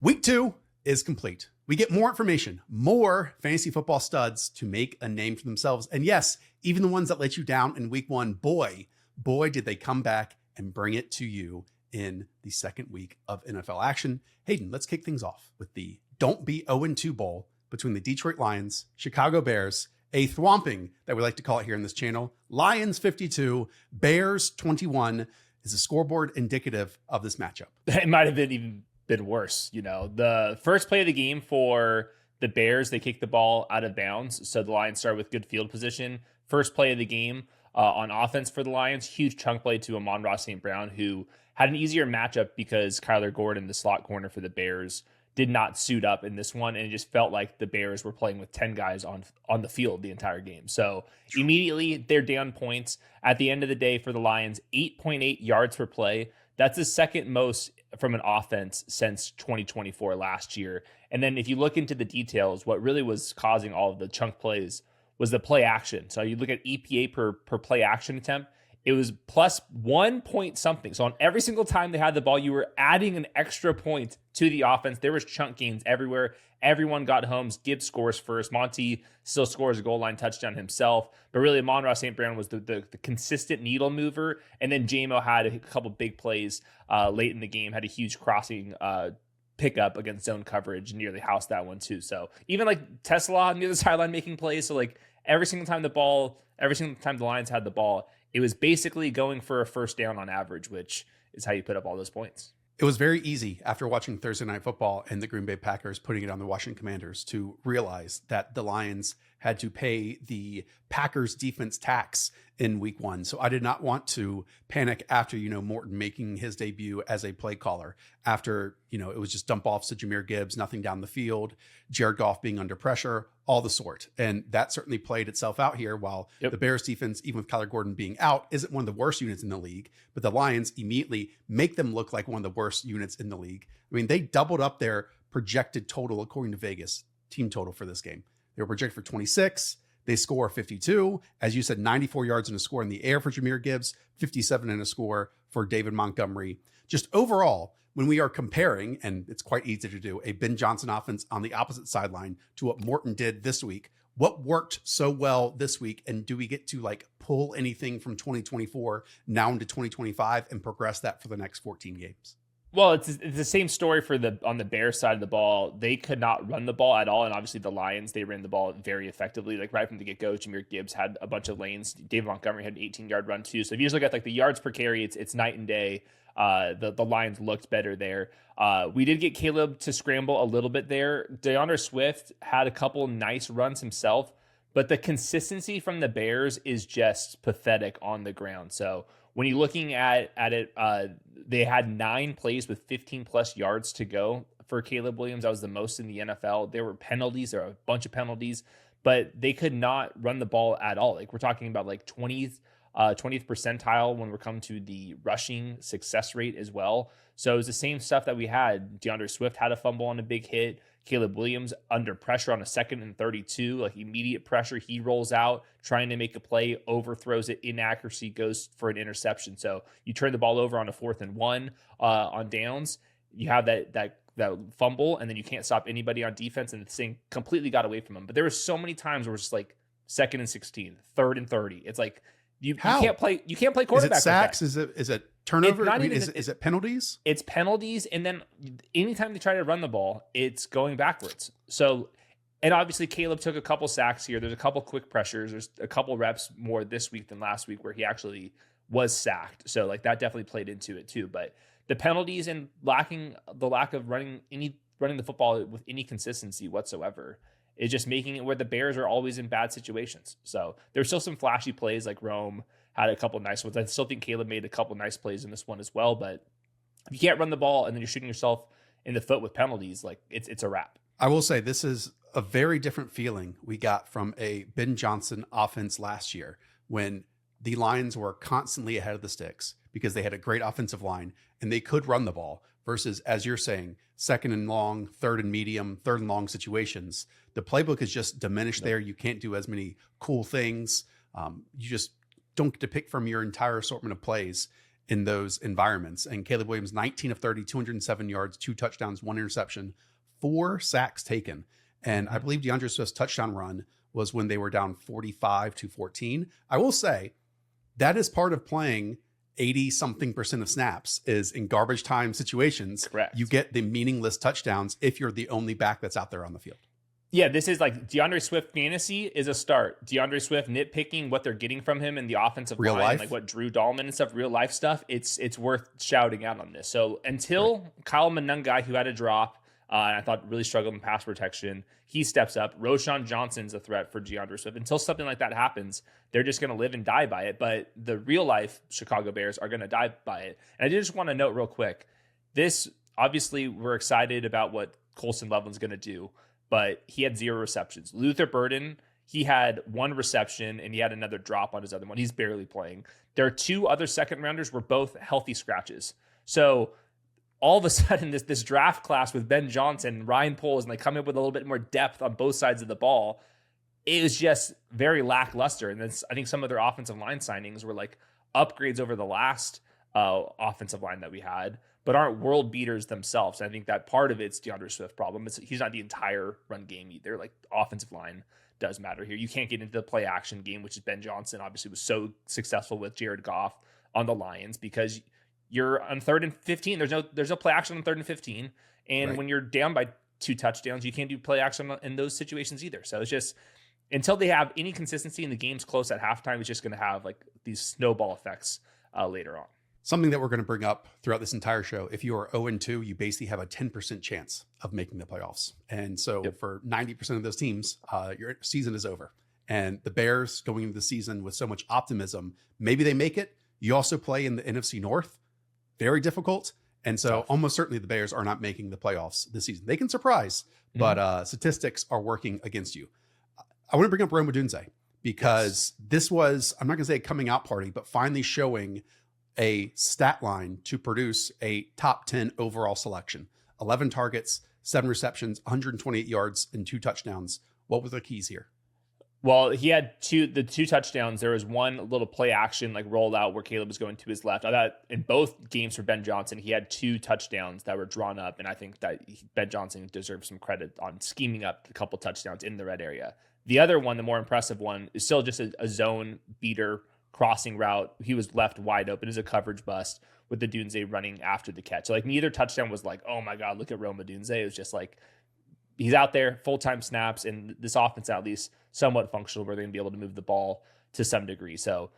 Week 2 is complete. We get more information, more fantasy football studs to make a name for themselves. And yes, even the ones that let you down in week 1, boy, did they come back and bring it to you in the second week of NFL action. Hayden, let's kick things off with the Don't Be 0-2 Bowl between the Detroit Lions, Chicago Bears, a thwomping that we like to call it here in this channel. Lions 52, Bears 21. Is the scoreboard indicative of this matchup? It might have been worse. The first play of the game for the Bears, they kicked the ball out of bounds. So the Lions started with good field position. First play of the game on offense for the Lions, huge chunk play to Amon-Ra St. Brown, who had an easier matchup because Kyler Gordon, the slot corner for the Bears, did not suit up in this one. And it just felt like the Bears were playing with 10 guys on the field the entire game. So immediately they're down points. At the end of the day for the Lions, 8.8 yards per play. That's the second most from an offense since 2024 last year. And then if you look into the details, what really was causing all of the chunk plays was the play action. So you look at EPA per play action attempt, it was plus 1 point something. So on every single time they had the ball, you were adding an extra point to the offense. There was chunk gains everywhere. Everyone got homes. Gibbs scores first. Monty still scores a goal line touchdown himself. But really, Amon-Ra St. Brown was the consistent needle mover. And then JMO had a couple big plays late in the game, had a huge crossing pickup against zone coverage, nearly housed that one too. So even like Tesla near the sideline making plays. So like every single time the Lions had the ball, it was basically going for a first down on average, which is how you put up all those points. It was very easy after watching Thursday Night Football and the Green Bay Packers putting it on the Washington Commanders to realize that the Lions had to pay the Packers defense tax in week 1. So I did not want to panic after, Morton making his debut as a play caller after, it was just dump offs to Jahmyr Gibbs, nothing down the field, Jared Goff being under pressure, all the sort. And that certainly played itself out here while the Bears defense, even with Kyler Gordon being out, isn't one of the worst units in the league, but the Lions immediately make them look like one of the worst units in the league. I mean, they doubled up their projected total according to Vegas, team total for this game. They were projected for 26. They score 52. As you said, 94 yards and a score in the air for Jahmyr Gibbs, 57 and a score for David Montgomery. Just overall, when we are comparing, and it's quite easy to do, a Ben Johnson offense on the opposite sideline to what Morton did this week, what worked so well this week? And do we get to pull anything from 2024 now into 2025 and progress that for the next 14 games? Well, it's the same story on the Bears side of the ball. They could not run the ball at all. And obviously the Lions, they ran the ball very effectively. Like right from the get-go, Jahmyr Gibbs had a bunch of lanes. David Montgomery had an 18-yard run too. So if you just look at the yards per carry, it's night and day. The Lions looked better there. We did get Caleb to scramble a little bit there. DeAndre Swift had a couple nice runs himself, but the consistency from the Bears is just pathetic on the ground. So when you're looking at it, they had 9 plays with 15 plus yards to go for Caleb Williams. That was the most in the NFL. There were penalties. There were a bunch of penalties, but they could not run the ball at all. We're talking about 20th percentile when we're coming to the rushing success rate as well. So it was the same stuff that we had. DeAndre Swift had a fumble on a big hit. Caleb Williams under pressure on a 2nd and 32, immediate pressure. He rolls out trying to make a play, overthrows it, inaccuracy, goes for an interception. So you turn the ball over on a 4th and 1 on downs. You have that fumble, and then you can't stop anybody on defense, and the thing completely got away from him. But there were so many times where it's 2nd and 16, 3rd and 30. It's you can't play quarterback. Is it sacks? Like is it turnover? Is it penalties? It's penalties, and then anytime they try to run the ball, it's going backwards. So, and obviously Caleb took a couple sacks here. There's a couple quick pressures. There's a couple reps more this week than last week where he actually was sacked. So that definitely played into it too. But the penalties and lack of running the football with any consistency whatsoever is just making it where the Bears are always in bad situations. So there's still some flashy plays, like Rome had a couple nice ones. I still think Caleb made a couple nice plays in this one as well. But if you can't run the ball and then you're shooting yourself in the foot with penalties, it's a wrap. I will say this is a very different feeling we got from a Ben Johnson offense last year when the Lions were constantly ahead of the sticks because they had a great offensive line and they could run the ball versus, as you're saying, 2nd and long, 3rd and medium, 3rd and long situations. The playbook is just diminished there. You can't do as many cool things. You just don't get to pick from your entire assortment of plays. in those environments. And Caleb Williams, 19 of 30, 207 yards, 2 touchdowns, 1 interception, 4 sacks taken. And I believe DeAndre Swift's touchdown run was when they were down 45-14. I will say that is part of playing 80-something% of snaps is in garbage time situations. Correct. You get the meaningless touchdowns if you're the only back that's out there on the field. Yeah, this is like DeAndre Swift fantasy is a start. DeAndre Swift nitpicking what they're getting from him in the offensive Real line, life. like what Drew Dahlman and stuff, real life stuff. It's worth shouting out on this. So until Kyle Monangai, who had a drop, and I thought really struggled in pass protection, he steps up. Roshan Johnson's a threat for DeAndre Swift. Until something like that happens, they're just going to live and die by it. But the real life Chicago Bears are going to die by it. And I just want to note real quick, this obviously we're excited about what Colson Loveland's going to do, but he had 0 receptions. Luther Burden, he had 1 reception and he had another drop on his other one. He's barely playing. There are 2 other second rounders were both healthy scratches. So all of a sudden this draft class with Ben Johnson, Ryan Poles, and they come in with a little bit more depth on both sides of the ball. It was just very lackluster. And then I think some of their offensive line signings were like upgrades over the last offensive line that we had, but aren't world beaters themselves. And I think that part of it's DeAndre Swift problem. He's not the entire run game either. Like offensive line does matter here. You can't get into the play action game, which is Ben Johnson obviously was so successful with Jared Goff on the Lions, because you're on 3rd and 15. There's no play action on 3rd and 15. And when you're down by 2 touchdowns, you can't do play action in those situations either. So it's just, until they have any consistency in the game's close at halftime, it's just going to have like these snowball effects later on. Something that we're going to bring up throughout this entire show, if you are 0-2, you basically have a 10% chance of making the playoffs. And so for 90% of those teams, your season is over. And the Bears going into the season with so much optimism, maybe they make it. You also play in the NFC North. Very difficult. And so almost certainly the Bears are not making the playoffs this season. They can surprise, but statistics are working against you. I want to bring up Rome Odunze because this was, I'm not going to say a coming out party, but finally showing a stat line to produce a top 10 overall selection. 11 targets, 7 receptions, 128 yards, and 2 touchdowns. What were the keys here? Well, he had 2 touchdowns. There was one little play action like rolled out where Caleb was going to his left. I thought in both games for Ben Johnson, he had 2 touchdowns that were drawn up. And I think that Ben Johnson deserves some credit on scheming up a couple touchdowns in the red area. The other one, the more impressive one, is still just a zone beater crossing route. He was left wide open as a coverage bust with the Dunze running after the catch. So like neither touchdown was like, oh my God, look at Rome Odunze. It was just like, he's out there, full-time snaps, and this offense at least somewhat functional where they're going to be able to move the ball to some degree. So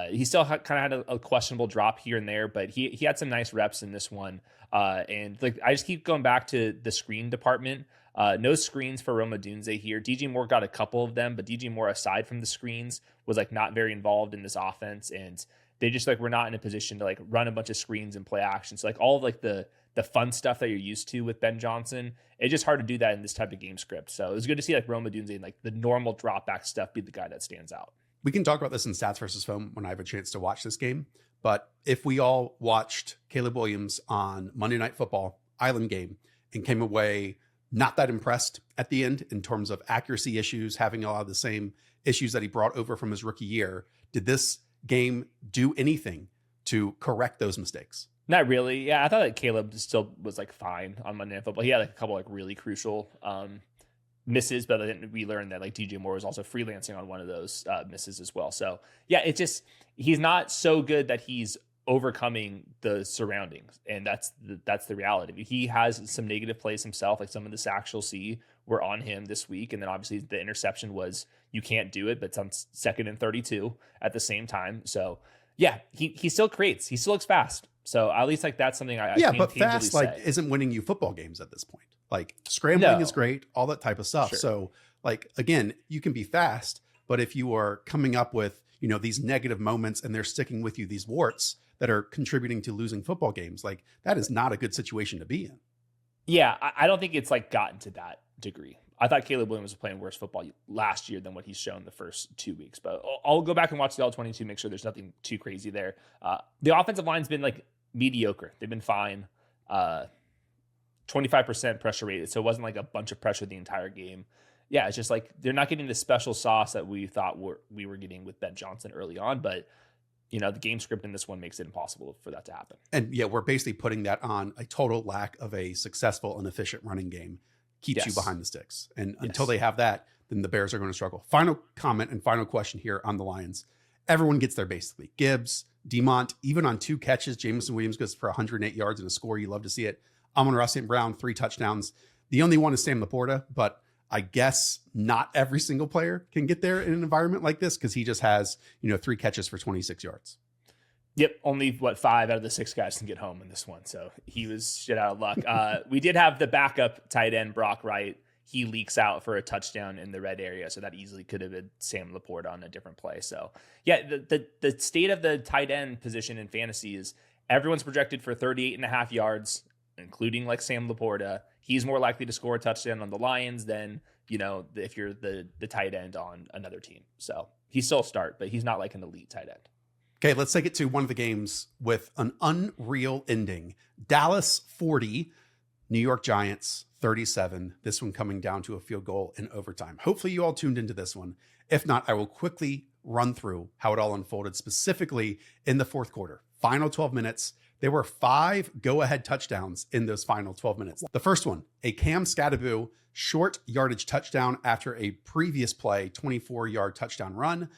he still kind of had a questionable drop here and there, but he had some nice reps in this one. And like I just keep going back to the screen department. No screens for Rome Odunze here. DJ Moore got a couple of them, but DJ Moore, aside from the screens, was like not very involved in this offense. And they just like were not in a position to like run a bunch of screens and play action. So like all of like the fun stuff that you're used to with Ben Johnson, it's just hard to do that in this type of game script. So it was good to see like Rome Odunze and like the normal drop back stuff be the guy that stands out. We can talk about this in Stats versus Film when I have a chance to watch this game. But if we all watched Caleb Williams on Monday Night Football Island game and came away not that impressed at the end in terms of accuracy issues, having a lot of the same issues that he brought over from his rookie year, did this game do anything to correct those mistakes? Not really. Yeah, I thought that Caleb still was like fine on Monday Night Football. He had like a couple like really crucial misses, but then we learned that like DJ Moore was also freelancing on one of those misses as well. So yeah, it just, he's not so good that he's overcoming the surroundings, and that's the reality. He has some negative plays himself, like some of the sacks you'll see were on him this week, and then obviously the interception was, you can't do it, but it's on 2nd and 32 at the same time. So yeah, he still creates, he still looks fast. So at least like that's something I can but fast like isn't winning you football games at this point. Like scrambling is great, all that type of stuff. Sure. So like again, you can be fast, but if you are coming up with these negative moments and they're sticking with you, these warts that are contributing to losing football games, like that is not a good situation to be in. Yeah, I don't think it's like gotten to that degree. I thought Caleb Williams was playing worse football last year than what he's shown the first 2 weeks, but I'll go back and watch the All-22, make sure there's nothing too crazy there. The offensive line's been like mediocre. They've been fine. 25% pressure rate. So it wasn't like a bunch of pressure the entire game. Yeah, it's just like they're not getting the special sauce that we thought we were getting with Ben Johnson early on, but the game script in this one makes it impossible for that to happen. And yeah, we're basically putting that on a total lack of a successful and efficient running game keeps you behind the sticks. And until they have that, then the Bears are going to struggle. Final comment and final question here on the Lions. Everyone gets there basically. Gibbs, Demont, even on 2 catches, Jameson Williams goes for 108 yards and a score. You love to see it. Amon-Ra St. Brown, 3 touchdowns. The only one is Sam Laporta, but I guess not every single player can get there in an environment like this because he just has, 3 catches for 26 yards. Yep, only 5 out of the 6 guys can get home in this one, so he was shit out of luck. We did have the backup tight end Brock Wright. He leaks out for a touchdown in the red area, so that easily could have been Sam Laporta on a different play. So yeah, the state of the tight end position in fantasy is everyone's projected for 38.5 yards, including like Sam Laporta. He's more likely to score a touchdown on the Lions than, if you're the tight end on another team. So he's still a start, but he's not like an elite tight end. Okay, let's take it to one of the games with an unreal ending. Dallas 40, New York Giants 37. This one coming down to a field goal in overtime. Hopefully you all tuned into this one. If not, I will quickly run through how it all unfolded, specifically in the fourth quarter. Final 12 minutes. There were 5 go-ahead touchdowns in those final 12 minutes. The first one, a Cam Scatterbo short yardage touchdown after a previous play, 24-yard touchdown run.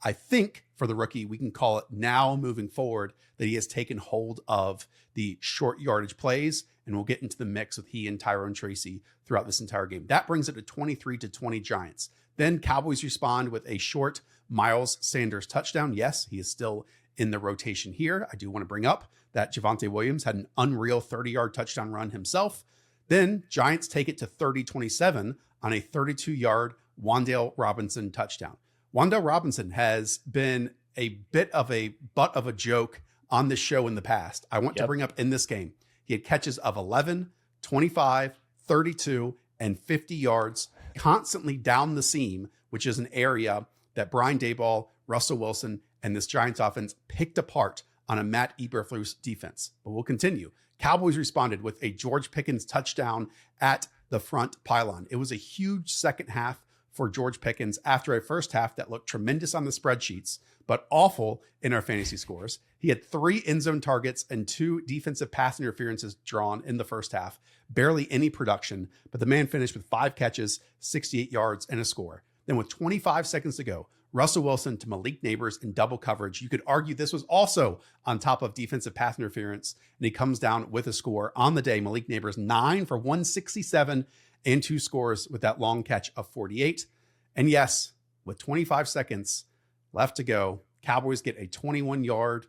I think for the rookie, we can call it now moving forward that he has taken hold of the short yardage plays, and we'll get into the mix with he and Tyrone Tracy throughout this entire game. That brings it to 23-20 Giants. Then Cowboys respond with a short Miles Sanders touchdown. Yes, he is still in the rotation here. I do want to bring up that Javonte Williams had an unreal 30-yard touchdown run himself. Then Giants take it to 30-27 on a 32-yard Wan'Dale Robinson touchdown. Wan'Dale Robinson has been a bit of a butt of a joke on this show in the past. I want to bring up in this game, he had catches of 11, 25, 32, and 50 yards constantly down the seam, which is an area that Brian Daboll, Russell Wilson, and this Giants offense picked apart on a Matt Eberflus defense. But we'll continue. Cowboys responded with a George Pickens touchdown at the front pylon. It was a huge second half for George Pickens after a first half that looked tremendous on the spreadsheets, but awful in our fantasy scores. He had 3 end zone targets and 2 defensive pass interferences drawn in the first half. Barely any production, but the man finished with 5 catches, 68 yards, and a score. Then with 25 seconds to go, Russell Wilson to Malik Neighbors in double coverage. You could argue this was also on top of defensive pass interference, and he comes down with a score on the day. Malik Neighbors 9 for 167 and 2 scores with that long catch of 48. And yes, with 25 seconds left to go, Cowboys get a 21-yard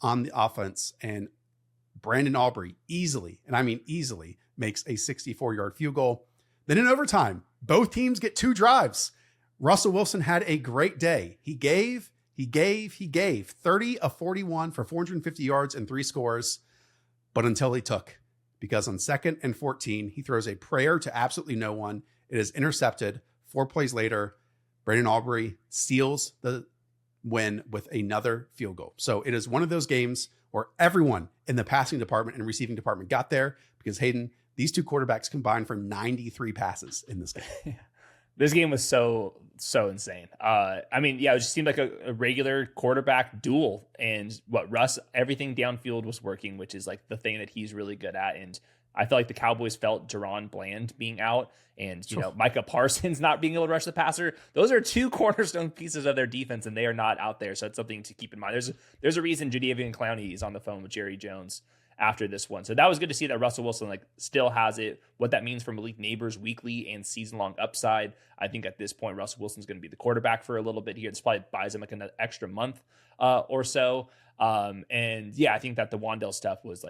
on the offense, and Brandon Aubrey easily, and I mean easily, makes a 64-yard field goal. Then in overtime, both teams get 2 drives. Russell Wilson had a great day. He gave 30 of 41 for 450 yards and 3 scores, but until he took, because on 2nd and 14, he throws a prayer to absolutely no one. It is intercepted. 4 plays later, Brandon Aubrey seals the win with another field goal. So it is one of those games where everyone in the passing department and receiving department got there, because Hayden, these 2 quarterbacks combined for 93 passes in this game. This game was so insane. It just seemed like a regular quarterback duel, and Russ, everything downfield was working, which is like the thing that he's really good at. And I felt like the Cowboys felt Jerron Bland being out, and Micah Parsons not being able to rush the passer. Those are 2 cornerstone pieces of their defense, and they are not out there. So that's something to keep in mind. There's a reason Jadeveon Clowney is on the phone with Jerry Jones after this one. So that was good to see that Russell Wilson still has it. What that means for Malik Neighbors' weekly and season-long upside. I think at this point, Russell Wilson's going to be the quarterback for a little bit here. This probably buys him an extra month or so. I think that the Wan'Dale stuff was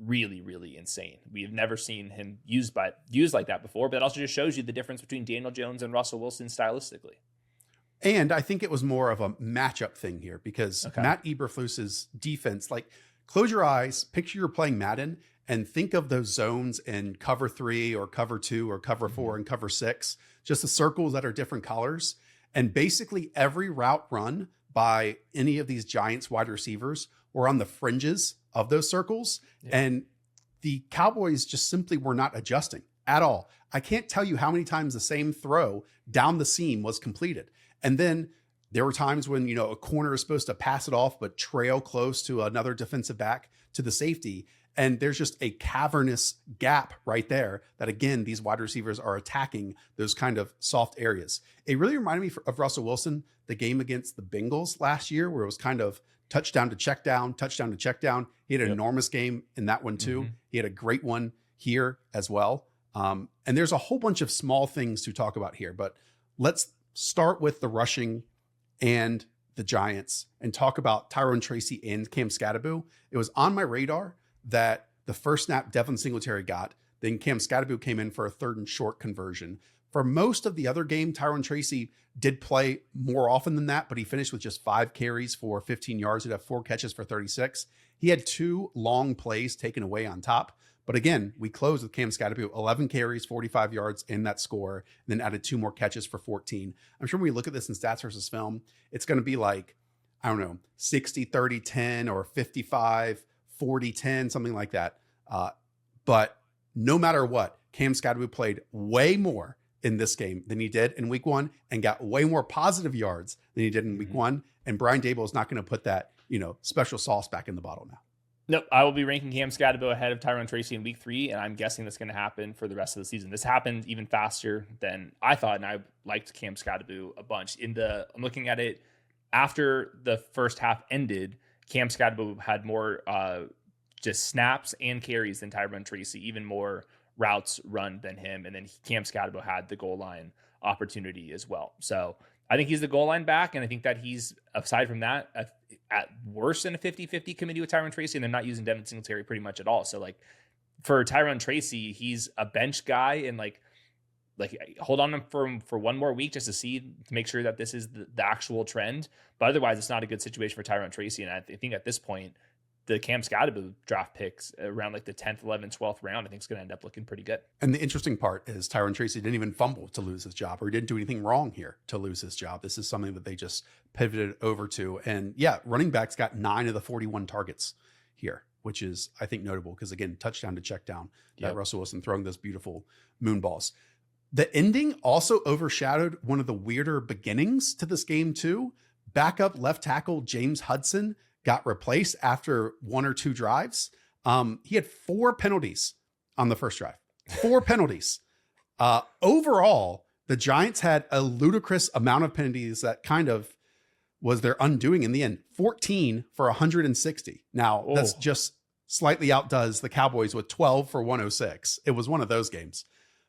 really, really insane. We've never seen him used like that before, but it also just shows you the difference between Daniel Jones and Russell Wilson stylistically. And I think it was more of a matchup thing here, because Matt Eberflus's defense, close your eyes, picture you're playing Madden, and think of those zones in cover 3 or cover 2 or cover 4 and cover 6, just the circles that are different colors. And basically every route run by any of these Giants wide receivers were on the fringes of those circles. Yeah. And the Cowboys just simply were not adjusting at all. I can't tell you how many times the same throw down the seam was completed. And then There were times when, a corner is supposed to pass it off, but trail close to another defensive back to the safety. And there's just a cavernous gap right there that, again, these wide receivers are attacking those kind of soft areas. It really reminded me of Russell Wilson, the game against the Bengals last year, where it was kind of touchdown to check down, touchdown to check down. He had an enormous game in that one too. Mm-hmm. He had a great one here as well. And there's a whole bunch of small things to talk about here, but let's start with the rushing and the Giants and talk about Tyrone Tracy and Cam Skattebo. It was on my radar that the first snap Devin Singletary got, then Cam Skattebo came in for a 3rd and short conversion. For most of the other game, Tyrone Tracy did play more often than that, but he finished with just 5 carries for 15 yards. He'd have 4 catches for 36. He had 2 long plays taken away on top. But again, we closed with Cam Skattebo, 11 carries, 45 yards in that score, and then added 2 more catches for 14. I'm sure when we look at this in stats versus film, it's going to be like, 60, 30, 10 or 55, 40, 10, something like that. But no matter what, Cam Skattebo played way more in this game than he did in week 1 and got way more positive yards than he did in week 1. And Brian Daboll is not going to put that, special sauce back in the bottle now. Nope, I will be ranking Cam Skattebo ahead of Tyrone Tracy in week 3, and I'm guessing that's going to happen for the rest of the season. This happened even faster than I thought, and I liked Cam Skattebo a bunch. I'm looking at it after the first half ended. Cam Skattebo had more just snaps and carries than Tyrone Tracy, even more routes run than him, and then Cam Skattebo had the goal line opportunity as well. So I think he's the goal line back, and I think that he's, aside from that, at worse than a 50-50 committee with Tyrone Tracy, and they're not using Devin Singletary pretty much at all. So for Tyrone Tracy, he's a bench guy, and hold on for one more week just to make sure that this is the actual trend. But otherwise, it's not a good situation for Tyrone Tracy. And I think at this point, the Cam Skattebo draft picks around the 10th, 11th, 12th round, I think is going to end up looking pretty good. And the interesting part is Tyrone Tracy didn't even fumble to lose his job, or he didn't do anything wrong here to lose his job. This is something that they just pivoted over to. And running backs got 9 of the 41 targets here, which is, I think, notable because, again, touchdown to check down, that Russell Wilson throwing those beautiful moon balls. The ending also overshadowed one of the weirder beginnings to this game too. Backup left tackle James Hudson got replaced after 1 or 2 drives. He had 4 penalties on the first drive. 4 penalties. Overall, the Giants had a ludicrous amount of penalties that kind of was their undoing in the end. 14 for 160. Now, that's just slightly outdoes the Cowboys with 12 for 106. It was one of those games.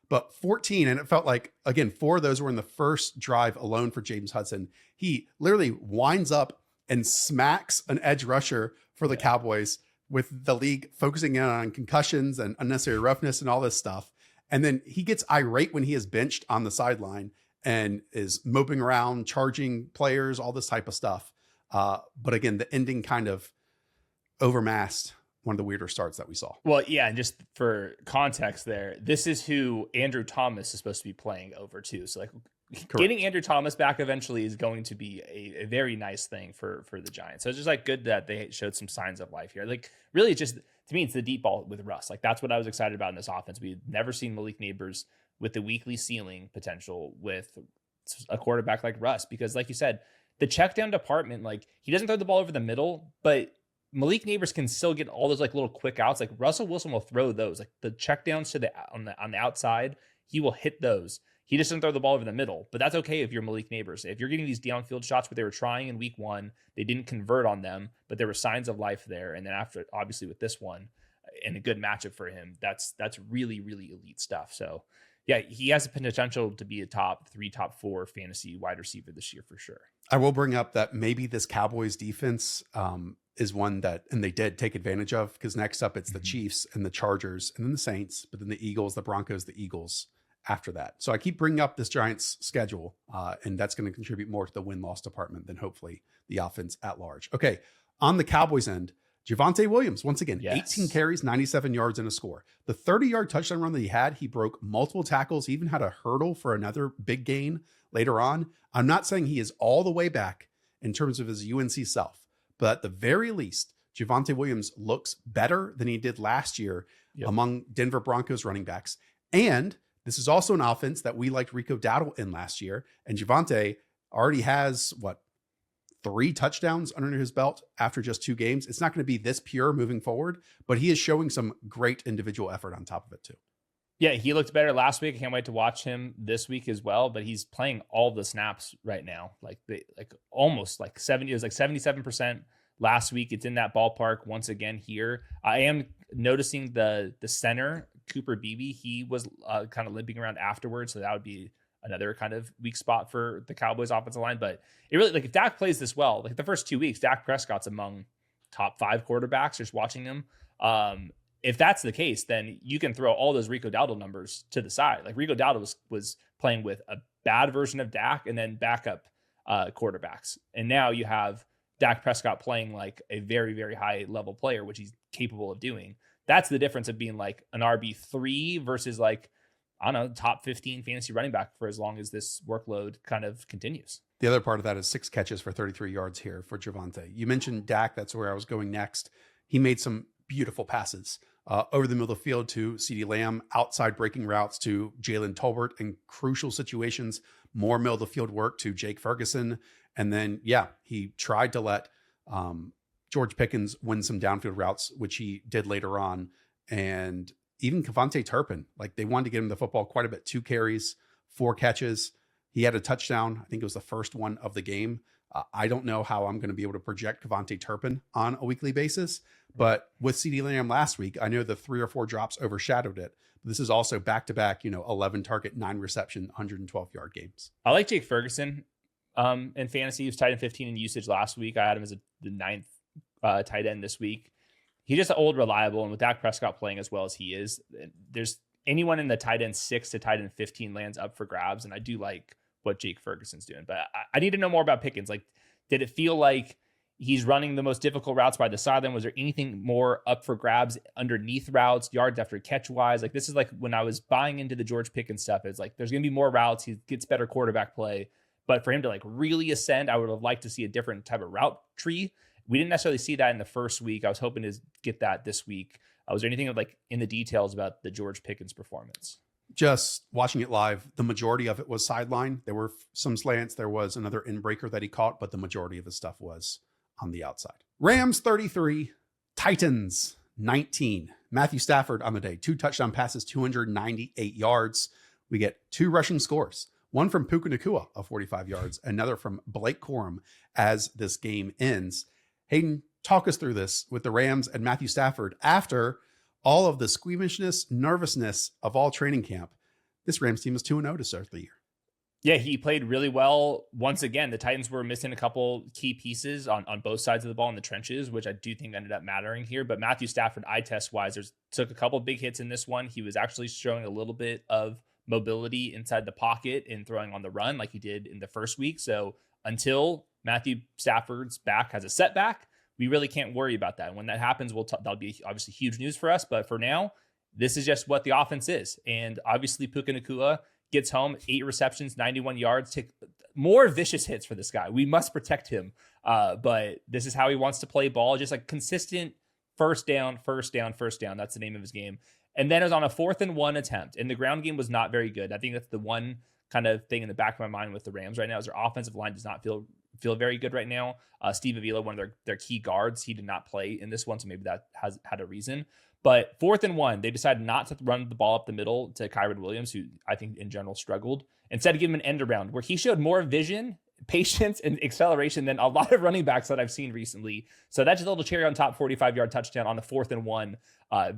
But 14, and it felt like, again, 4 of those were in the first drive alone for James Hudson. He literally winds up and smacks an edge rusher for the Cowboys, with the league focusing in on concussions and unnecessary roughness and all this stuff. And then he gets irate when he is benched on the sideline and is moping around, charging players, all this type of stuff. But again, the ending kind of overmasked one of the weirder starts that we saw. Well, yeah, and just for context there, this is who Andrew Thomas is supposed to be playing over too. So Correct. Getting Andrew Thomas back eventually is going to be a very nice thing for the Giants. So it's just good that they showed some signs of life here. Really, just to me, it's the deep ball with Russ. That's what I was excited about in this offense. We've never seen Malik Neighbors with the weekly ceiling potential with a quarterback like Russ, because like you said, the check down department, he doesn't throw the ball over the middle, but Malik Neighbors can still get all those little quick outs. Russell Wilson will throw those, the check downs to on the outside. He will hit those. He just doesn't throw the ball over the middle, but that's okay if you're Malik Neighbors. If you're getting these downfield shots where they were trying in week 1, they didn't convert on them, but there were signs of life there. And then after, obviously with this one and a good matchup for him, that's really, really elite stuff. So yeah, he has the potential to be a top 3, top 4 fantasy wide receiver this year for sure. I will bring up that maybe this Cowboys defense is one that, and they did take advantage of, because next up it's the Chiefs and the Chargers and then the Saints, but then the Eagles, the Broncos, the Eagles after that. So I keep bringing up this Giants schedule, and that's going to contribute more to the win-loss department than hopefully the offense at large. Okay, on the Cowboys end, Javonte Williams, once again, 18 carries, 97 yards and a score. The 30-yard touchdown run that he had, he broke multiple tackles. He even had a hurdle for another big gain later on. I'm not saying he is all the way back in terms of his UNC self, but at the very least, Javonte Williams looks better than he did last year among Denver Broncos running backs. And this is also an offense that we liked Rico Dowdle in last year. And Javonte already has, 3 touchdowns under his belt after just 2 games. It's not going to be this pure moving forward, but he is showing some great individual effort on top of it too. Yeah, he looked better last week. I can't wait to watch him this week as well. But he's playing all the snaps right now, like almost like 70. It was like 77% last week. It's in that ballpark once again here. I am noticing the center Cooper Beebe. He was kind of limping around afterwards, so that would be another kind of weak spot for the Cowboys offensive line. But it really, like, if Dak plays this well, like the first 2 weeks, Dak Prescott's among top 5 quarterbacks. Just watching him. If that's the case, then you can throw all those Rico Dowdle numbers to the side. Like Rico Dowdle was playing with a bad version of Dak and then backup quarterbacks. And now you have Dak Prescott playing like a very, very high level player, which he's capable of doing. That's the difference of being like an RB3 versus like, I don't know, top 15 fantasy running back for as long as this workload kind of continues. The other part of that is 6 catches for 33 yards here for Javonte. You mentioned Dak. That's where I was going next. He made some beautiful passes over the middle of the field to CeeDee Lamb, outside breaking routes to Jalen Tolbert in crucial situations, more middle of the field work to Jake Ferguson. And then, he tried to let George Pickens win some downfield routes, which he did later on. And even Kevontae Turpin, like they wanted to get him the football quite a bit. 2 carries, 4 catches. He had a touchdown. I think it was the first one of the game. I don't know how I'm going to be able to project Kevontae Turpin on a weekly basis, but with CeeDee Lamb last week, I know the 3 or 4 drops overshadowed it. This is also back-to-back, 11 target, 9 reception, 112-yard games. I like Jake Ferguson in fantasy. He was tight end 15 in usage last week. I had him as the 9th tight end this week. He's just old, reliable, and with Dak Prescott playing as well as he is, there's anyone in the tight end 6 to tight end 15 lands up for grabs, and I do like what Jake Ferguson's doing. But I need to know more about Pickens. Like, did it feel like he's running the most difficult routes by the sideline? Was there anything more up for grabs underneath routes, yards after catch wise? Like, this is like when I was buying into the George Pickens stuff. It's like there's going to be more routes. He gets better quarterback play. But for him to like really ascend, I would have liked to see a different type of route tree. We didn't necessarily see that in the first week. I was hoping to get that this week. Was there anything like in the details about the George Pickens performance? Just watching it live, the majority of it was sideline. There were some slants. There was another in-breaker that he caught, but the majority of his stuff was on the outside. Rams 33, Titans 19. Matthew Stafford on the day, 2 touchdown passes, 298 yards. We get 2 rushing scores. One from Puka Nacua of 45 yards, another from Blake Corum as this game ends. Hayden, talk us through this with the Rams and Matthew Stafford after all of the squeamishness, nervousness of all training camp. This Rams team is 2-0 to start the year. Yeah, he played really well. Once again, the Titans were missing a couple key pieces on both sides of the ball in the trenches, which I do think ended up mattering here. But Matthew Stafford, eye test wise, took a couple big hits in this one. He was actually showing a little bit of mobility inside the pocket and throwing on the run like he did in the first week. So until Matthew Stafford's back has a setback, we really can't worry about that. And when that happens, that'll be obviously huge news for us. But for now, this is just what the offense is. And obviously, Puka Nacua gets home, 8 receptions, 91 yards. Take more vicious hits for this guy. We must protect him. But this is how he wants to play ball. Just like consistent first down, first down, first down. That's the name of his game. And then it was on a 4th and 1 attempt. And the ground game was not very good. I think that's the one kind of thing in the back of my mind with the Rams right now is their offensive line does not feel very good right now. Steve Avila, one of their key guards, he did not play in this one, so maybe that has had a reason. But 4th and 1, they decided not to run the ball up the middle to Kyron Williams, who I think in general struggled. Instead, give him an end around where he showed more vision, patience, and acceleration than a lot of running backs that I've seen recently. So that's just a little cherry on top, 45-yard touchdown on the 4th and 1.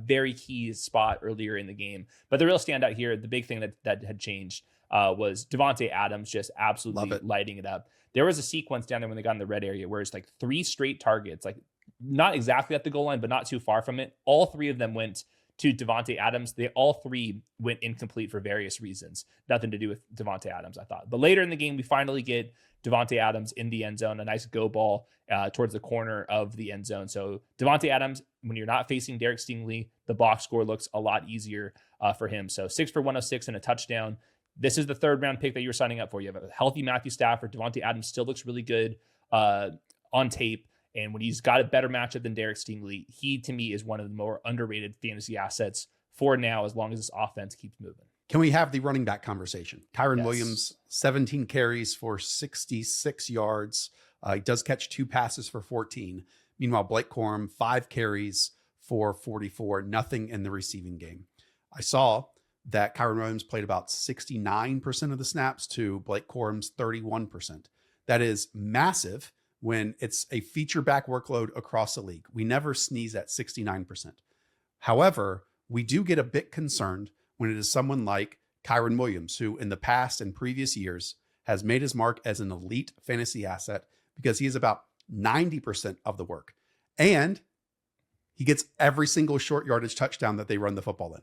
Very key spot earlier in the game. But the real standout here, the big thing that had changed was Davante Adams just absolutely lighting it up. There was a sequence down there when they got in the red area where it's like 3 straight targets, like not exactly at the goal line, but not too far from it. All 3 of them went to Davante Adams. They all 3 went incomplete for various reasons. Nothing to do with Davante Adams, I thought. But later in the game, we finally get Davante Adams in the end zone, a nice go ball towards the corner of the end zone. So Davante Adams, when you're not facing Derek Stingley, the box score looks a lot easier for him. So 6 for 106 and a touchdown. This is the 3rd round pick that you're signing up for. You have a healthy Matthew Stafford. Davante Adams still looks really good on tape. And when he's got a better matchup than Derek Stingley, he, to me, is one of the more underrated fantasy assets for now, as long as this offense keeps moving. Can we have the running back conversation? Kyren Yes. Williams, 17 carries for 66 yards. He does catch 2 passes for 14. Meanwhile, Blake Corum, 5 carries for 44, nothing in the receiving game. I saw that Kyren Williams played about 69% of the snaps to Blake Corum's 31%. That is massive when it's a feature back workload across the league. We never sneeze at 69%. However, we do get a bit concerned when it is someone like Kyren Williams, who in the past and previous years has made his mark as an elite fantasy asset because he is about 90% of the work. And he gets every single short yardage touchdown that they run the football in.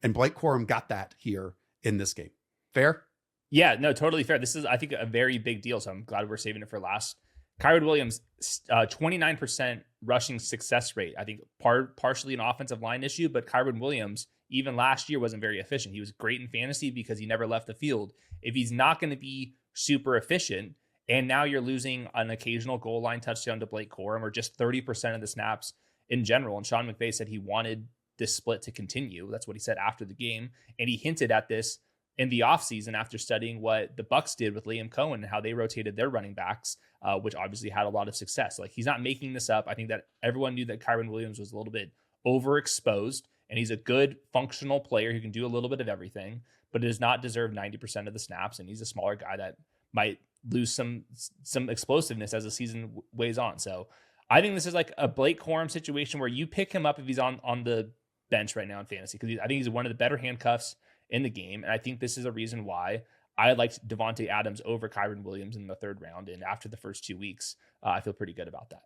And Blake Corum got that here in this game. Fair? Yeah, no, totally fair. This is, I think, a very big deal. So I'm glad we're saving it for last. Kyren Williams, 29% rushing success rate. I think partially an offensive line issue, but Kyren Williams, even last year, wasn't very efficient. He was great in fantasy because he never left the field. If he's not going to be super efficient, and now you're losing an occasional goal line touchdown to Blake Corum or just 30% of the snaps in general, and Sean McVay said he wanted this split to continue. That's what he said after the game. And he hinted at this in the offseason after studying what the Bucs did with Liam Cohen and how they rotated their running backs, which obviously had a lot of success. Like, he's not making this up. I think that everyone knew that Kyren Williams was a little bit overexposed, and he's a good functional player who can do a little bit of everything, but does not deserve 90% of the snaps. And he's a smaller guy that might lose some explosiveness as the season weighs on. So I think this is like a Blake Corum situation where you pick him up if he's on the bench right now in fantasy, because I think he's one of the better handcuffs in the game. And I think this is a reason why I liked Devontae Adams over Kyren Williams in the 3rd round. And after the first 2 weeks, I feel pretty good about that.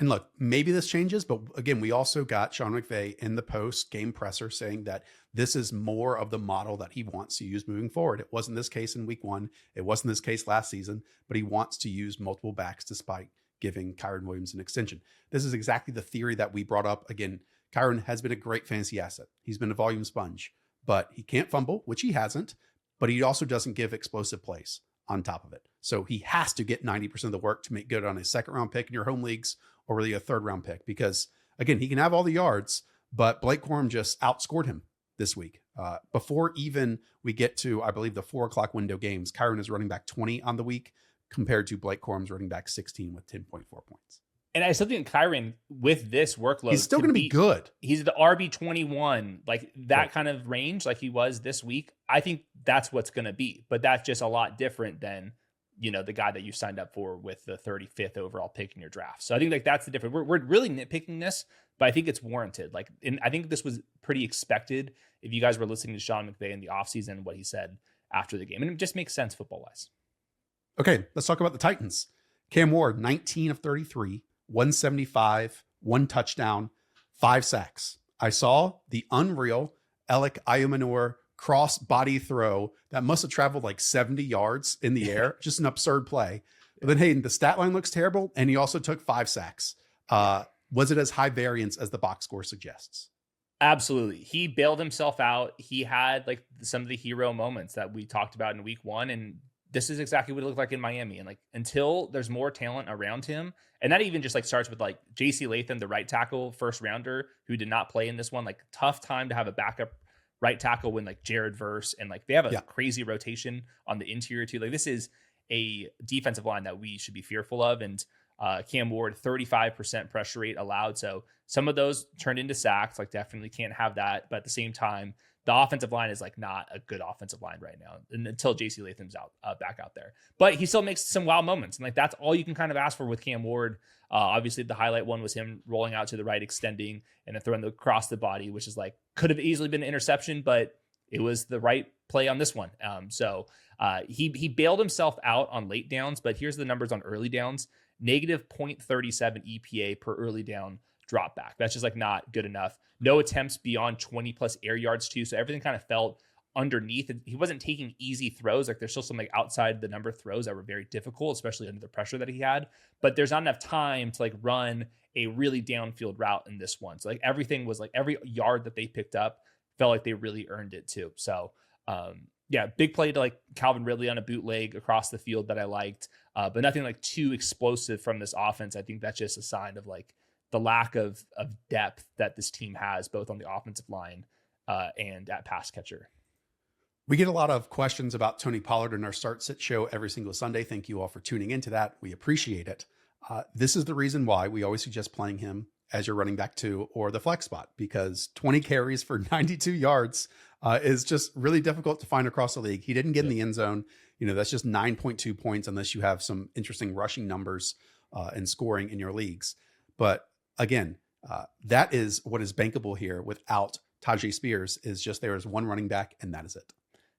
And look, maybe this changes, but again, we also got Sean McVay in the post-game presser saying that this is more of the model that he wants to use moving forward. It wasn't this case in week 1. It wasn't this case last season, but he wants to use multiple backs despite giving Kyren Williams an extension. This is exactly the theory that we brought up. Again, Kyren has been a great fantasy asset. He's been a volume sponge, but he can't fumble, which he hasn't, but he also doesn't give explosive plays on top of it. So he has to get 90% of the work to make good on a 2nd round pick in your home leagues, or really a 3rd round pick, because again, he can have all the yards, but Blake Corum just outscored him this week. Before even we get to, I believe, the 4:00 window games, Kyren is running back 20 on the week compared to Blake Corum's running back 16 with 10.4 points. And I still think Kyren, with this workload, he's still going to be good. He's the RB21, like that right. Kind of range, like he was this week. I think that's what's going to be, but that's just a lot different than, the guy that you signed up for with the 35th overall pick in your draft. So I think like that's the difference. We're really nitpicking this, but I think it's warranted. Like, and I think this was pretty expected if you guys were listening to Sean McVay in the offseason, what he said after the game, and it just makes sense football wise. Okay, let's talk about the Titans. Cam Ward, 19 of 33, 175, 1 touchdown, 5 sacks. I saw the unreal Alec Ayumanor cross body throw that must have traveled like 70 yards in the air. Just an absurd play. But then Hayden, the stat line looks terrible, and he also took 5 sacks. Was it as high variance as the box score suggests? Absolutely. He bailed himself out. He had like some of the hero moments that we talked about in week 1, and this is exactly what it looked like in Miami. And like, until there's more talent around him, and that even just like starts with like JC Latham, the right tackle, 1st rounder, who did not play in this one. Like, tough time to have a backup right tackle when like Jared Verse, and like they have a crazy rotation on the interior too. Like, this is a defensive line that we should be fearful of. And Cam Ward, 35% pressure rate allowed. So some of those turned into sacks, like definitely can't have that. But at the same time, the offensive line is like not a good offensive line right now until JC Latham's back out there. But he still makes some wild moments. And like, that's all you can kind of ask for with Cam Ward. Obviously the highlight one was him rolling out to the right, extending, and then throwing across the body, which is like, could have easily been an interception, but it was the right play on this one. So he bailed himself out on late downs, but here's the numbers on early downs: negative 0.37 EPA per early down drop back. That's just like not good enough. No attempts beyond 20 plus air yards too. So everything kind of felt underneath. He wasn't taking easy throws. Like, there's still some like outside the number throws that were very difficult, especially under the pressure that he had, but there's not enough time to like run a really downfield route in this one. So like, everything was like, every yard that they picked up felt like they really earned it too. So big play to like Calvin Ridley on a bootleg across the field that I liked, but nothing like too explosive from this offense. I think that's just a sign of like the lack of depth that this team has, both on the offensive line and at pass catcher. We get a lot of questions about Tony Pollard in our Start Sit show every single Sunday. Thank you all for tuning into that. We appreciate it. This is the reason why we always suggest playing him as your running back 2 or the flex spot, because 20 carries for 92 yards is just really difficult to find across the league. He didn't get in the end zone. That's just 9.2 points unless you have some interesting rushing numbers and scoring in your leagues. But again, that is what is bankable here without Tajay Spears, is just there is one running back and that is it.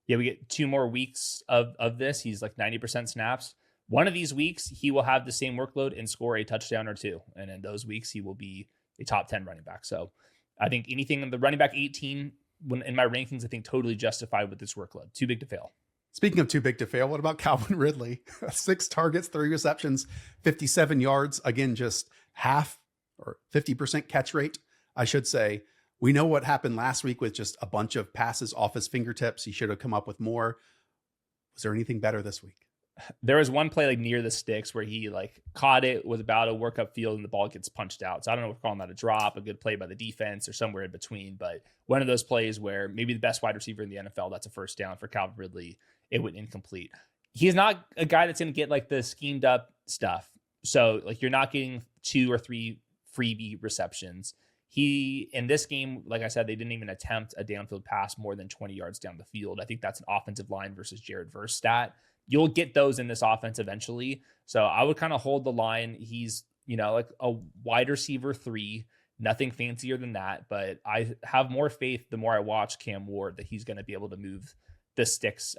Yeah, we get 2 more weeks of this. He's like 90% snaps. One of these weeks, he will have the same workload and score a touchdown or 2. And in those weeks, he will be a top 10 running back. So I think anything in the running back 18, when in my rankings, I think totally justified with this workload. Too big to fail. Speaking of too big to fail, what about Calvin Ridley? 6 targets, 3 receptions, 57 yards. Again, just half or 50% catch rate, I should say. We know what happened last week with just a bunch of passes off his fingertips. He should have come up with more. Was there anything better this week? There was one play like near the sticks where he like caught it, was about to work up field, and the ball gets punched out. So I don't know if we're calling that a drop, a good play by the defense, or somewhere in between. But one of those plays where maybe the best wide receiver in the NFL, that's a first down for Calvin Ridley. It went incomplete. He's not a guy that's going to get like the schemed up stuff. So like you're not getting 2 or 3 freebie receptions. He, in this game, like I said, they didn't even attempt a downfield pass more than 20 yards down the field. I think that's an offensive line versus Jared Verse stat. You'll get those in this offense eventually. So I would kind of hold the line. He's, like a wide receiver 3, nothing fancier than that. But I have more faith the more I watch Cam Ward that he's going to be able to move the sticks,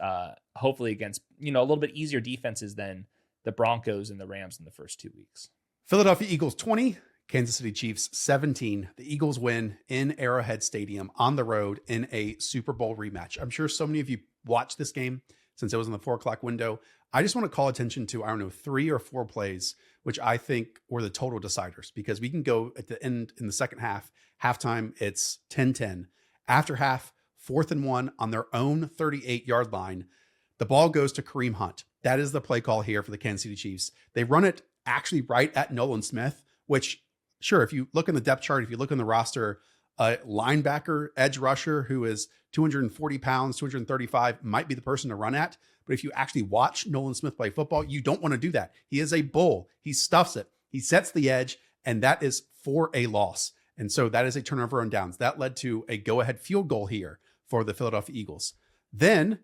hopefully against, a little bit easier defenses than the Broncos and the Rams in the first 2 weeks. Philadelphia Eagles 20. Kansas City Chiefs 17. The Eagles win in Arrowhead Stadium on the road in a Super Bowl rematch. I'm sure so many of you watched this game since it was in the 4 o'clock window. I just want to call attention to, 3 or 4 plays, which I think were the total deciders, because we can go at the end in the second half, halftime, it's 10-10. After half, 4th and 1 on their own 38-yard line. The ball goes to Kareem Hunt. That is the play call here for the Kansas City Chiefs. They run it actually right at Nolan Smith, which, sure, if you look in the depth chart, if you look in the roster, a linebacker, edge rusher who is 240 pounds, 235 might be the person to run at. But if you actually watch Nolan Smith play football, you don't want to do that. He is a bull. He stuffs it. He sets the edge, and that is for a loss. And so that is a turnover on downs. That led to a go-ahead field goal here for the Philadelphia Eagles. Then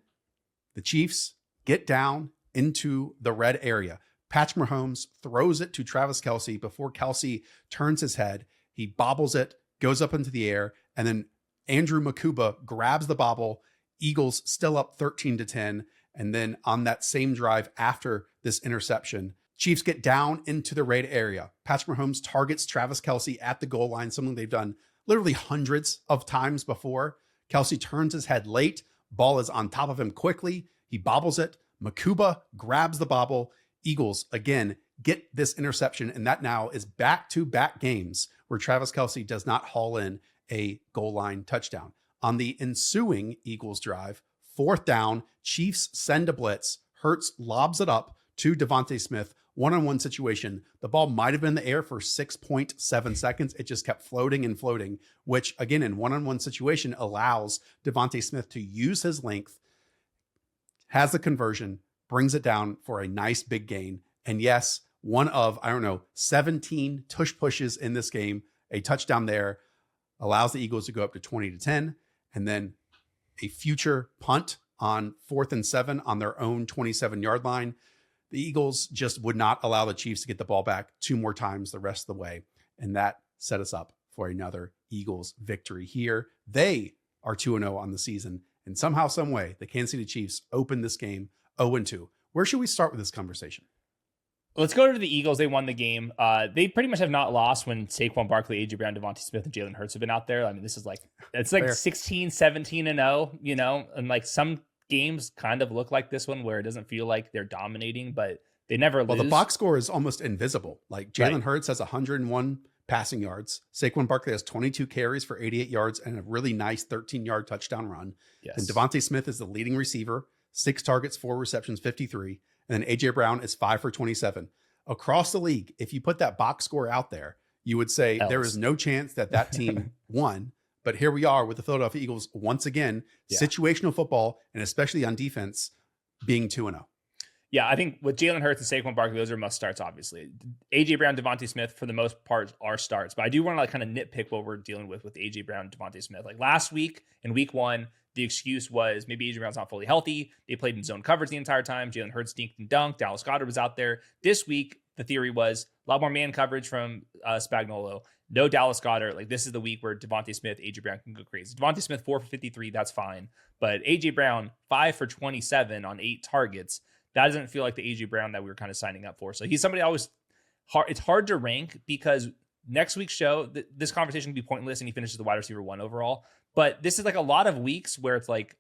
the Chiefs get down into the red area. Patrick Mahomes throws it to Travis Kelce before Kelce turns his head. He bobbles it, goes up into the air, and then Andrew Makuba grabs the bobble. Eagles still up 13-10. And then on that same drive after this interception, Chiefs get down into the red area. Patrick Mahomes targets Travis Kelce at the goal line, something they've done literally hundreds of times before. Kelce turns his head late. Ball is on top of him quickly. He bobbles it. Makuba grabs the bobble. Eagles, again, get this interception, and that now is back-to-back games where Travis Kelce does not haul in a goal line touchdown. On the ensuing Eagles drive, 4th down, Chiefs send a blitz. Hurts lobs it up to Devontae Smith, one-on-one situation. The ball might have been in the air for 6.7 seconds. It just kept floating and floating, which, again, in one-on-one situation allows Devontae Smith to use his length, has the conversion, brings it down for a nice big gain. And yes, one of, 17 tush pushes in this game, a touchdown there allows the Eagles to go up to 20-10. And then a future punt on 4th and 7 on their own 27-yard line. The Eagles just would not allow the Chiefs to get the ball back 2 more times the rest of the way. And that set us up for another Eagles victory here. They are 2-0 on the season. And somehow, some way, the Kansas City Chiefs open this game 0-2. Where should we start with this conversation? Let's go to the Eagles. They won the game. They pretty much have not lost when Saquon Barkley, A.J. Brown, Devontae Smith, and Jalen Hurts have been out there. I mean, this is it's like 16, 17-0, and like some games kind of look like this one where it doesn't feel like they're dominating, but they never lose. Well, the box score is almost invisible. Like Jalen Hurts has 101 passing yards. Saquon Barkley has 22 carries for 88 yards and a really nice 13-yard touchdown run. Yes. And Devontae Smith is the leading receiver, 6 targets, 4 receptions, 53. And then A.J. Brown is 5 for 27. Across the league, if you put that box score out there, you would say there is no chance that team won. But here we are with the Philadelphia Eagles once again, situational football, and especially on defense, being 2-0. Yeah, I think with Jalen Hurts and Saquon Barkley, those are must starts, obviously. A.J. Brown, Devontae Smith, for the most part, are starts. But I do want to like kind of nitpick what we're dealing with A.J. Brown and Devontae Smith. Like last week in week 1, the excuse was maybe A.J. Brown's not fully healthy. They played in zone coverage the entire time. Jalen Hurts dinked and dunked. Dallas Goedert was out there. This week, the theory was a lot more man coverage from Spagnuolo. No Dallas Goedert. Like this is the week where Devontae Smith, A.J. Brown can go crazy. Devontae Smith, 4 for 53. That's fine. But A.J. Brown, 5 for 27 on 8 targets. That doesn't feel like the A.J. Brown that we were kind of signing up for. So he's somebody always hard. It's hard to rank because next week's show, this conversation can be pointless and he finishes the wide receiver 1 overall. But this is like a lot of weeks where it's like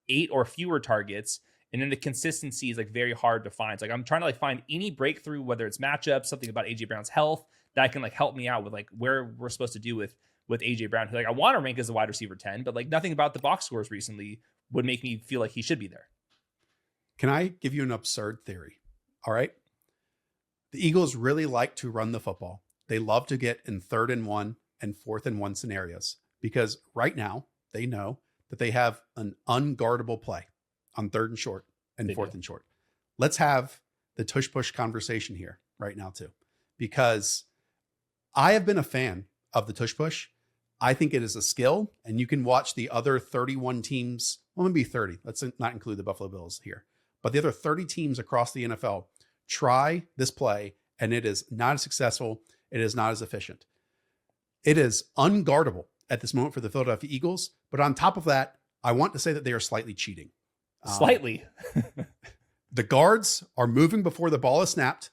8 or fewer targets. And then the consistency is like very hard to find. It's like I'm trying to like find any breakthrough, whether it's matchups, something about A.J. Brown's health that can like help me out with like where we're supposed to do with A.J. Brown. Like I want to rank as a wide receiver 10, but like nothing about the box scores recently would make me feel like he should be there. Can I give you an absurd theory? All right. The Eagles really like to run the football. They love to get in 3rd and 1 and 4th and 1 scenarios because right now they know that they have an unguardable play on 3rd and short and 4th and short. Let's have the tush push conversation here right now too, because I have been a fan of the tush push. I think it is a skill and you can watch the other 31 teams. Well, maybe 30. Let's not include the Buffalo Bills here. But the other 30 teams across the NFL try this play, and it is not as successful. It is not as efficient. It is unguardable at this moment for the Philadelphia Eagles. But on top of that, I want to say that they are slightly cheating. Slightly. The guards are moving before the ball is snapped.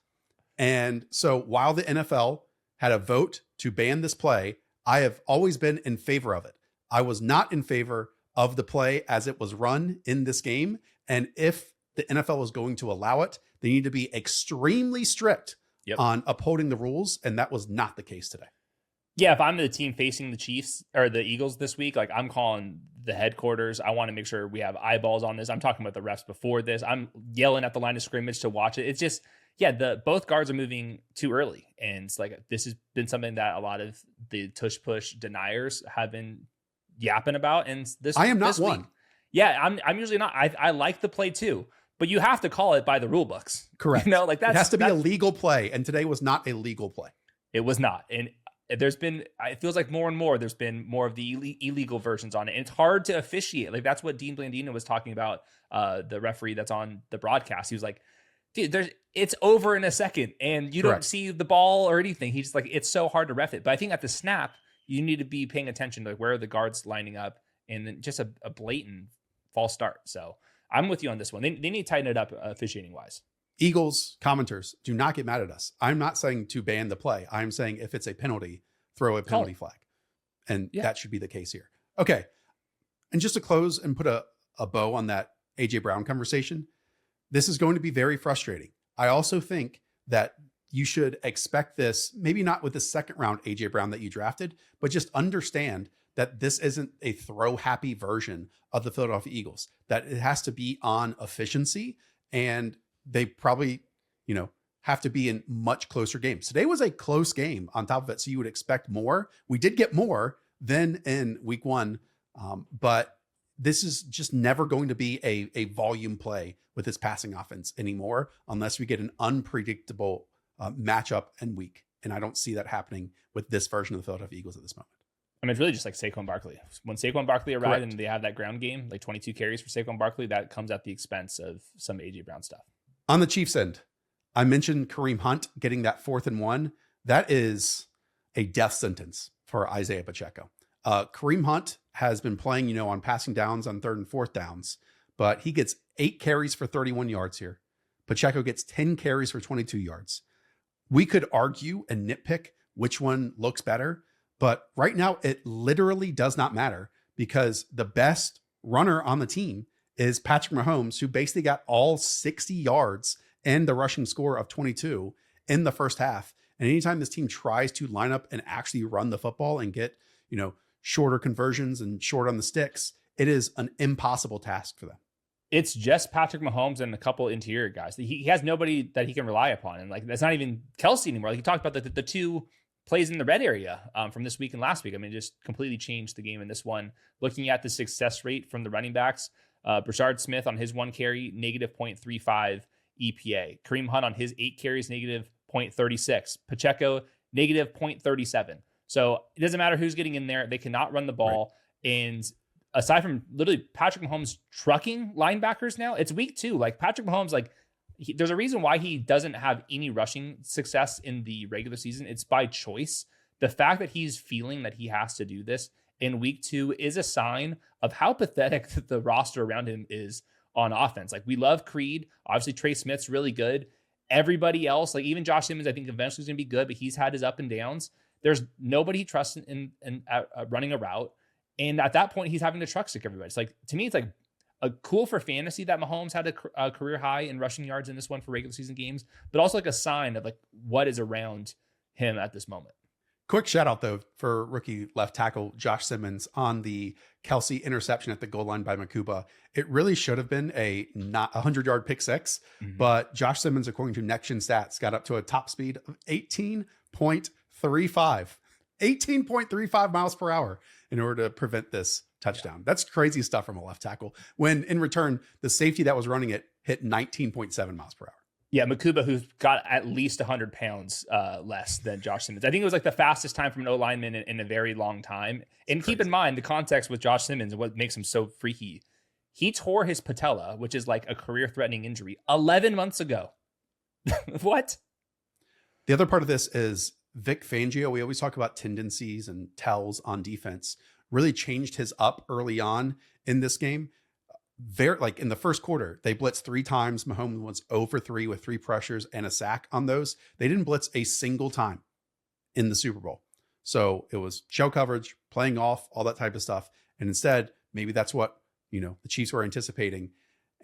And so while the NFL had a vote to ban this play, I have always been in favor of it. I was not in favor of the play as it was run in this game. And if the NFL is going to allow it, they need to be extremely strict on upholding the rules. And that was not the case today. Yeah, if I'm the team facing the Chiefs or the Eagles this week, like I'm calling the headquarters. I want to make sure we have eyeballs on this. I'm talking about the refs before this. I'm yelling at the line of scrimmage to watch it. It's just, both guards are moving too early. And it's like, this has been something that a lot of the tush push deniers have been yapping about. And I am not one. Week, I'm usually not. I like the play too. But you have to call it by the rule books. Correct. You know, like that has to be a legal play. And today was not a legal play. It was not. And there's been, it feels like more and more, there's been more of the illegal versions on it. And it's hard to officiate. Like that's what Dean Blandino was talking about, the referee that's on the broadcast. He was like, dude, it's over in a second and you don't see the ball or anything. He's just like, it's so hard to ref it. But I think at the snap, you need to be paying attention to like where are the guards lining up and then just a blatant false start. So I'm with you on this one. They need to tighten it up officiating wise. Eagles commenters, do not get mad at us. I'm not saying to ban the play. I'm saying if it's a penalty, throw a penalty flag. And that should be the case here. Okay. And just to close and put a bow on that A.J. Brown conversation, this is going to be very frustrating. I also think that you should expect this, maybe not with the 2nd round A.J. Brown that you drafted, but just understand that this isn't a throw happy version of the Philadelphia Eagles, that it has to be on efficiency and they probably, have to be in much closer games. Today was a close game on top of it. So you would expect more. We did get more than in week 1. But this is just never going to be a volume play with this passing offense anymore, unless we get an unpredictable matchup and week. And I don't see that happening with this version of the Philadelphia Eagles at this moment. I mean, it's really just like Saquon Barkley. When Saquon Barkley arrived and they have that ground game, like 22 carries for Saquon Barkley, that comes at the expense of some A.J. Brown stuff. On the Chiefs end, I mentioned Kareem Hunt getting that 4th and 1. That is a death sentence for Isaiah Pacheco. Kareem Hunt has been playing, on passing downs on 3rd and 4th downs, but he gets 8 carries for 31 yards here. Pacheco gets 10 carries for 22 yards. We could argue and nitpick which one looks better, but right now it literally does not matter because the best runner on the team is Patrick Mahomes, who basically got all 60 yards and the rushing score of 22 in the first half. And anytime this team tries to line up and actually run the football and get, shorter conversions and short on the sticks, it is an impossible task for them. It's just Patrick Mahomes and a couple interior guys. He has nobody that he can rely upon. And like, that's not even Kelsey anymore. Like you talked about the two plays in the red area from this week and last week. I mean, it just completely changed the game in this one. Looking at the success rate from the running backs, Brashard Smith on his 1 carry, negative 0.35 EPA. Kareem Hunt on his 8 carries, negative 0.36. Pacheco, negative 0.37. So it doesn't matter who's getting in there. They cannot run the ball. Right. And aside from literally Patrick Mahomes trucking linebackers now, it's week 2. Like Patrick Mahomes, like there's a reason why he doesn't have any rushing success in the regular season. It's by choice. The fact that he's feeling that he has to do this in week 2 is a sign of how pathetic the roster around him is on offense. Like we love Creed. Obviously Trey Smith's really good. Everybody else, like even Josh Simmons, I think eventually is going to be good, but he's had his up and downs. There's nobody he trusts in running a route. And at that point, he's having to truck stick everybody. It's like, to me, it's like a cool for fantasy that Mahomes had a career high in rushing yards in this one for regular season games, but also like a sign of like what is around him at this moment. Quick shout out though for rookie left tackle Josh Simmons on the Kelsey interception at the goal line by Makuba. It really should have been a not 100-yard pick six, but Josh Simmons, according to Next Gen Stats, got up to a top speed of 18.35 miles per hour in order to prevent this touchdown. Yeah. That's crazy stuff from a left tackle. When in return, the safety that was running it hit 19.7 miles per hour. Yeah, Makuba, who's got at least 100 pounds less than Josh Simmons. I think it was like the fastest time from an O-lineman in a very long time. And keep in mind the context with Josh Simmons and what makes him so freaky. He tore his patella, which is like a career-threatening injury, 11 months ago. What? The other part of this is Vic Fangio. We always talk about tendencies and tells on defense. Really changed his up early on in this game. Like in the first quarter, they blitzed 3 times. Mahomes was 0 for 3 with 3 pressures and a sack on those. They didn't blitz a single time in the Super Bowl. So it was show coverage, playing off, all that type of stuff. And instead, maybe that's what, the Chiefs were anticipating.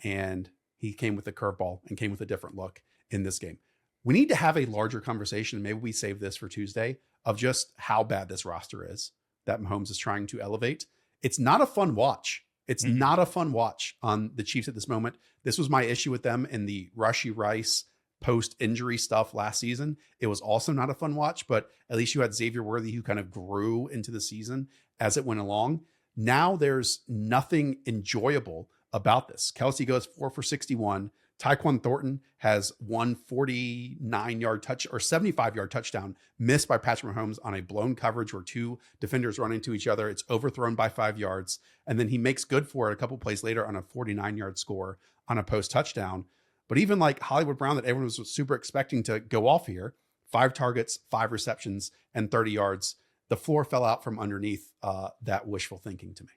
And he came with a curveball and came with a different look in this game. We need to have a larger conversation. Maybe we save this for Tuesday of just how bad this roster is that Mahomes is trying to elevate. It's not a fun watch. It's not a fun watch on the Chiefs at this moment. This was my issue with them in the Rashee Rice post-injury stuff last season. It was also not a fun watch, but at least you had Xavier Worthy who kind of grew into the season as it went along. Now there's nothing enjoyable about this. Kelsey goes 4 for 61. Tyquan Thornton has 149-yard touch or 75-yard touchdown missed by Patrick Mahomes on a blown coverage where 2 defenders run into each other. It's overthrown by 5 yards. And then he makes good for it a couple plays later on a 49-yard score on a post touchdown. But even like Hollywood Brown that everyone was super expecting to go off here, 5 targets, 5 receptions, and 30 yards. The floor fell out from underneath that wishful thinking to me.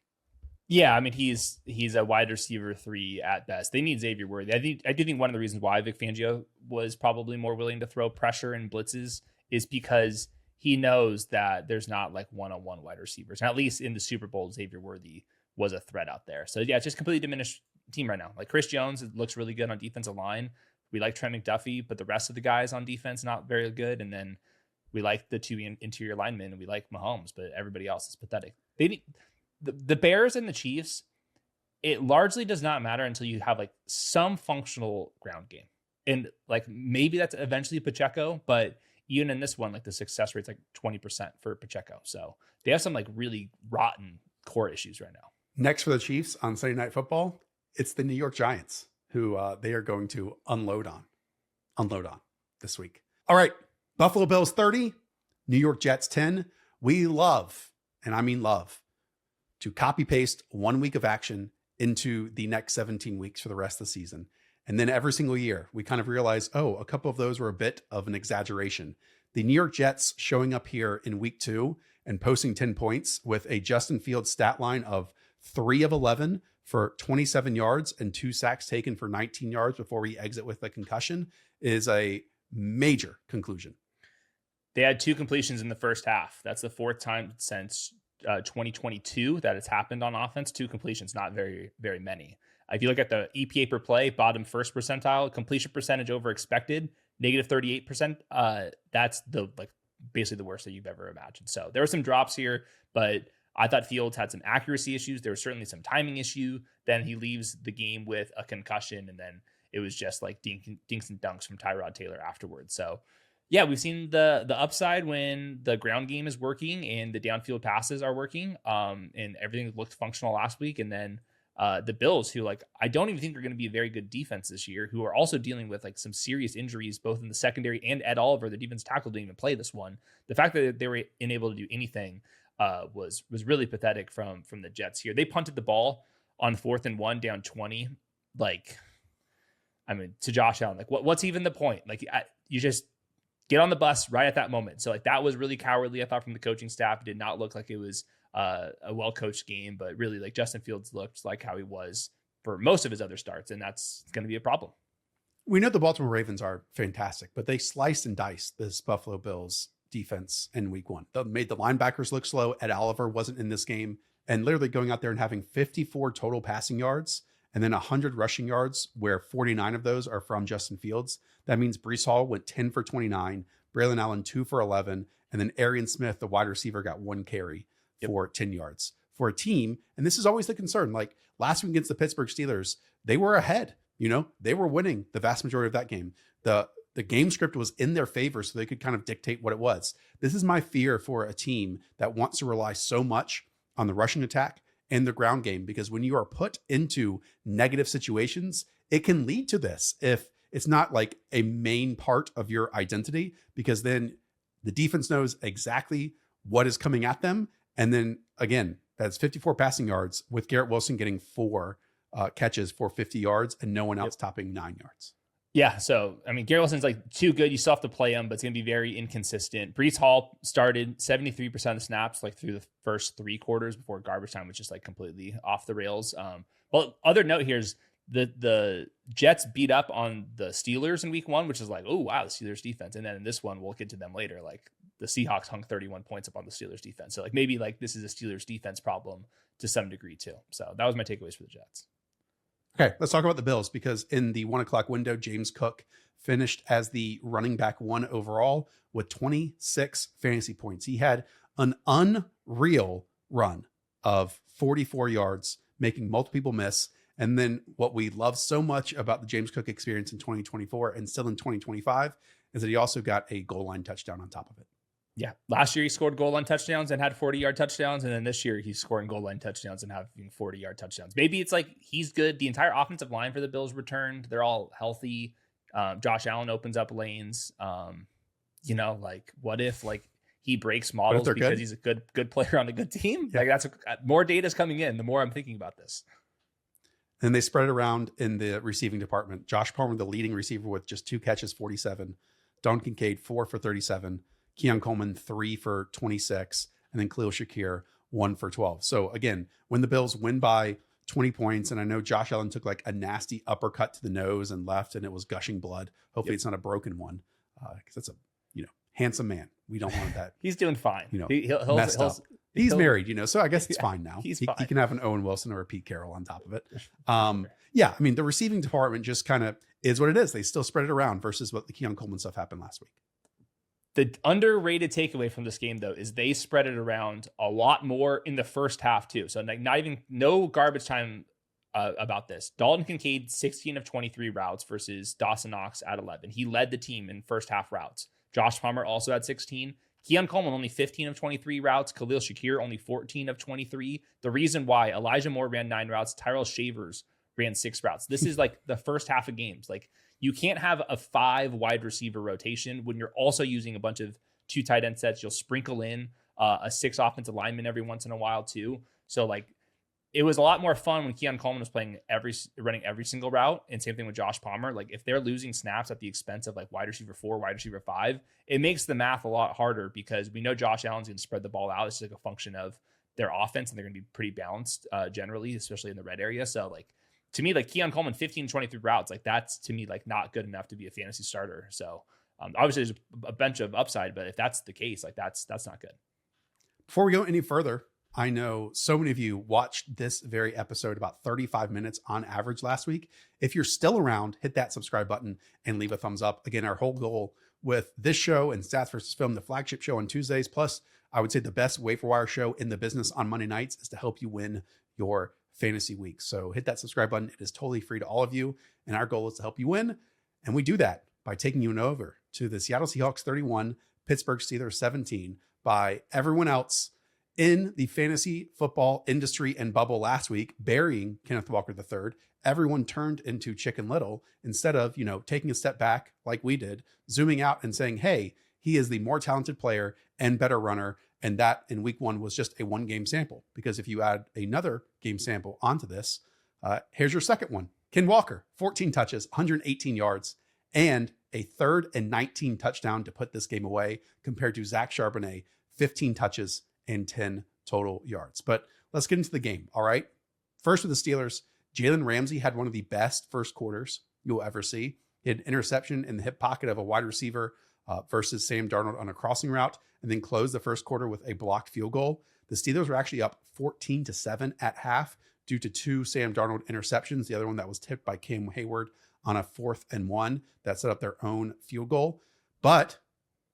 Yeah, I mean, he's a wide receiver 3 at best. They need Xavier Worthy. I do think one of the reasons why Vic Fangio was probably more willing to throw pressure and blitzes is because he knows that there's not like one-on-one wide receivers. And at least in the Super Bowl, Xavier Worthy was a threat out there. So yeah, it's just completely diminished team right now. Like Chris Jones, it looks really good on defensive line. We like Trent McDuffie, but the rest of the guys on defense not very good. And then we like the 2 interior linemen, and we like Mahomes, but everybody else is pathetic. They need the Bears and the Chiefs. It largely does not matter until you have like some functional ground game, and like maybe that's eventually Pacheco, but even in this one, like the success rate's like 20% for Pacheco. So they have some like really rotten core issues right now. Next for the Chiefs on Sunday Night Football, it's the New York Giants who they are going to unload on this week. All right, Buffalo Bills 30, New York Jets 10. We love, and I mean love, to copy paste 1 week of action into the next 17 weeks for the rest of the season. And then every single year, we kind of realize, oh, a couple of those were a bit of an exaggeration. The New York Jets showing up here in week 2 and posting 10 points with a Justin Fields stat line of 3 of 11 for 27 yards and 2 sacks taken for 19 yards before we exit with a concussion is a major conclusion. They had 2 completions in the first half. That's the 4th time since 2022 that it's happened on offense. 2 completions, not very, very many. If you look at the EPA per play, bottom 1st percentile, completion percentage over expected, negative 38%. That's the basically the worst that you've ever imagined. So there were some drops here, but I thought Fields had some accuracy issues. There was certainly some timing issue. Then he leaves the game with a concussion, and then it was just like dinks and dunks from Tyrod Taylor afterwards. So Yeah, we've seen the upside when the ground game is working and the downfield passes are working, and everything looked functional last week. And then the Bills, who like I don't even think are going to be a very good defense this year, who are also dealing with like some serious injuries both in the secondary, and Ed Oliver, the defense tackle, didn't even play this one. The fact that they were unable to do anything was really pathetic from the Jets here. They punted the ball on 4th and 1 down 20. Like, I mean, to Josh Allen, like what's even the point? Like you just get on the bus right at that moment. So like that was really cowardly, I thought, from the coaching staff. It did not look like it was a well-coached game, but really like Justin Fields looked like how he was for most of his other starts. And that's going to be a problem. We know the Baltimore Ravens are fantastic, but they sliced and diced this Buffalo Bills defense in week 1. They made the linebackers look slow. Ed Oliver wasn't in this game, and literally going out there and having 54 total passing yards and then 100 rushing yards, where 49 of those are from Justin Fields. That means Breece Hall went 10 for 29, Braylon Allen 2 for 11, and then Arian Smith, the wide receiver, got 1 carry for 10 yards. For a team, and this is always the concern, like last week against the Pittsburgh Steelers, they were ahead. They were winning the vast majority of that game. The game script was in their favor, so they could kind of dictate what it was. This is my fear for a team that wants to rely so much on the rushing attack and the ground game, because when you are put into negative situations, it can lead to this if it's not like a main part of your identity, because then the defense knows exactly what is coming at them. And then again, that's 54 passing yards with Garrett Wilson getting 4 catches for 50 yards and no one else topping 9 yards. Yeah, so I mean, Garrett Wilson's like too good. You still have to play him, but it's going to be very inconsistent. Breece Hall started 73% of the snaps like through the first 3 quarters before garbage time was just like completely off the rails. Well, other note here is the Jets beat up on the Steelers in week 1, which is like, oh wow, the Steelers defense. And then in this one, we'll get to them later. Like the Seahawks hung 31 points up on the Steelers defense. So like maybe like this is a Steelers defense problem to some degree too. So that was my takeaways for the Jets. Okay, let's talk about the Bills, because in the 1 o'clock window, James Cook finished as the running back 1 overall with 26 fantasy points. He had an unreal run of 44 yards, making multiple people miss. And then what we love so much about the James Cook experience in 2024 and still in 2025 is that he also got a goal line touchdown on top of it. Yeah. Last year he scored goal line touchdowns and had 40-yard touchdowns. And then this year he's scoring goal line touchdowns and having 40-yard touchdowns. Maybe it's like he's good. The entire offensive line for the Bills returned. They're all healthy. Josh Allen opens up lanes. Like what if like he breaks models because he's a good player on a good team? Yeah. Like that's more data is coming in the more I'm thinking about this. And they spread it around in the receiving department. Josh Palmer, the leading receiver with just 2 catches, 47. Don Kincaid, 4 for 37. Keon Coleman, 3 for 26, and then Khalil Shakir, 1 for 12. So again, when the Bills win by 20 points, and I know Josh Allen took like a nasty uppercut to the nose and left, and it was gushing blood. Hopefully it's not a broken one, because that's a handsome man. We don't want that. He's doing fine. He'll messed up. He's married, so I guess it's fine now. He can have an Owen Wilson or a Pete Carroll on top of it. Yeah, I mean, the receiving department just kind of is what it is. They still spread it around versus what the Keon Coleman stuff happened last week. The underrated takeaway from this game, though, is they spread it around a lot more in the first half, too. So like no garbage time about this. Dalton Kincaid, 16 of 23 routes versus Dawson Knox at 11. He led the team in first half routes. Josh Palmer also had 16. Keon Coleman only 15 of 23 routes. Khalil Shakir only 14 of 23. The reason why Elijah Moore ran 9 routes, Tyrell Shavers ran 6 routes. This is like the first half of games. Like you can't have a 5 wide receiver rotation when you're also using a bunch of 2 tight end sets. You'll sprinkle in a 6 offensive lineman every once in a while too. So like it was a lot more fun when Keon Coleman was running every single route, and same thing with Josh Palmer. Like if they're losing snaps at the expense of like wide receiver 4, wide receiver 5, it makes the math a lot harder because we know Josh Allen's going to spread the ball out. It's like a function of their offense, and they're going to be pretty balanced generally, especially in the red area. So like to me, like Keon Coleman, 15, 23 routes, like that's to me like not good enough to be a fantasy starter. So obviously there's a bunch of upside, but if that's the case, like that's not good. Before we go any further, I know so many of you watched this very episode about 35 minutes on average last week. If you're still around, hit that subscribe button and leave a thumbs up. Again, our whole goal with this show and Stats versus Film, the flagship show on Tuesdays, plus I would say the best waiver wire show in the business on Monday nights, is to help you win your fantasy week. So hit that subscribe button. It is totally free to all of you. And our goal is to help you win. And we do that by taking you over to the Seattle Seahawks 31, Pittsburgh Steelers 17 by everyone else in the fantasy football industry and bubble last week, burying Kenneth Walker III. Everyone turned into Chicken Little instead of, taking a step back like we did, zooming out and saying, hey, he is the more talented player and better runner. And that in week one was just a 1-game sample, because if you add another game sample onto this, here's your second one. Ken Walker, 14 touches, 118 yards, and a 3rd and 19 touchdown to put this game away, compared to Zach Charbonnet, 15 touches and 10 total yards. But let's get into the game. All right. First with the Steelers, Jalen Ramsey had one of the best first quarters you'll ever see. He had an interception in the hip pocket of a wide receiver versus Sam Darnold on a crossing route, and then closed the first quarter with a blocked field goal. The Steelers were actually up 14-7 at half due to 2 Sam Darnold interceptions. The other one that was tipped by Cam Hayward on a 4th and 1 that set up their own field goal. But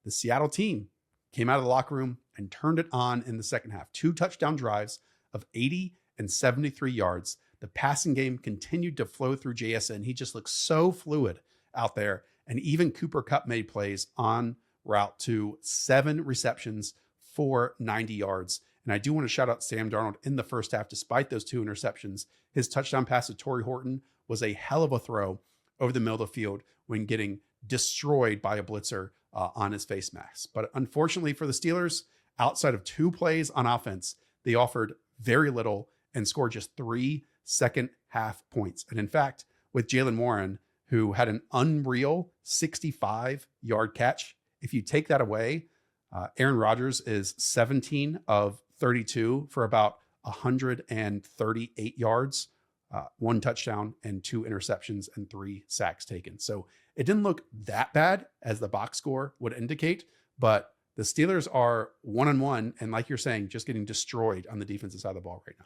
the Seattle team came out of the locker room and turned it on in the second half. 2 touchdown drives of 80 and 73 yards. The passing game continued to flow through JSN. He just looks so fluid out there. And even Cooper Kupp made plays on route to 7 receptions for 90 yards. And I do want to shout out Sam Darnold in the first half. Despite those 2 interceptions, his touchdown pass to Torrey Horton was a hell of a throw over the middle of the field when getting destroyed by a blitzer on his face mask. But unfortunately for the Steelers, outside of 2 plays on offense, they offered very little and scored just 3 second half points. And in fact, with Jalen Warren, who had an unreal 65-yard catch, if you take that away, Aaron Rodgers is 17 of 32 for about 138 yards, 1 touchdown and 2 interceptions and 3 sacks taken. So it didn't look that bad as the box score would indicate, but the Steelers are 1-1. And like you're saying, just getting destroyed on the defensive side of the ball right now.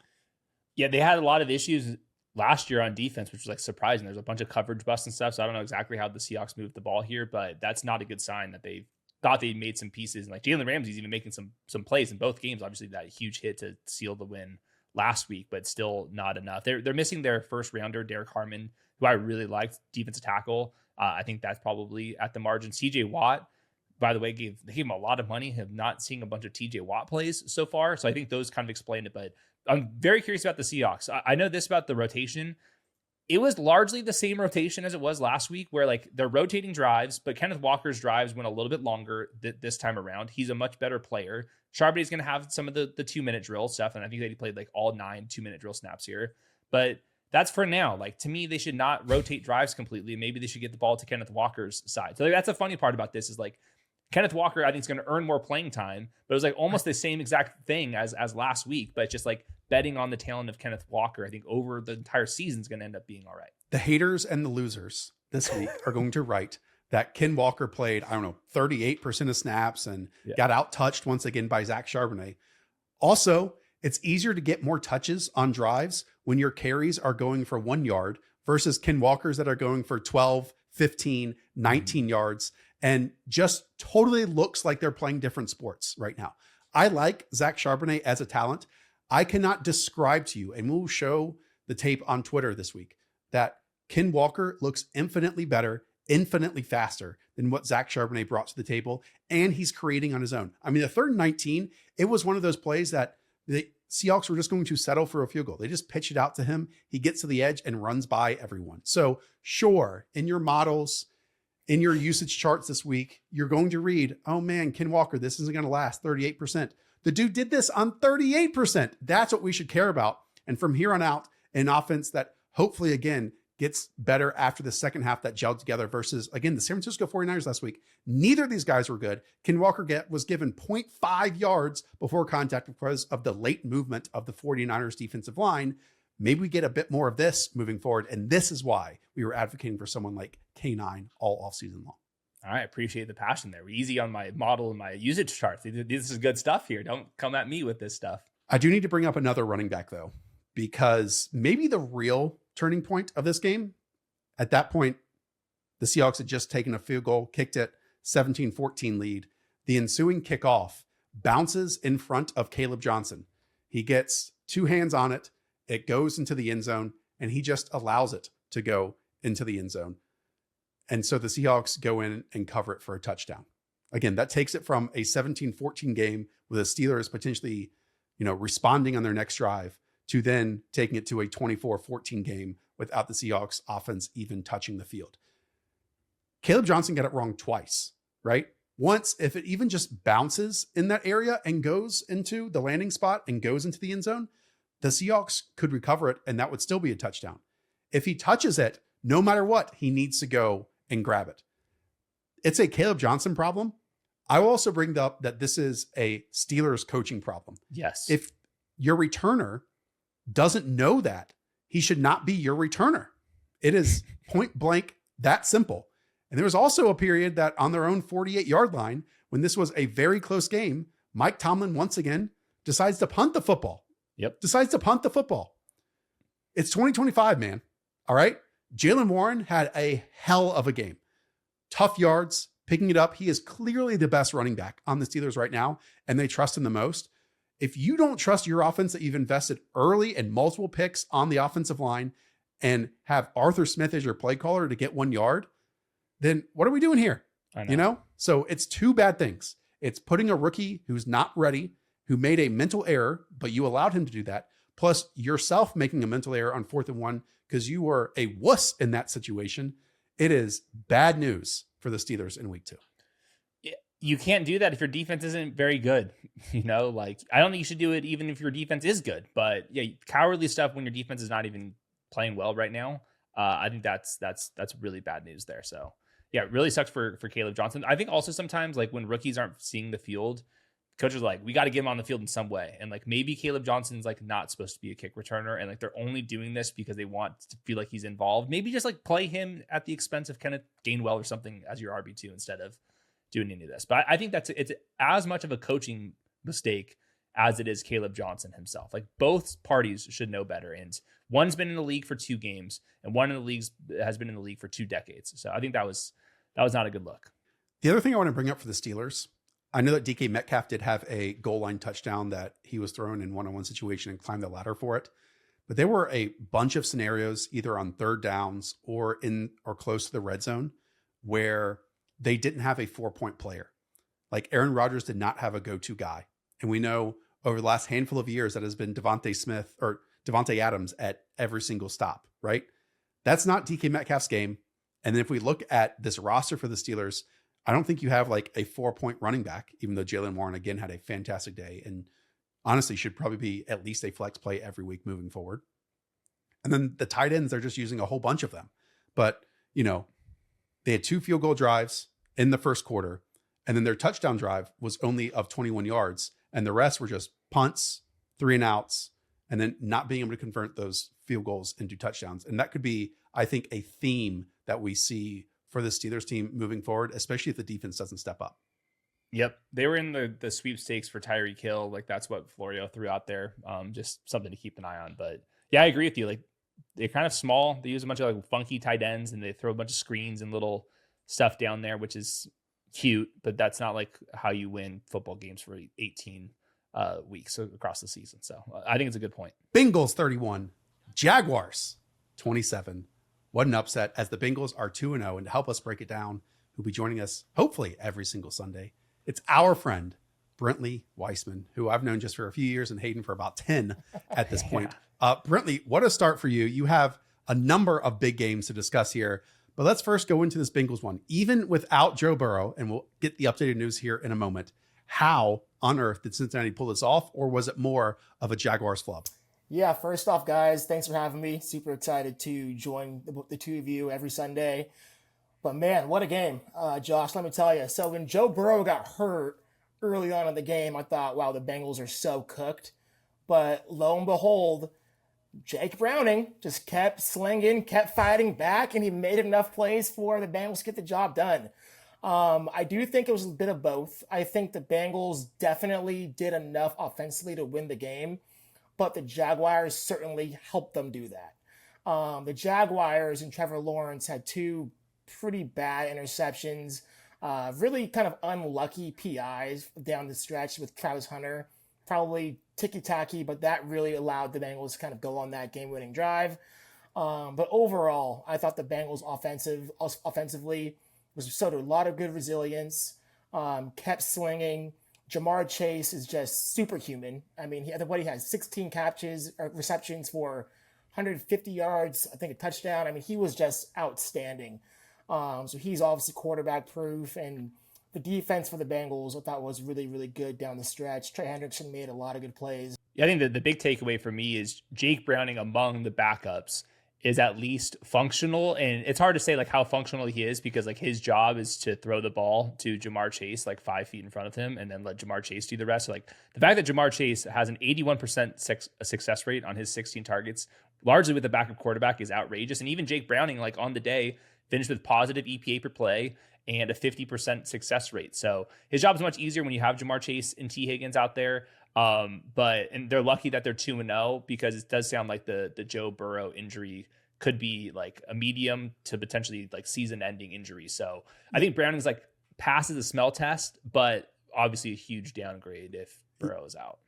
Yeah, they had a lot of issues last year on defense, which was like surprising. There's a bunch of coverage busts and stuff. So I don't know exactly how the Seahawks moved the ball here, but that's not a good sign that they thought they made some pieces. And like Jalen Ramsey's even making some plays in both games. Obviously that huge hit to seal the win last week, but still not enough. They're missing their first rounder, Derek Harmon, who I really liked, defensive tackle. I think that's probably at the margin. TJ Watt, by the way, they gave him a lot of money. Have not seen a bunch of TJ Watt plays so far. So I think those kind of explain it, but I'm very curious about the Seahawks. I know this about the rotation. It was largely the same rotation as it was last week, where like they're rotating drives, but Kenneth Walker's drives went a little bit longer this time around. He's a much better player. Charbonnet's going to have some of the 2-minute drill stuff, and I think that he played like all 9 2-minute drill snaps here. But that's for now. Like, to me, they should not rotate drives completely. Maybe they should get the ball to Kenneth Walker's side. So like, that's a funny part about this is like Kenneth Walker, I think, is going to earn more playing time, but it was like almost the same exact thing as last week, but just like betting on the talent of Kenneth Walker, I think over the entire season is going to end up being all right. The haters and the losers this week are going to write that Ken Walker played, 38% of snaps and got out-touched once again by Zach Charbonnet. Also, it's easier to get more touches on drives when your carries are going for 1 yard versus Ken Walker's that are going for 12, 15, 19 yards, and just totally looks like they're playing different sports right now. I like Zach Charbonnet as a talent. I cannot describe to you, and we'll show the tape on Twitter this week, that Ken Walker looks infinitely better, infinitely faster than what Zach Charbonnet brought to the table, and he's creating on his own. I mean, the 3rd and 19, it was one of those plays that the Seahawks were just going to settle for a field goal. They just pitch it out to him. He gets to the edge and runs by everyone. So sure, in your models, in your usage charts this week, you're going to read, oh man, Ken Walker, this isn't going to last, 38%. The dude did this on 38%. That's what we should care about. And from here on out, an offense that hopefully, again, gets better after the second half that gelled together versus, again, the San Francisco 49ers last week. Neither of these guys were good. Ken Walker was given 0.5 yards before contact because of the late movement of the 49ers defensive line. Maybe we get a bit more of this moving forward. And this is why we were advocating for someone like K9 all offseason long. All right. Appreciate the passion there. We're easy on my model and my usage charts. This is good stuff here. Don't come at me with this stuff. I do need to bring up another running back, though, because maybe the real turning point of this game, at that point, the Seahawks had just taken a field goal, kicked it, 17-14 lead. The ensuing kickoff bounces in front of Caleb Johnson. He gets 2 hands on it. It goes into the end zone, and he just allows it to go into the end zone. And so the Seahawks go in and cover it for a touchdown. Again, that takes it from a 17-14 game with the Steelers potentially, responding on their next drive to then taking it to a 24-14 game without the Seahawks offense even touching the field. Caleb Johnson got it wrong twice, right? Once, if it even just bounces in that area and goes into the landing spot and goes into the end zone, the Seahawks could recover it and that would still be a touchdown. If he touches it, no matter what, he needs to go and grab it. It's a Caleb Johnson problem. I will also bring up that this is a Steelers coaching problem. Yes. If your returner doesn't know that, he should not be your returner. It is point blank that simple. And there was also a period that on their own 48-yard line, when this was a very close game, Mike Tomlin once again decides to punt the football. Decides to punt the football. It's 2025, man. All right. Jaylen Warren had a hell of a game. Tough yards, picking it up. He is clearly the best running back on the Steelers right now, and they trust him the most. If you don't trust your offense that you've invested early and multiple picks on the offensive line and have Arthur Smith as your play caller to get 1 yard, then what are we doing here? I know. So it's two bad things. It's putting a rookie who's not ready, who made a mental error, but you allowed him to do that, plus yourself making a mental error on 4th and 1 because you were a wuss in that situation. It is bad news for the Steelers in week 2. You can't do that if your defense isn't very good. I don't think you should do it even if your defense is good. But yeah, cowardly stuff when your defense is not even playing well right now. I think that's really bad news there. So yeah, it really sucks for Caleb Johnson. I think also sometimes when rookies aren't seeing the field, coaches are we got to get him on the field in some way. And maybe Caleb Johnson's not supposed to be a kick returner. And they're only doing this because they want to feel like he's involved. Maybe just play him at the expense of Kenneth Gainwell or something as your RB2 instead of doing any of this. But I think it's as much of a coaching mistake as it is Caleb Johnson himself. Both parties should know better. And one's been in the league for 2 games and one in the leagues has been in the league for 2 decades. So I think that was not a good look. The other thing I want to bring up for the Steelers, I know that DK Metcalf did have a goal line touchdown that he was thrown in one-on-one situation and climbed the ladder for it. But there were a bunch of scenarios either on 3rd downs or in or close to the red zone where they didn't have a 4-point player. Aaron Rodgers did not have a go-to guy. And we know over the last handful of years that has been Devontae Adams at every single stop, right? That's not DK Metcalf's game. And then if we look at this roster for the Steelers, I don't think you have a 4-point running back, even though Jaylen Warren again had a fantastic day and honestly should probably be at least a flex play every week moving forward. And then the tight ends, they're just using a whole bunch of them. But, they had 2 field goal drives in the first quarter, and then their touchdown drive was only of 21 yards, and the rest were just punts, 3 and outs, and then not being able to convert those field goals into touchdowns. And that could be, I think, a theme that we see for the Steelers team moving forward, especially if the defense doesn't step up. Yep. They were in the sweepstakes for Tyreek Hill. That's what Florio threw out there. Just something to keep an eye on. But yeah, I agree with you. They're kind of small. They use a bunch of funky tight ends and they throw a bunch of screens and little stuff down there, which is cute, but that's not how you win football games for 18 weeks across the season. So I think it's a good point. Bengals 31, Jaguars 27. What an upset, as the Bengals are 2-0. And to help us break it down, who'll be joining us hopefully every single Sunday, it's our friend, Brentley Weissman, who I've known just for a few years and Hayden for about 10 at this point. Brentley, what a start for you. You have a number of big games to discuss here, but let's first go into this Bengals one. Even without Joe Burrow, and we'll get the updated news here in a moment, how on earth did Cincinnati pull this off, or was it more of a Jaguars flub? Yeah, first off, guys, thanks for having me. Super excited to join the two of you every Sunday. But man, what a game. Josh, let me tell you. So when Joe Burrow got hurt early on in the game, I thought, wow, the Bengals are so cooked. But lo and behold, Jake Browning just kept slinging, kept fighting back, and he made enough plays for the Bengals to get the job done. I do think it was a bit of both. I think the Bengals definitely did enough offensively to win the game, but the Jaguars certainly helped them do that. The Jaguars and Trevor Lawrence had 2 pretty bad interceptions, really kind of unlucky PIs down the stretch with Travis Hunter. Probably ticky-tacky, but that really allowed the Bengals to kind of go on that game-winning drive. But overall, I thought the Bengals offensively showed a lot of good resilience, kept slinging. Jamar Chase is just superhuman. I mean, he has 16 catches or receptions for 150 yards, I think a touchdown. I mean, he was just outstanding. So he's obviously quarterback proof, and the defense for the Bengals I thought was really, really good down the stretch. Trey Hendrickson made a lot of good plays. Yeah, I think that the big takeaway for me is Jake Browning among the backups is at least functional. And it's hard to say like how functional he is because like his job is to throw the ball to Jamar Chase like 5 feet in front of him and then let Jamar Chase do the rest. So, like the fact that Jamar Chase has an 81% success rate on his 16 targets, largely with the backup quarterback, is outrageous. And even Jake Browning, like on the day, finished with positive EPA per play and a 50% success rate. So his job is much easier when you have Jamar Chase and T. Higgins out there. And they're lucky that they're 2-0 because it does sound like the Joe Burrow injury could be like a medium to potentially like season ending injury. So I think Browning's like passes the smell test, but obviously a huge downgrade if Burrow is out.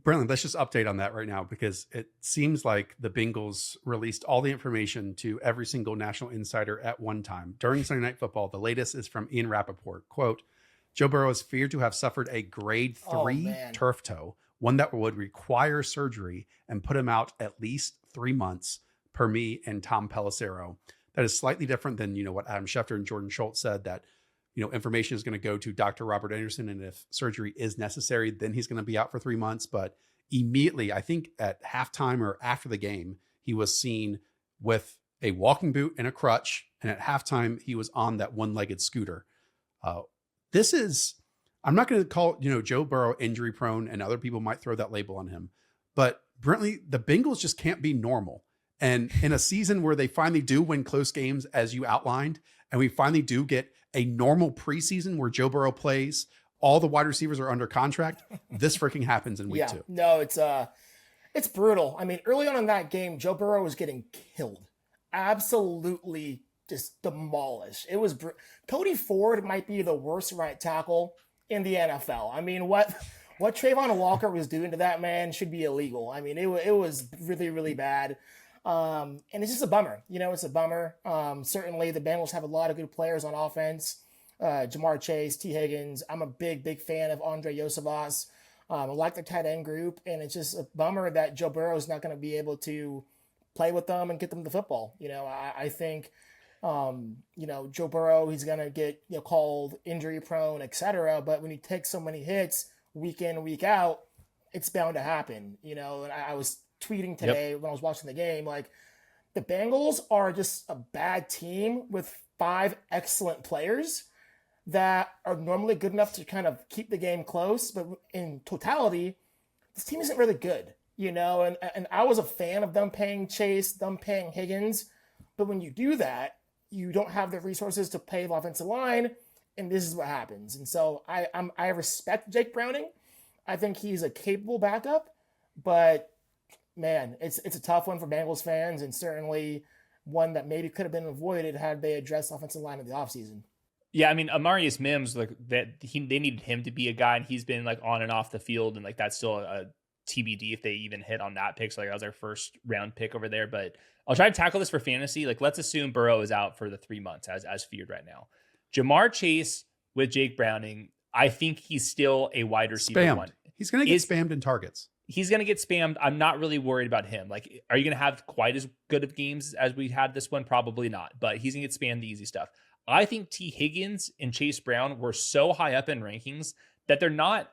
Brilliant. Let's just update on that right now because it seems like the Bengals released all the information to every single national insider at one time. During Sunday Night Football, the latest is from Ian Rappaport. Quote, Joe Burrow is feared to have suffered a grade 3 turf toe, one that would require surgery and put him out at least 3 months per me and Tom Pelissero. That is slightly different than, what Adam Schefter and Jordan Schultz said that, information is going to go to Dr. Robert Anderson. And if surgery is necessary, then he's going to be out for 3 months. But immediately, I think at halftime or after the game, he was seen with a walking boot and a crutch. And at halftime, he was on that one-legged scooter. I'm not going to call, Joe Burrow injury prone, and other people might throw that label on him. But Brentley, the Bengals just can't be normal. And in a season where they finally do win close games, as you outlined, and we finally do get a normal preseason where Joe Burrow plays, all the wide receivers are under contract, this freaking happens in week 2. No, it's brutal. I mean, early on in that game, Joe Burrow was getting killed. Absolutely just demolished. It was Cody Ford might be the worst right tackle in the NFL. I mean, what Trayvon Walker was doing to that man should be illegal. I mean, it was really, really bad. And it's just a bummer. It's a bummer. Certainly the Bengals have a lot of good players on offense. Jamar Chase, T. Higgins. I'm a big fan of Andre Yosevas. I like the tight end group, and it's just a bummer that Joe Burrow is not going to be able to play with them and get them the football. I think, Joe Burrow, he's going to get called injury prone, etc. But when you take so many hits week in, week out, it's bound to happen. And I was tweeting today when I was watching the game, like the Bengals are just a bad team with 5 excellent players that are normally good enough to kind of keep the game close. But in totality, this team isn't really good, and I was a fan of them paying Chase, them paying Higgins. But when you do that, you don't have the resources to pay the offensive line. And this is what happens. And so I respect Jake Browning. I think he's a capable backup, but man, it's a tough one for Bengals fans, and certainly one that maybe could have been avoided had they addressed the offensive line in the offseason. Yeah, I mean, Amarius Mims, like they needed him to be a guy, and he's been like on and off the field, and like that's still a TBD if they even hit on that pick. So like that was their first round pick over there. But I'll try to tackle this for fantasy. Like let's assume Burrow is out for the 3 months as feared right now. Jamar Chase with Jake Browning, I think he's still a wide receiver Spammed. one. He's going to get spammed in targets. He's going to get spammed. I'm not really worried about him. Like, are you going to have quite as good of games as we had this one? Probably not, but he's going to get spammed the easy stuff. I think T. Higgins and Chase Brown were so high up in rankings that they're not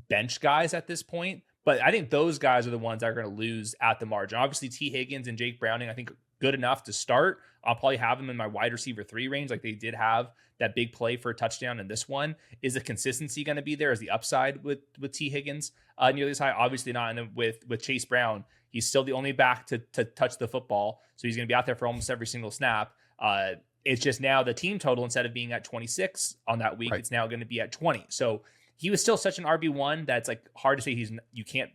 bench guys at this point, but I think those guys are the ones that are going to lose at the margin. Obviously, T. Higgins and Jake Browning, I think good enough to start. I'll probably have them in my wide receiver 3 range. Like they did have that big play for a touchdown in this one. Is the consistency going to be there? Is the upside with T. Higgins nearly as high? Obviously not. And then with Chase Brown, he's still the only back to touch the football. So he's going to be out there for almost every single snap. It's just now the team total, instead of being at 26 on that week, It's now going to be at 20. So he was still such an RB1 that's like hard to say you can't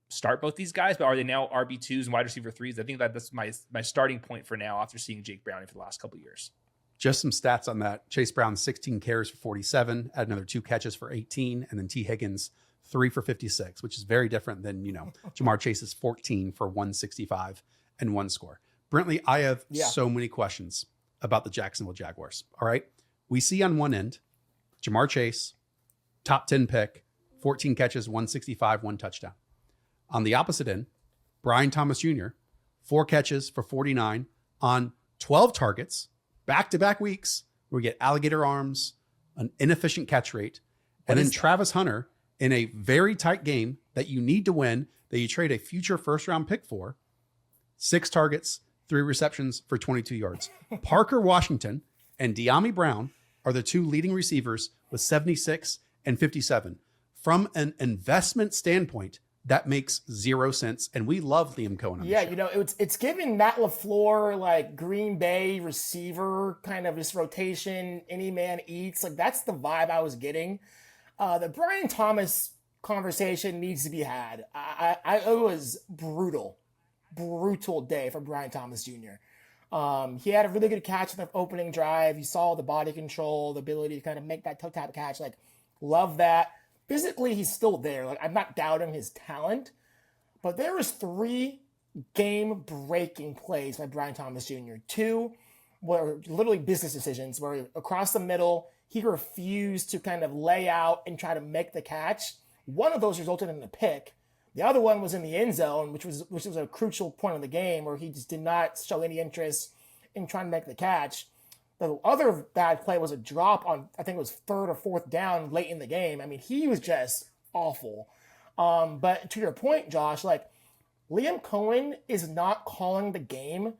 start both these guys, but are they now RB2s and wide receiver 3s? I think that's my starting point for now after seeing Jake Browning for the last couple of years. Just some stats on that. Chase Brown, 16 carries for 47, had another 2 catches for 18, and then T. Higgins, 3 for 56, which is very different than, Jamar Chase's 14 for 165 and 1 score. Brentley, I have so many questions about the Jacksonville Jaguars. All right. We see on one end, Jamar Chase, top 10 pick, 14 catches, 165, 1 touchdown. On the opposite end, Brian Thomas Jr., 4 catches for 49 on 12 targets, back-to-back weeks, where we get alligator arms, an inefficient catch rate. And then Travis Hunter in a very tight game that you need to win, that you trade a future first-round pick for, 6 targets, 3 receptions for 22 yards. Parker Washington and De'Ami Brown are the 2 leading receivers with 76 and 57. From an investment standpoint, that makes 0 sense. And we love Liam Cohen. It's giving Matt LaFleur like Green Bay receiver kind of this rotation, any man eats. Like that's the vibe I was getting. The Brian Thomas conversation needs to be had. It was brutal day for Brian Thomas Jr. He had a really good catch in the opening drive. You saw the body control, the ability to kind of make that toe tap catch. Like, love that. Physically, he's still there. Like, I'm not doubting his talent, but there was 3 game-breaking plays by Brian Thomas Jr. 2 were literally business decisions where across the middle, he refused to kind of lay out and try to make the catch. One of those resulted in a pick. The other one was in the end zone, which was a crucial point of the game where he just did not show any interest in trying to make the catch. The other bad play was a drop on, I think it was 3rd or 4th down late in the game. I mean, he was just awful. But to your point, Josh, like Liam Cohen is not calling the game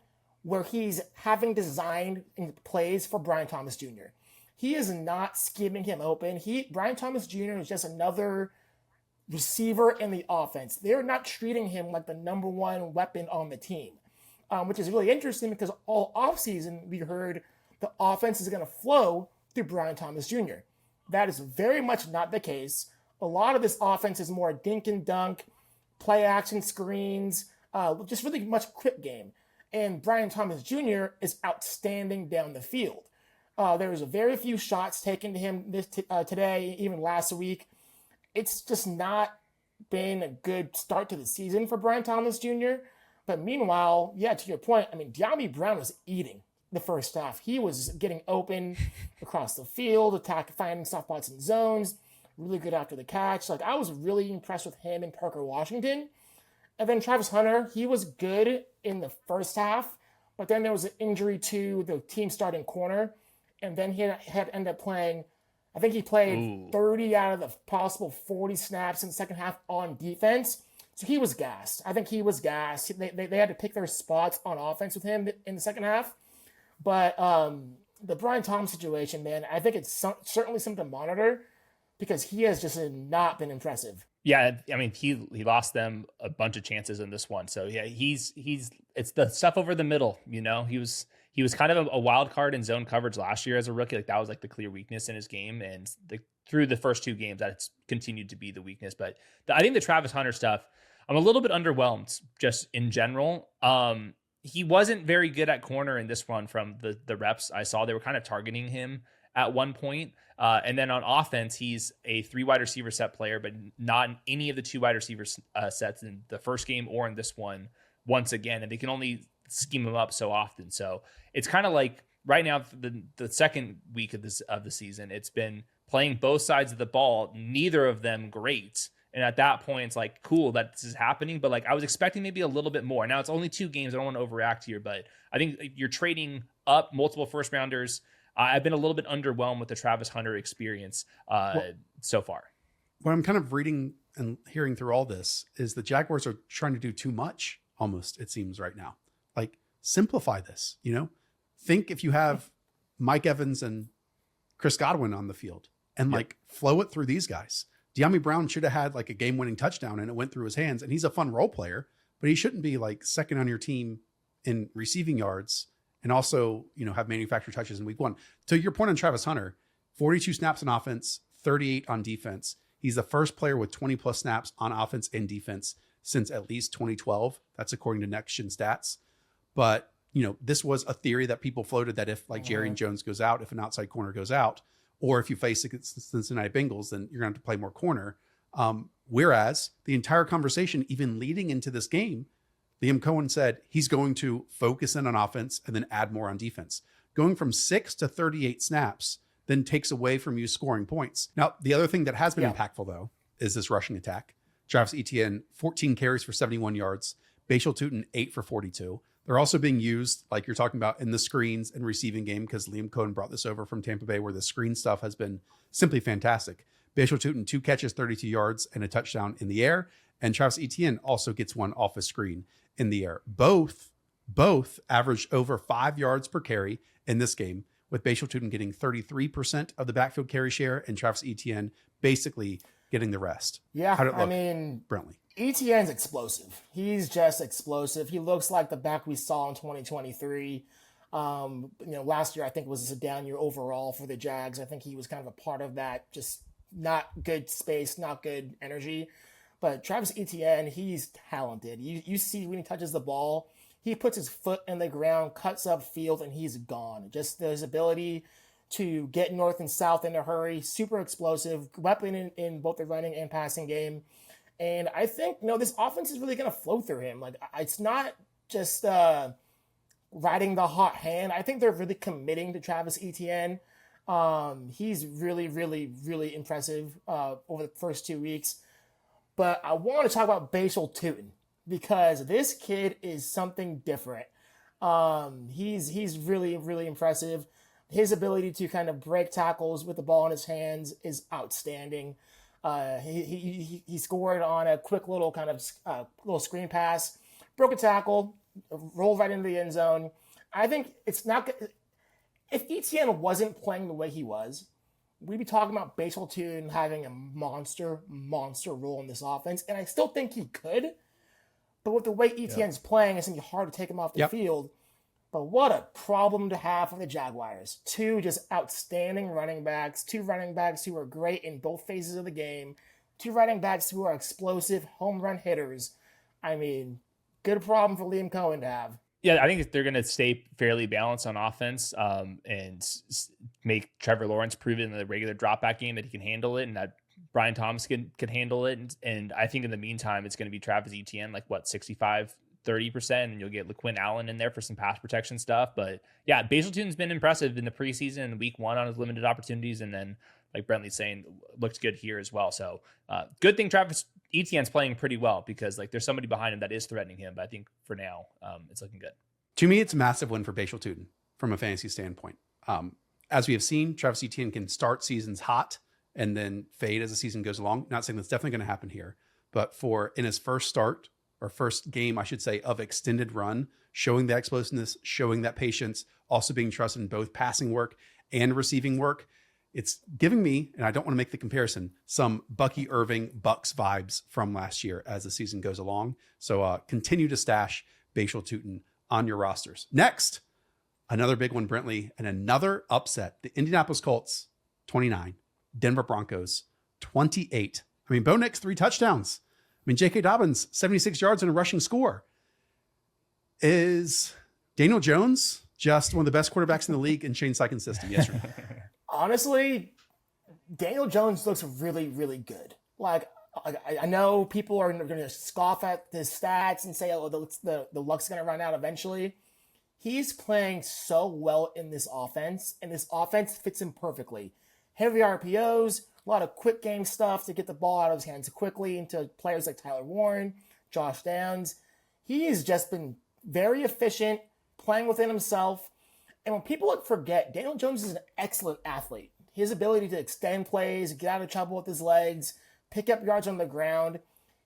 where he's having designed plays for Brian Thomas Jr. He is not scheming him open. Brian Thomas Jr. is just another receiver in the offense. They're not treating him like the number 1 weapon on the team, which is really interesting because all offseason we heard the offense is going to flow through Brian Thomas Jr. That is very much not the case. A lot of this offense is more dink and dunk, play action screens, just really much quick game. And Brian Thomas Jr. is outstanding down the field. There was very few shots taken to him today, even last week. It's just not been a good start to the season for Brian Thomas Jr. But meanwhile, to your point, I mean, De'Ami Brown was eating the first half. He was getting open across the field, finding soft spots in zones, really good after the catch. Like, I was really impressed with him and Parker Washington. And then Travis Hunter, he was good in the first half, but then there was an injury to the team starting corner, and then he had ended up playing, I think he played 30 out of the possible 40 snaps in the second half on defense. So he was gassed. I think he was gassed. They had to pick their spots on offense with him in the second half. But the Brian Thomas situation, man, I think it's certainly something to monitor because he has just not been impressive. Yeah, I mean, he lost them a bunch of chances in this one. So yeah, he's it's the stuff over the middle. You know, he was kind of a wild card in zone coverage last year as a rookie. Like that was like the clear weakness in his game, and through the first 2 games, that's continued to be the weakness. But I think the Travis Hunter stuff, I'm a little bit underwhelmed just in general. He wasn't very good at corner in this one from the reps I saw. They were kind of targeting him at one point. And then on offense, he's a 3 wide receiver set player, but not in any of the 2 wide receiver sets in the first game or in this one once again. And they can only scheme him up so often. So it's kind of like right now, the second week of the season, it's been playing both sides of the ball, neither of them great. And at that point, it's like, cool that this is happening. But like, I was expecting maybe a little bit more. Now it's only 2 games. I don't want to overreact here, but I think you're trading up multiple first rounders. I've been a little bit underwhelmed with the Travis Hunter experience so far. What I'm kind of reading and hearing through all this is the Jaguars are trying to do too much almost, it seems right now. Like, simplify this, you know? Think if you have Mike Evans and Chris Godwin on the field and like flow it through these guys. De'Ami Brown should have had like a game-winning touchdown and it went through his hands, and he's a fun role player, but he shouldn't be like second on your team in receiving yards and also, you know, have manufactured touches in week 1. To your point on Travis Hunter, 42 snaps on offense, 38 on defense. He's the first player with 20 plus snaps on offense and defense since at least 2012. That's according to Next Gen Stats. But, you know, this was a theory that people floated that if like Jerry Jones goes out, if an outside corner goes out, or if you face the Cincinnati Bengals, then you're going to have to play more corner. Whereas the entire conversation, even leading into this game, Liam Cohen said he's going to focus in on offense and then add more on defense. Going from 6 to 38 snaps then takes away from you scoring points. Now, the other thing that has been impactful, though, is this rushing attack. Travis Etienne, 14 carries for 71 yards. Bashal Tutin, 8 for 42. They're also being used, like you're talking about, in the screens and receiving game, because Liam Cohen brought this over from Tampa Bay, where the screen stuff has been simply fantastic. Bashal Tutin, 2 catches, 32 yards, and a touchdown in the air. And Travis Etienne also gets one off a screen in the air. Both averaged over 5 yards per carry in this game, with Bashal Tutin getting 33% of the backfield carry share and Travis Etienne basically getting the rest. Yeah, How'd it look, I mean, Brentley? Etienne's explosive. He's just explosive. He looks like the back we saw in 2023. Last year I think was a down year overall for the Jags. I think he was kind of a part of that, just not good space, not good energy. But Travis Etienne, he's talented. You see when he touches the ball, he puts his foot in the ground, cuts up field, and he's gone. Just his ability to get north and south in a hurry, super explosive, weapon in both the running and passing game. And I think, this offense is really going to flow through him. Like, it's not just riding the hot hand. I think they're really committing to Travis Etienne. He's really, really, really impressive over the first 2 weeks. But I want to talk about Bashal Tutin, because this kid is something different. He's really, really impressive. His ability to kind of break tackles with the ball in his hands is outstanding. He scored on a quick little kind of little screen pass, broke a tackle, rolled right into the end zone. I think it's not good. If Etienne wasn't playing the way he was, we'd be talking about Bashal Tutin having a monster role in this offense, and I still think he could. But with the way Etienne's playing, it's going to be hard to take him off the field. But what a problem to have for the Jaguars. 2 just outstanding running backs, 2 running backs who are great in both phases of the game, 2 running backs who are explosive home run hitters. I mean, good problem for Liam Cohen to have. Yeah, I think they're going to stay fairly balanced on offense and make Trevor Lawrence prove it in the regular dropback game that he can handle it, and that Brian Thomas can handle it. And I think in the meantime, it's going to be Travis Etienne, 65-30%, and you'll get LaQuinn Allen in there for some pass protection stuff. But yeah, Bashal Tutin's been impressive in the preseason and week 1 on his limited opportunities. And then, like Brentley's saying, looks good here as well. So good thing Travis Etienne's playing pretty well, because there's somebody behind him that is threatening him. But I think for now, it's looking good. To me, it's a massive win for Bashal Tutin from a fantasy standpoint. As we have seen, Travis Etienne can start seasons hot and then fade as the season goes along. Not saying that's definitely going to happen here, but in his first start, or first game, I should say, of extended run, showing that explosiveness, showing that patience, also being trusted in both passing work and receiving work, it's giving me, and I don't want to make the comparison, some Bucky Irving Bucks vibes from last year as the season goes along. So continue to stash Bashal Tutin on your rosters. Next, another big one, Brentley, and another upset. The Indianapolis Colts, 29. Denver Broncos, 28. I mean, Bo Nix, 3 touchdowns. I mean, J.K. Dobbins, 76 yards and a rushing score. Is Daniel Jones just one of the best quarterbacks in the league in Shane Steichen's system? Yes or no? Honestly, Daniel Jones looks really, really good. I know people are going to scoff at his stats and say, the luck's going to run out eventually. He's playing so well in this offense, and this offense fits him perfectly. Heavy RPOs, a lot of quick game stuff to get the ball out of his hands quickly into players like Tyler Warren, Josh Downs. He's just been very efficient, playing within himself. And when people forget, Daniel Jones is an excellent athlete. His ability to extend plays, get out of trouble with his legs, pick up yards on the ground.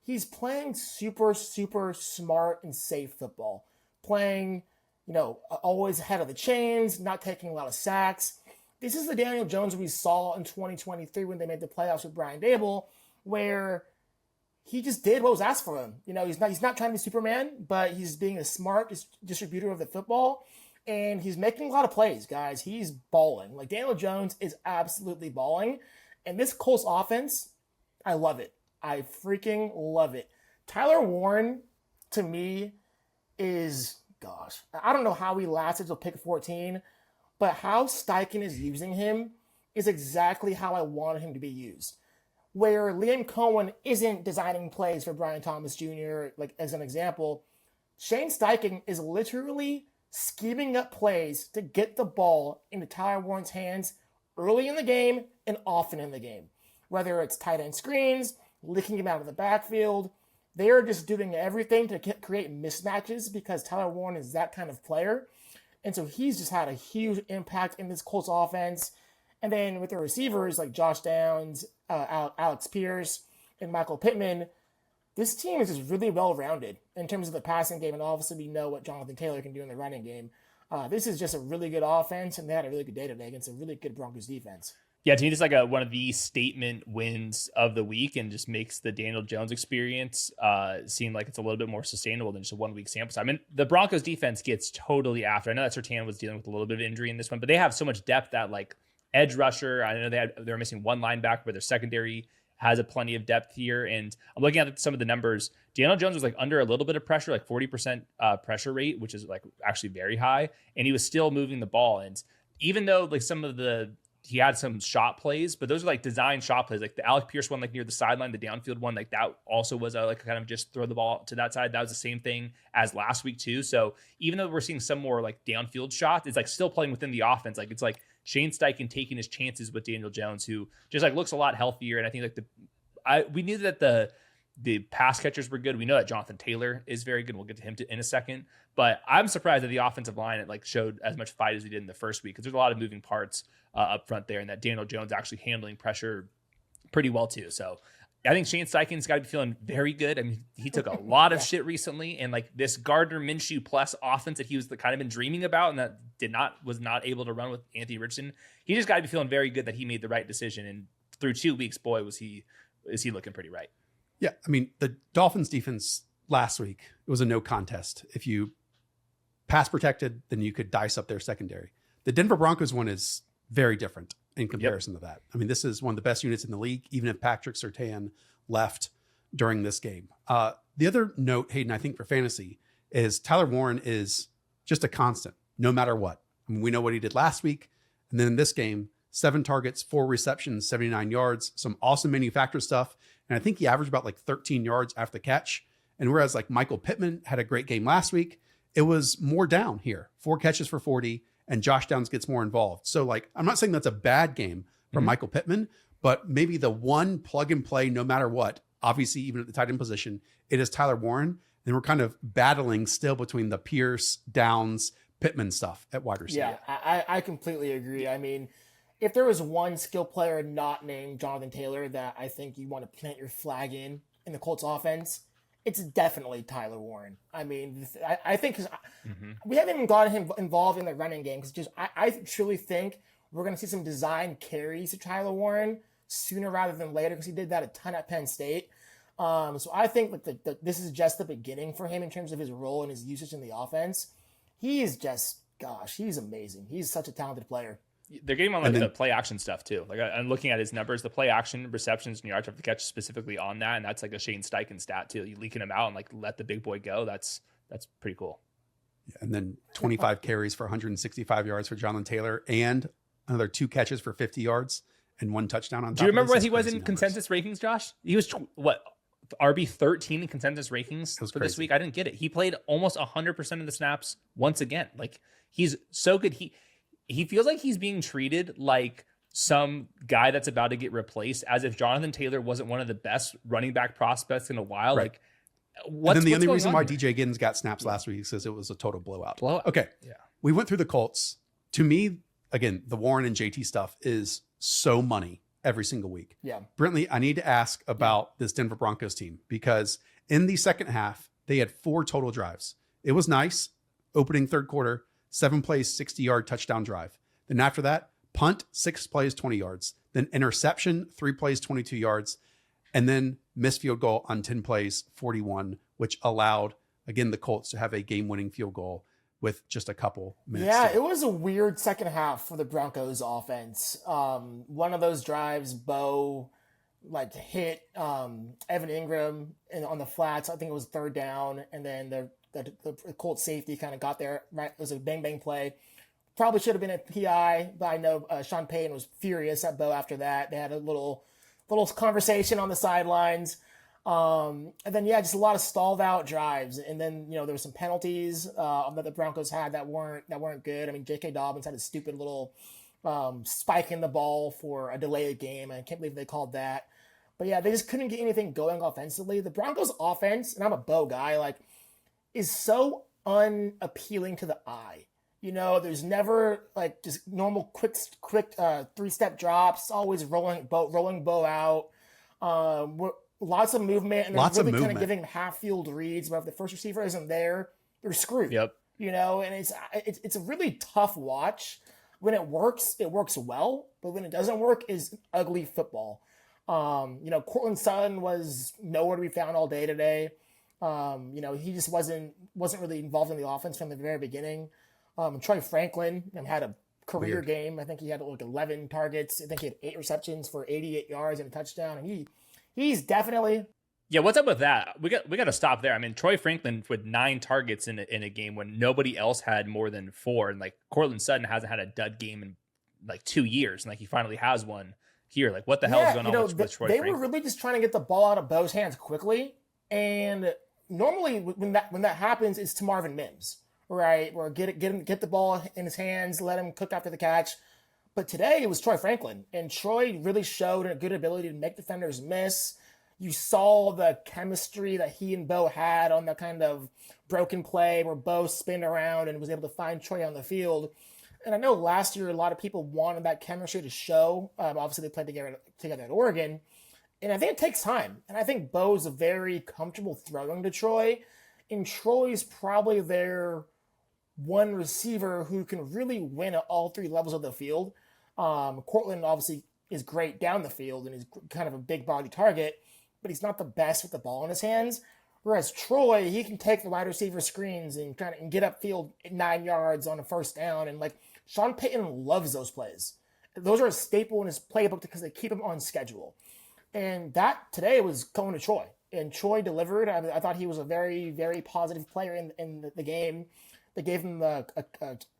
He's playing super, super smart and safe football. Playing, always ahead of the chains, not taking a lot of sacks. This is the Daniel Jones we saw in 2023 when they made the playoffs with Brian Dable, where he just did what was asked for him. He's not trying to be Superman, but he's being a smart distributor of the football, and he's making a lot of plays, guys. He's balling. Daniel Jones is absolutely balling, and this Colts offense, I love it. I freaking love it. Tyler Warren, to me, is, I don't know how he lasted till pick 14, but how Steichen is using him is exactly how I wanted him to be used. Where Liam Cohen isn't designing plays for Brian Thomas Jr., as an example, Shane Steichen is literally scheming up plays to get the ball into Tyler Warren's hands early in the game and often in the game. Whether it's tight end screens, licking him out of the backfield, they are just doing everything to create mismatches because Tyler Warren is that kind of player. And so he's just had a huge impact in this Colts offense. And then with the receivers like Josh Downs, Alex Pierce, and Michael Pittman, this team is just really well-rounded in terms of the passing game. And obviously we know what Jonathan Taylor can do in the running game. This is just a really good offense, and they had a really good day today against a really good Broncos defense. Yeah, to me, it's like one of the statement wins of the week, and just makes the Daniel Jones experience seem like it's a little bit more sustainable than just a 1 week sample size. I mean, the Broncos defense gets totally after. I know that Surtain was dealing with a little bit of injury in this one, but they have so much depth that like edge rusher. I know they were missing one linebacker, but their secondary has a plenty of depth here. And I'm looking at some of the numbers. Daniel Jones was like under a little bit of pressure, like 40% pressure rate, which is like actually very high. And he was still moving the ball. And even though like he had some shot plays, but those are like design shot plays. Like the Alec Pierce one, like near the sideline, the downfield one, like that also was like kind of just throw the ball to that side. That was the same thing as last week too. So even though we're seeing some more like downfield shots, it's like still playing within the offense. Like it's like Shane Steichen taking his chances with Daniel Jones, who just like looks a lot healthier. And I think like we knew that the pass catchers were good. We know that Jonathan Taylor is very good. We'll get to him in a second. But I'm surprised that the offensive line like showed as much fight as he did in the first week, because there's a lot of moving parts up front there, and that Daniel Jones actually handling pressure pretty well too. So I think Shane Steichen's got to be feeling very good. I mean, he took a lot of shit recently, and like this Gardner Minshew plus offense that he was kind of been dreaming about, and that was not able to run with Anthony Richardson. He just got to be feeling very good that he made the right decision. And through 2 weeks, boy, is he looking pretty right. Yeah, I mean, the Dolphins defense last week, it was a no contest. If you pass protected, then you could dice up their secondary. The Denver Broncos one is very different in comparison to that. I mean, this is one of the best units in the league, even if Patrick Surtain left during this game. The other note, Hayden, I think for fantasy, is Tyler Warren is just a constant, no matter what. I mean, we know what he did last week. And then in this game, 7 targets, 4 receptions, 79 yards, some awesome manufacturer stuff. And I think he averaged about like 13 yards after the catch. And whereas like Michael Pittman had a great game last week, it was more down here, 4 catches for 40, and Josh Downs gets more involved. So like, I'm not saying that's a bad game from Michael Pittman, but maybe the one plug and play, no matter what, obviously even at the tight end position, it is Tyler Warren. And we're kind of battling still between the Pierce, Downs, Pittman stuff at wide receiver. Yeah, I completely agree. I mean, if there was one skill player not named Jonathan Taylor that I think you want to plant your flag in the Colts offense, it's definitely Tyler Warren. I mean, I think we haven't even gotten him involved in the running game, because I truly think we're going to see some design carries to Tyler Warren sooner rather than later, because he did that a ton at Penn State. So I think that this is just the beginning for him in terms of his role and his usage in the offense. He is just, gosh, he's amazing. He's such a talented player. They're getting on like the play action stuff too. Like I'm looking at his numbers, the play action receptions and yards after the catch specifically on that, and that's like a Shane Steichen stat too. You leaking him out and like let the big boy go. That's pretty cool. Yeah, and then 25 carries for 165 yards for Jonathan Taylor, and another 2 catches for 50 yards and 1 touchdown on top. Do you remember what he was in numbers. consensus rankings, Josh? He was RB 13 in consensus rankings for this week. I didn't get it. He played almost 100% of the snaps once again. Like he's so good. He feels like he's being treated like some guy that's about to get replaced, as if Jonathan Taylor wasn't one of the best running back prospects in a while. Right. Like, and then the only reason why DJ Giddens got snaps last week is it was a total blowout. Okay. Yeah. We went through the Colts. To me, again, the Warren and JT stuff is so money every single week. Yeah. Brentley, I need to ask about this Denver Broncos team, because in the second half, they had 4 total drives. It was nice. Opening third quarter, 7 plays, 60-yard touchdown drive. Then after that, punt, 6 plays, 20 yards. Then interception, 3 plays, 22 yards. And then missed field goal on 10 plays, 41, which allowed, again, the Colts to have a game-winning field goal with just a couple minutes. Yeah, it was a weird second half for the Broncos offense. One of those drives, Bo like hit Evan Ingram on the flats. I think it was 3rd down. And then the Colts safety kind of got there, right? It was a bang play. Probably should have been a PI, but I know Sean Payton was furious at Bo after that. They had a little conversation on the sidelines. And then, yeah, just a lot of stalled out drives. And then, there were some penalties that the Broncos had that weren't good. I mean, J.K. Dobbins had a stupid little spike in the ball for a delayed game. I can't believe they called that. But yeah, they just couldn't get anything going offensively. The Broncos offense, and I'm a Bo guy, is so unappealing to the eye. There's never just normal quick 3-step drops, always rolling Bo out. Lots of movement, and they're really kind of giving half-field reads. But if the first receiver isn't there, they're screwed. Yep. And it's a really tough watch. When it works well. But when it doesn't work, is ugly football. Cortland Sutton was nowhere to be found all day today. He just wasn't really involved in the offense from the very beginning. Troy Franklin had a career game. I think he had 11 targets. I think he had 8 receptions for 88 yards and a touchdown. And he's definitely. Yeah, what's up with that? We got to stop there. I mean, Troy Franklin with 9 targets in a game when nobody else had more than 4, and Cortland Sutton hasn't had a dud game in 2 years, and he finally has one here. What the hell is going on with Troy Franklin? They were really just trying to get the ball out of Bo's hands quickly, and normally when that happens, it's to Marvin Mims, right? Or get the ball in his hands, let him cook after the catch. But today it was Troy Franklin, and Troy really showed a good ability to make defenders miss. You saw the chemistry that he and Bo had on the kind of broken play where Bo spinned around and was able to find Troy on the field. And I know last year a lot of people wanted that chemistry to show. Obviously, they played together at Oregon. And I think it takes time. And I think Bo's very comfortable throwing to Troy. And Troy's probably their one receiver who can really win at all 3 levels of the field. Cortland obviously is great down the field and is kind of a big body target, but he's not the best with the ball in his hands. Whereas Troy, he can take the wide receiver screens and get upfield 9 yards on a first down. And Sean Payton loves those plays. Those are a staple in his playbook because they keep him on schedule. And that today was going to Troy. And Troy delivered. I thought he was a very, very positive player in the game. They gave him a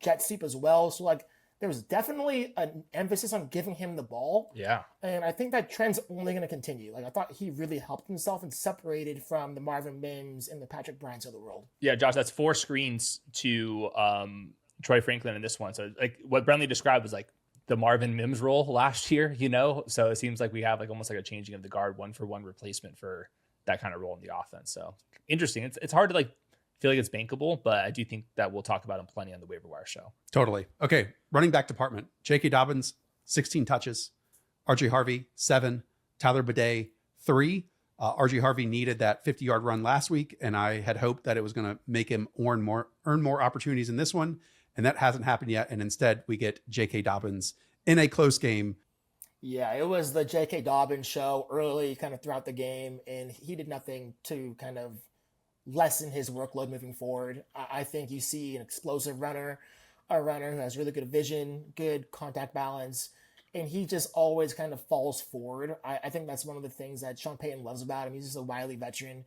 jet sweep as well. So there was definitely an emphasis on giving him the ball. Yeah. And I think that trend's only going to continue. I thought he really helped himself and separated from the Marvin Mims and the Patrick Bryants of the world. Yeah, Josh, that's 4 screens to Troy Franklin in this one. So what Brentley described was the Marvin Mims role last year, So it seems like we have almost a changing of the guard, 1-for-1 replacement for that kind of role in the offense. So interesting. It's hard to feel it's bankable, but I do think that we'll talk about him plenty on the waiver wire show. Totally. Okay. Running back department. J.K. Dobbins, 16 touches. R.J. Harvey, 7. Tyler Bidet, 3. R.J. Harvey needed that 50-yard run last week, and I had hoped that it was going to make him earn more opportunities in this one, and that hasn't happened yet. And instead, we get J.K. Dobbins in a close game. Yeah, it was the J.K. Dobbins show early kind of throughout the game, and he did nothing to kind of lessen his workload moving forward. I think you see an explosive runner, a runner who has really good vision, good contact balance, and he just always kind of falls forward. I think that's one of the things that Sean Payton loves about him. He's just a wily veteran,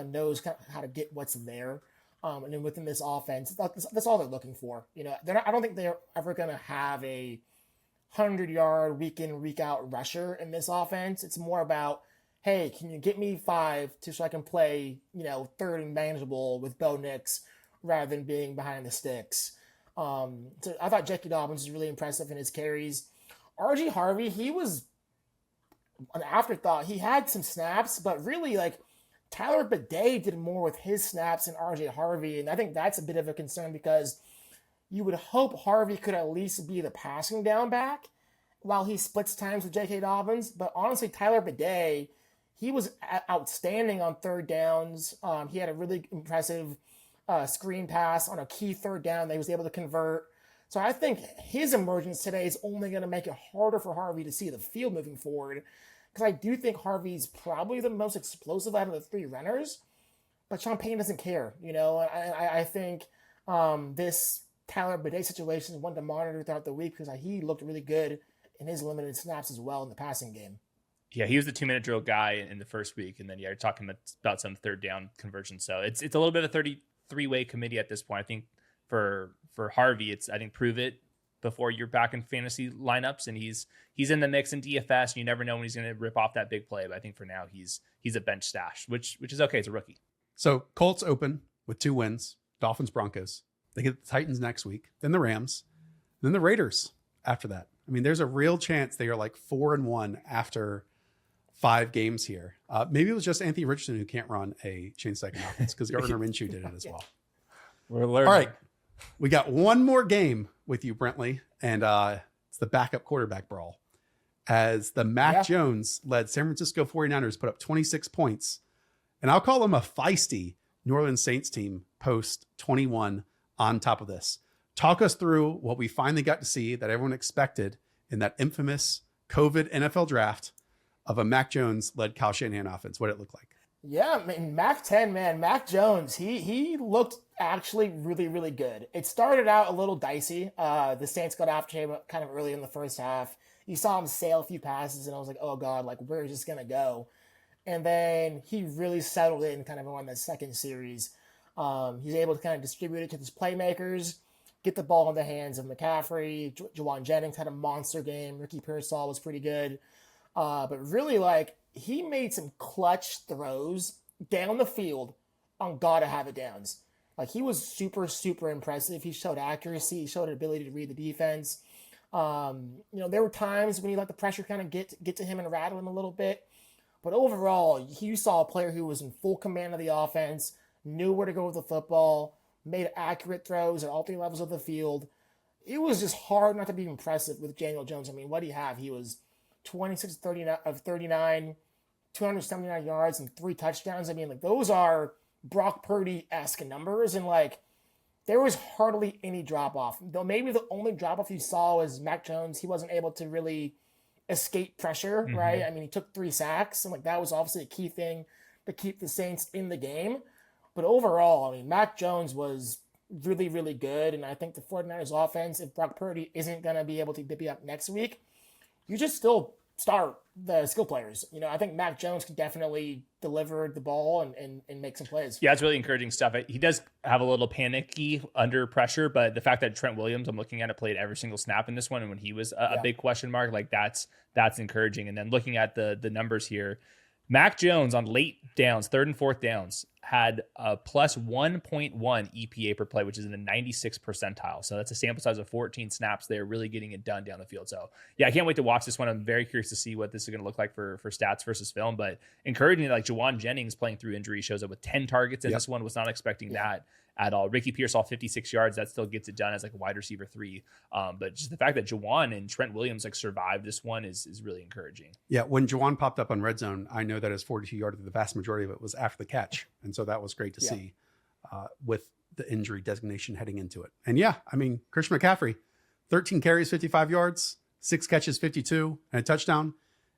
knows kind of how to get what's there. And then within this offense, that's all they're looking for. I don't think they're ever going to have a 100-yard week in, week out rusher in this offense. It's more about, hey, can you get me 5 so I can play, third and manageable with Bo Nix rather than being behind the sticks. So I thought J.K. Dobbins was really impressive in his carries. R.J. Harvey, he was an afterthought. He had some snaps, but really Tyler Bidet did more with his snaps than R.J. Harvey. And I think that's a bit of a concern because you would hope Harvey could at least be the passing down back while he splits times with J.K. Dobbins. But honestly, Tyler Bidet, he was outstanding on third downs. He had a really impressive screen pass on a key third down that he was able to convert. So I think his emergence today is only going to make it harder for Harvey to see the field moving forward, because I do think Harvey's probably the most explosive out of the 3 runners, but Sean Payton doesn't care. I think this Tyler Bidet situation is one to monitor throughout the week because he looked really good in his limited snaps as well in the passing game. Yeah, he was the 2-minute drill guy in the first week, and then you're talking about some third down conversion. So it's a little bit of a 33-way committee at this point. I think for Harvey, it's prove it before you're back in fantasy lineups, and he's in the mix in DFS, and you never know when he's going to rip off that big play. But I think for now he's a bench stash, which is okay. It's a rookie. So Colts open with 2 wins, Dolphins, Broncos. They get the Titans next week, then the Rams, then the Raiders after that. I mean, there's a real chance they are like 4-1 after 5 games here. Maybe it was just Anthony Richardson who can't run a chain second offense because Gardner Minshew did it as well. We're learning. All right. We got one more game with you, Brentley, and it's the backup quarterback brawl. As the Mac Jones led San Francisco 49ers put up 26 points, and I'll call them a feisty New Orleans Saints team post 21 on top of this. Talk us through what we finally got to see that everyone expected in that infamous COVID NFL draft of a Mac Jones-led Kyle Shanahan offense, what it looked like. Yeah, I mean, Mac 10, man, Mac Jones, he looked actually really, really good. It started out a little dicey. The Saints got after him kind of early in the first half. You saw him sail a few passes, and I was like, oh, God, like, where is this going to go? And then he really settled in kind of on the second series. He's able to kind of distribute it to his playmakers, get the ball in the hands of McCaffrey. Juwan Jennings had a monster game. Ricky Pearsall was pretty good. But really, like, he made some clutch throws down the field on gotta-have-it downs. Like, he was super, super impressive. He showed accuracy. He showed an ability to read the defense. There were times when he let the pressure kind of get to him and rattle him a little bit. But overall, you saw a player who was in full command of the offense, knew where to go with the football, made accurate throws at all 3 levels of the field. It was just hard not to be impressive with Daniel Jones. I mean, what do you have? He was 26 of 39, 279 yards and 3 touchdowns. I mean, like, those are Brock Purdy-esque numbers, and like, there was hardly any drop-off. Though maybe the only drop-off you saw was Mac Jones. He wasn't able to really escape pressure, right? I mean, he took 3 sacks, and like, that was obviously a key thing to keep the Saints in the game. But overall, I mean, Mac Jones was really, really good, and I think the 49ers offense, if Brock Purdy isn't going to be able to be up next week, you just still start the skill players. I think Mac Jones could definitely deliver the ball and make some plays. Yeah, it's really encouraging stuff. He does have a little panicky under pressure, but the fact that Trent Williams, I'm looking at it, played every single snap in this one, and when he was a big question mark, like, that's encouraging. And then looking at the numbers here, Mac Jones on late downs, 3rd and 4th downs, had a plus 1.1 EPA per play, which is in the 96th percentile. So that's a sample size of 14 snaps. They're really getting it done down the field. So yeah, I can't wait to watch this one. I'm very curious to see what this is going to look like for stats versus film, but encouraging, like, Juwan Jennings playing through injury shows up with 10 targets in this one. Was not expecting that at all. Ricky Pearsall, 56 yards. That still gets it done as like a wide receiver 3. But just the fact that Juwan and Trent Williams like survived this one is really encouraging. Yeah, when Juwan popped up on Red Zone, I know that his 42-yarder, the vast majority of it was after the catch. And so that was great to see with the injury designation heading into it. And yeah, I mean, Christian McCaffrey, 13 carries, 55 yards, 6 catches, 52, and a touchdown.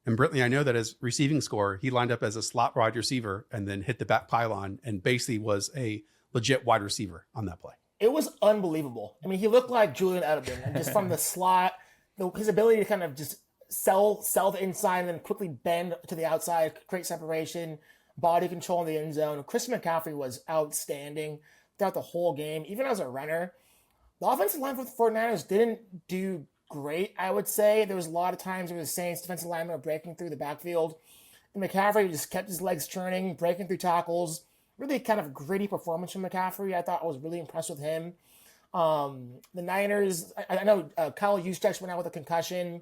And Brentley, I know that his receiving score, he lined up as a slot wide receiver and then hit the back pylon and basically was a legit wide receiver on that play. It was unbelievable. I mean, he looked like Julian Edelman, and just from the slot, his ability to kind of just sell the inside and then quickly bend to the outside, create separation, body control in the end zone. Christian McCaffrey was outstanding throughout the whole game, even as a runner. The offensive line for the 49ers didn't do great, I would say. There was a lot of times where the Saints defensive linemen were breaking through the backfield, and McCaffrey just kept his legs churning, breaking through tackles. Really kind of gritty performance from McCaffrey. I thought I was really impressed with him. The Niners, I know Kyle Juszczyk went out with a concussion,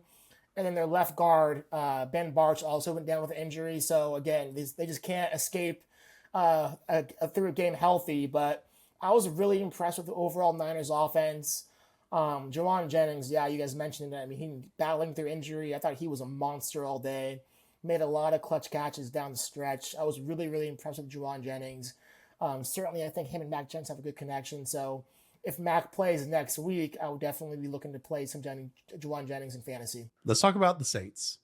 and then their left guard, Ben Barch, also went down with an injury. So again, they just can't escape through a game healthy. But I was really impressed with the overall Niners offense. Juwan Jennings, yeah, you guys mentioned that. I mean, he battling through injury. I thought he was a monster all day. Made a lot of clutch catches down the stretch. I was really, really impressed with Juwan Jennings. Certainly, I think him and Mac Jones have a good connection. So if Mac plays next week, I would definitely be looking to play some Juwan Jennings in fantasy. Let's talk about the Saints,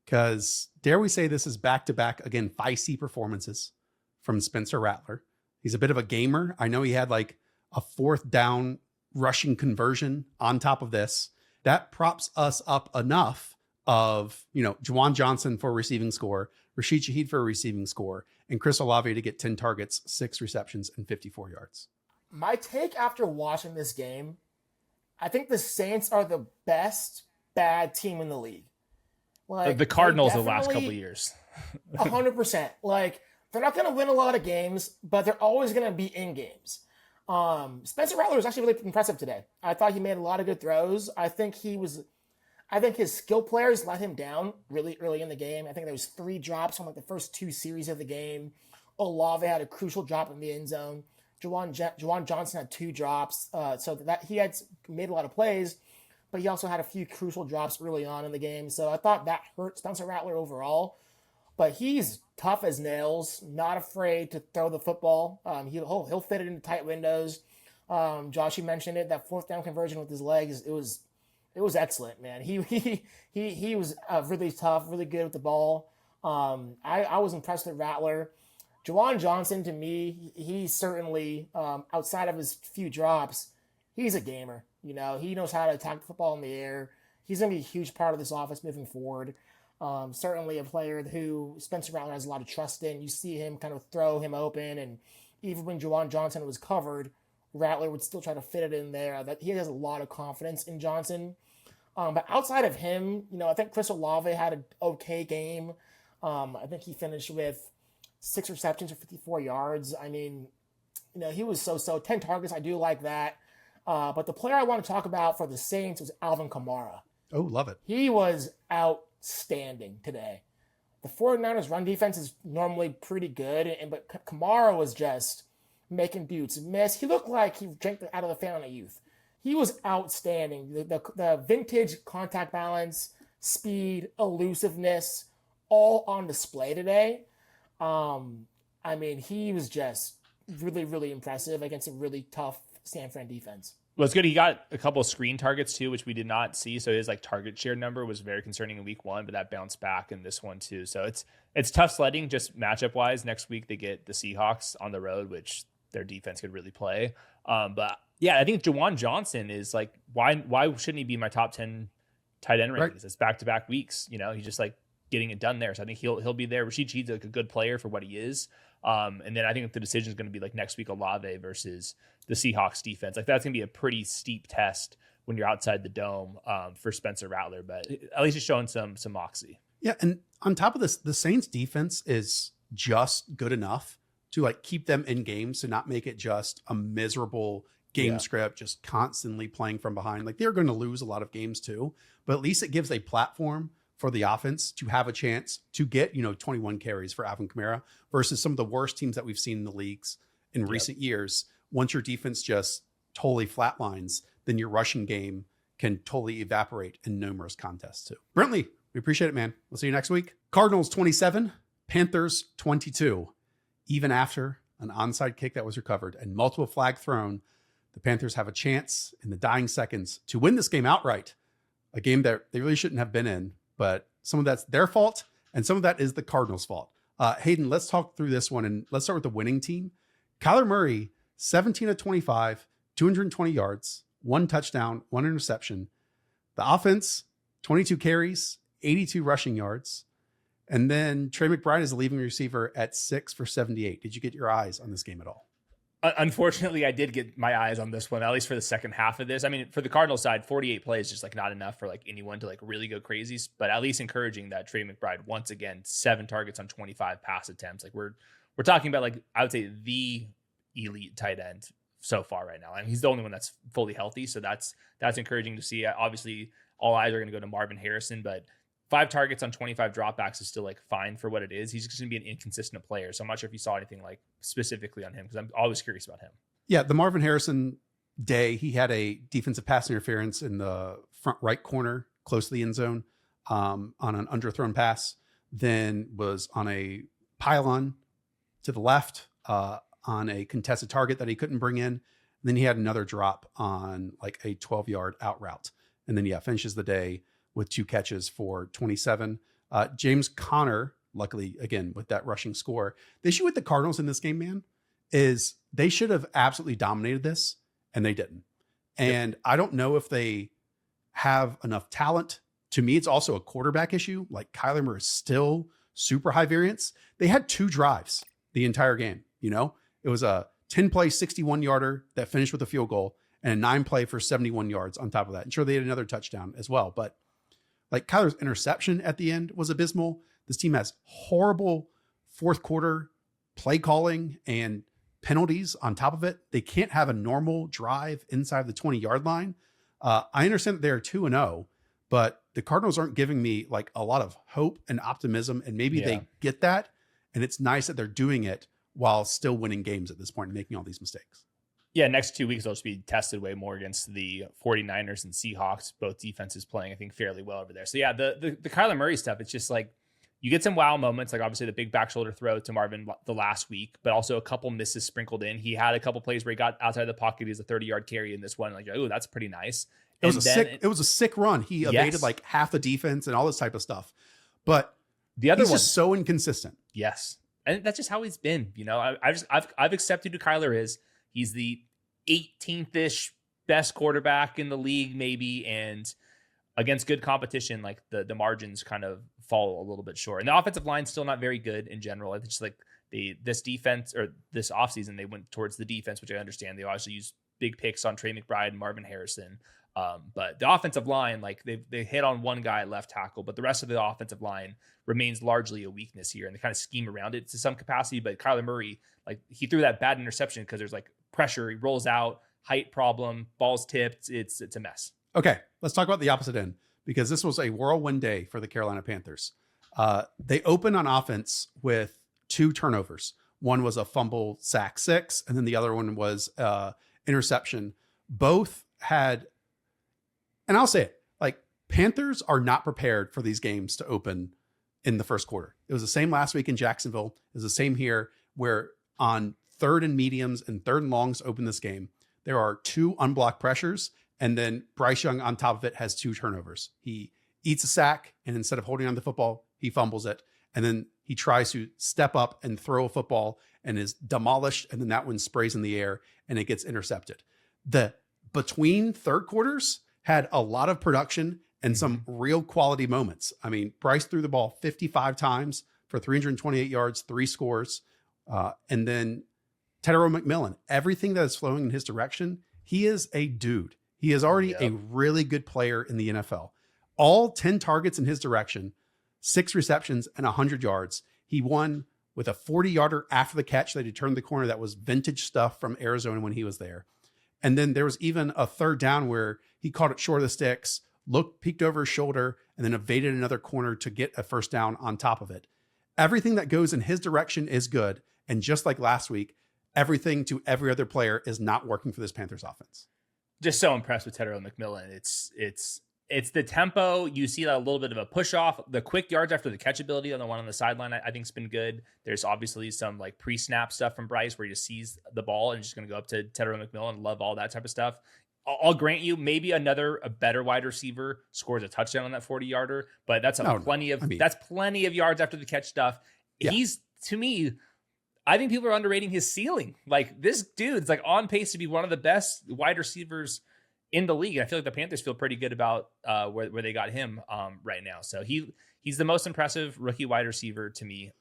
because dare we say this is back-to-back, again, feisty performances from Spencer Rattler. He's a bit of a gamer. I know he had like a 4th down rushing conversion on top of this. That props us up enough of, Juwan Johnson for a receiving score, Rashid Shaheed for a receiving score, and Chris Olave to get 10 targets, 6 receptions, and 54 yards. My take after watching this game I think the Saints are the best bad team in the league. Like the Cardinals the last couple of years. 100%. Like, they're not going to win a lot of games, but they're always going to be in games. Spencer Rattler was actually really impressive today. I thought he made a lot of good throws. I think his skill players let him down really early in the game. I think there was 3 drops on like the first 2 series of the game. Olave had a crucial drop in the end zone. Juwan Johnson had 2 drops. So that he had made a lot of plays, but he also had a few crucial drops early on in the game. So I thought that hurt Spencer Rattler overall. But he's tough as nails, not afraid to throw the football. He'll fit it into tight windows. Josh, you mentioned it, that 4th down conversion with his legs, it was excellent, man. He was really tough, really good with the ball. I was impressed with Rattler. Juwan Johnson, to me, he's certainly, outside of his few drops, he's a gamer. You know, he knows how to attack the football in the air. He's going to be a huge part of this offense moving forward. Certainly a player who Spencer Rattler has a lot of trust in. You see him kind of throw him open, and even when Juwan Johnson was covered, Rattler would still try to fit it in there. That he has a lot of confidence in Johnson. But outside of him, you know, I think Chris Olave had an okay game. I think he finished with 6 receptions for 54 yards. I mean, you know, he was so 10 targets. I do like that. But the player I want to talk about for the Saints was Alvin Kamara. Oh, love it. He was outstanding today. The 49ers run defense is normally pretty good, but Kamara was just making dudes miss. He looked like he drank out of the fountain of youth. He was outstanding. The vintage contact balance, speed, elusiveness, all on display today. I mean, he was just really, really impressive against a really tough San Fran defense. Well, it's good. He got a couple of screen targets too, which we did not see. So his like target share number was very concerning in week 1, but that bounced back in this one too. So it's tough sledding just matchup wise. Next week they get the Seahawks on the road, which their defense could really play. But yeah, I think Juwan Johnson is like, why shouldn't he be my top 10 tight end rankings? Right. It's back-to-back weeks. You know, he's just like getting it done there. So I think he'll be there. Rashid Shaheed's like a good player for what he is. And then I think the decision is going to be like next week Olave versus the Seahawks defense. Like that's going to be a pretty steep test when you're outside the dome for Spencer Rattler, but at least he's showing some moxie. Yeah, and on top of this, the Saints defense is just good enough to like keep them in games, to not make it just a miserable game script, just constantly playing from behind. Like they're going to lose a lot of games too, but at least it gives a platform for the offense to have a chance to get, 21 carries for Alvin Kamara versus some of the worst teams that we've seen in the leagues in recent years. Once your defense just totally flatlines, then your rushing game can totally evaporate in numerous contests too. Brentley, we appreciate it, man. We'll see you next week. Cardinals 27, Panthers 22. Even after an onside kick that was recovered and multiple flag thrown, the Panthers have a chance in the dying seconds to win this game outright. A game that they really shouldn't have been in, but some of that's their fault and some of that is the Cardinals' fault. Hayden, let's talk through this one, and let's start with the winning team. Kyler Murray, 17 of 25, 220 yards, 1 touchdown, 1 interception. The offense, 22 carries, 82 rushing yards. And then Trey McBride is a leading receiver at 6 for 78. Did you get your eyes on this game at all? Unfortunately, I did get my eyes on this one, at least for the second half of this. I mean, for the Cardinals side, 48 plays just like not enough for like anyone to like really go crazy, but at least encouraging that Trey McBride, once again, 7 targets on 25 pass attempts. Like we're talking about like, I would say the elite tight end so far right now. I mean, he's the only one that's fully healthy. So that's encouraging to see. Obviously all eyes are going to go to Marvin Harrison, but 5 targets on 25 dropbacks is still like fine for what it is. He's just going to be an inconsistent player. So I'm not sure if you saw anything like specifically on him, because I'm always curious about him. Yeah, the Marvin Harrison day, he had a defensive pass interference in the front right corner close to the end zone on an underthrown pass, then was on a pylon to the left on a contested target that he couldn't bring in. And then he had another drop on like a 12-yard out route. And then, finishes the day with 2 catches for 27. James Conner, luckily, again, with that rushing score. The issue with the Cardinals in this game, man, is they should have absolutely dominated this, and they didn't. And I don't know if they have enough talent. To me, it's also a quarterback issue. Like Kyler Murray is still super high variance. They had 2 drives the entire game. It was a 10-play, 61-yarder that finished with a field goal. and a 9 play for 71 yards on top of that. And sure, they had another touchdown as well. But like Kyler's interception at the end was abysmal. This team has horrible fourth quarter play calling and penalties on top of it. They can't have a normal drive inside the 20-yard line. I understand that they're 2-0, but the Cardinals aren't giving me like a lot of hope and optimism. And maybe they get that. And it's nice that they're doing it while still winning games at this point and making all these mistakes. Yeah, next 2 weeks they'll just be tested way more against the 49ers and Seahawks. Both defenses playing, I think, fairly well over there. So yeah, the Kyler Murray stuff, it's just like you get some wow moments, like obviously the big back shoulder throw to Marvin the last week, but also a couple misses sprinkled in. He had a couple plays where he got outside the pocket. He was a 30-yard carry in this one. Like, oh, that's pretty nice. It was a sick run. He evaded like half the defense and all this type of stuff. But the other he's one, just so inconsistent. Yes. And that's just how he's been. You know, I've accepted who Kyler is. He's the 18th-ish best quarterback in the league, maybe, and against good competition, like the margins kind of fall a little bit short. And the offensive line's still not very good in general. It's just like this defense, or this offseason, they went towards the defense, which I understand. They obviously used big picks on Trey McBride and Marvin Harrison. But the offensive line, like they hit on one guy at left tackle, but the rest of the offensive line remains largely a weakness here, and they kind of scheme around it to some capacity. But Kyler Murray, like he threw that bad interception because there's like pressure. He rolls out, height problem, balls tipped. It's a mess. Okay, let's talk about the opposite end, because this was a whirlwind day for the Carolina Panthers. They opened on offense with 2 turnovers. One was a fumble sack 6, and then the other one was interception. Both had, and I'll say it, like Panthers are not prepared for these games to open in the first quarter. It was the same last week in Jacksonville. It was the same here, where on 3rd and mediums and 3rd and longs to open this game, there are 2 unblocked pressures. And then Bryce Young on top of it has 2 turnovers. He eats a sack, and instead of holding on to the football, he fumbles it. And then he tries to step up and throw a football and is demolished. And then that one sprays in the air and it gets intercepted. The between third quarters had a lot of production and some real quality moments. I mean, Bryce threw the ball 55 times for 328 yards, 3 scores. And then Tedero McMillan, everything that is flowing in his direction, he is a dude. He is already a really good player in the NFL. All 10 targets in his direction, 6 receptions, and 100 yards. He won with a 40-yarder after the catch that he turned the corner. That was vintage stuff from Arizona when he was there. And then there was even a 3rd down where he caught it short of the sticks, peeked over his shoulder, and then evaded another corner to get a 1st down on top of it. Everything that goes in his direction is good. And just like last week, everything to every other player is not working for this Panthers offense. Just so impressed with Tedero McMillan. It's the tempo. You see a little bit of a push off. The quick yards after the catch ability on the one on the sideline, I think, has been good. There's obviously some like pre-snap stuff from Bryce where he just sees the ball and just going to go up to Tedero McMillan. Love all that type of stuff. I'll grant you, maybe a better wide receiver scores a touchdown on that 40-yarder, but that's plenty of yards after the catch stuff. Yeah. He's, to me, I think people are underrating his ceiling. Like, this dude's like on pace to be one of the best wide receivers in the league. And I feel like the Panthers feel pretty good about where they got him right now. So he's the most impressive rookie wide receiver to me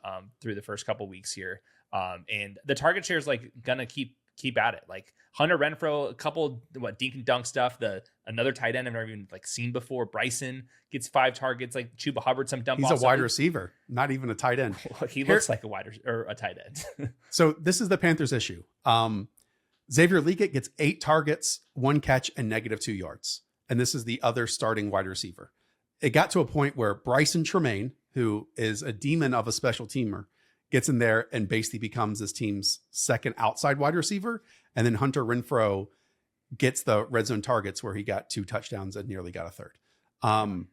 through the first couple weeks here. And the target share is like gonna keep at it. Like Hunter Renfrow, a couple dink and dunk stuff. Another tight end I've never even like seen before. Bryson gets 5 targets. Like Chuba Hubbard, some dump. He's a wide receiver, not even a tight end. He looks like a tight end. So this is the Panthers' issue. Xavier Legette gets 8 targets, 1 catch, and -2 yards. And this is the other starting wide receiver. It got to a point where Bryson Tremaine, who is a demon of a special teamer, gets in there and basically becomes this team's 2nd outside wide receiver. And then Hunter Renfrow gets the red zone targets where he got 2 touchdowns and nearly got a 3rd.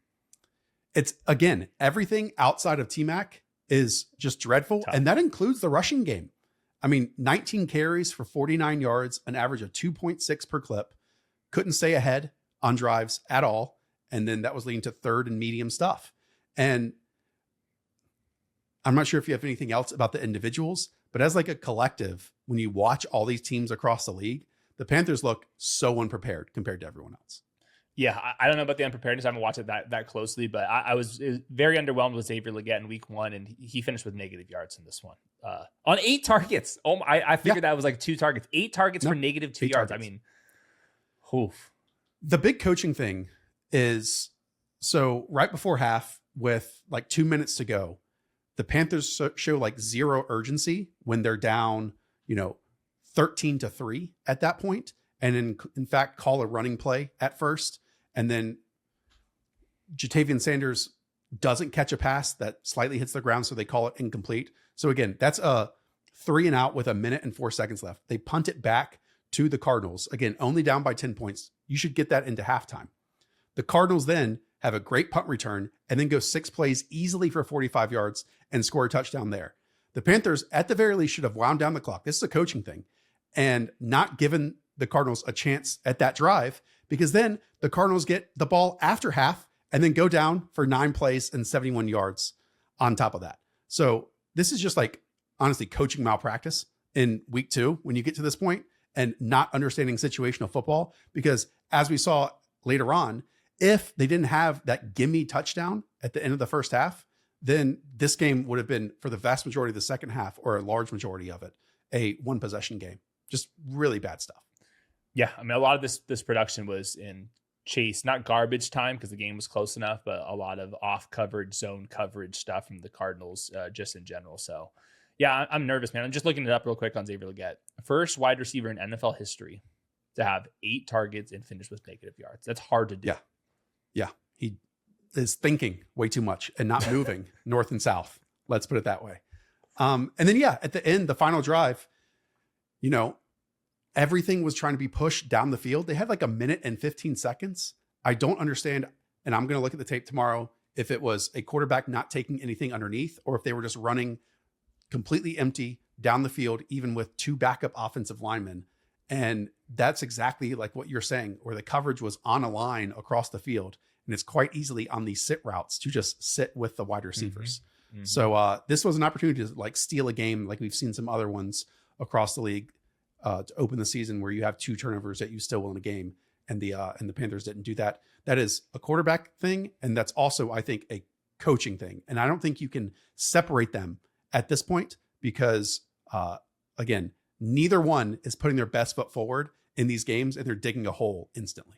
It's, again, everything outside of T-Mac is just dreadful. Tough. And that includes the rushing game. I mean, 19 carries for 49 yards, an average of 2.6 per clip. Couldn't stay ahead on drives at all. And then that was leading to 3rd and medium stuff. And I'm not sure if you have anything else about the individuals, but as like a collective, when you watch all these teams across the league, the Panthers look so unprepared compared to everyone else. Yeah, I don't know about the unpreparedness. I haven't watched it that closely, but I was very underwhelmed with Xavier Legette in week 1, and he finished with negative yards in this one. On 8 targets. I figured that was like 2 targets. 8 targets for -2 yards. Targets. I mean, Oof. The big coaching thing is, so right before half with like 2 minutes to go, the Panthers show like zero urgency when they're down, 13-3 at that point. And in fact, call a running play at first. And then Jatavian Sanders doesn't catch a pass that slightly hits the ground. So they call it incomplete. So again, that's a 3 and out with 1 minute and 4 seconds left. They punt it back to the Cardinals. Again, only down by 10 points. You should get that into halftime. The Cardinals then have a great punt return and then go 6 plays easily for 45 yards and score a touchdown there. The Panthers, at the very least, should have wound down the clock. This is a coaching thing and not given the Cardinals a chance at that drive, because then the Cardinals get the ball after half and then go down for 9 plays and 71 yards on top of that. So this is just like, honestly, coaching malpractice in week 2 when you get to this point and not understanding situational football, because as we saw later on, if they didn't have that gimme touchdown at the end of the first half, then this game would have been, for the vast majority of the second half, or a large majority of it, a 1 possession game. Just really bad stuff. Yeah, I mean, a lot of this production was in chase, not garbage time because the game was close enough, but a lot of off coverage, zone coverage stuff from the Cardinals just in general. So yeah, I'm nervous, man. I'm just looking it up real quick on Xavier Legette. First wide receiver in NFL history to have 8 targets and finish with negative yards. That's hard to do. Yeah. He is thinking way too much and not moving north and south. Let's put it that way. And then, at the end, the final drive, everything was trying to be pushed down the field. They had like 1 minute and 15 seconds. I don't understand. And I'm going to look at the tape tomorrow if it was a quarterback not taking anything underneath, or if they were just running completely empty down the field, even with 2 backup offensive linemen. And that's exactly like what you're saying, where the coverage was on a line across the field. And it's quite easily on these sit routes to just sit with the wide receivers. Mm-hmm. So this was an opportunity to like steal a game, like we've seen some other ones across the league to open the season, where you have 2 turnovers that you still win a game. And the Panthers didn't do that. That is a quarterback thing. And that's also, I think, a coaching thing. And I don't think you can separate them at this point, because again, neither one is putting their best foot forward in these games, and they're digging a hole instantly.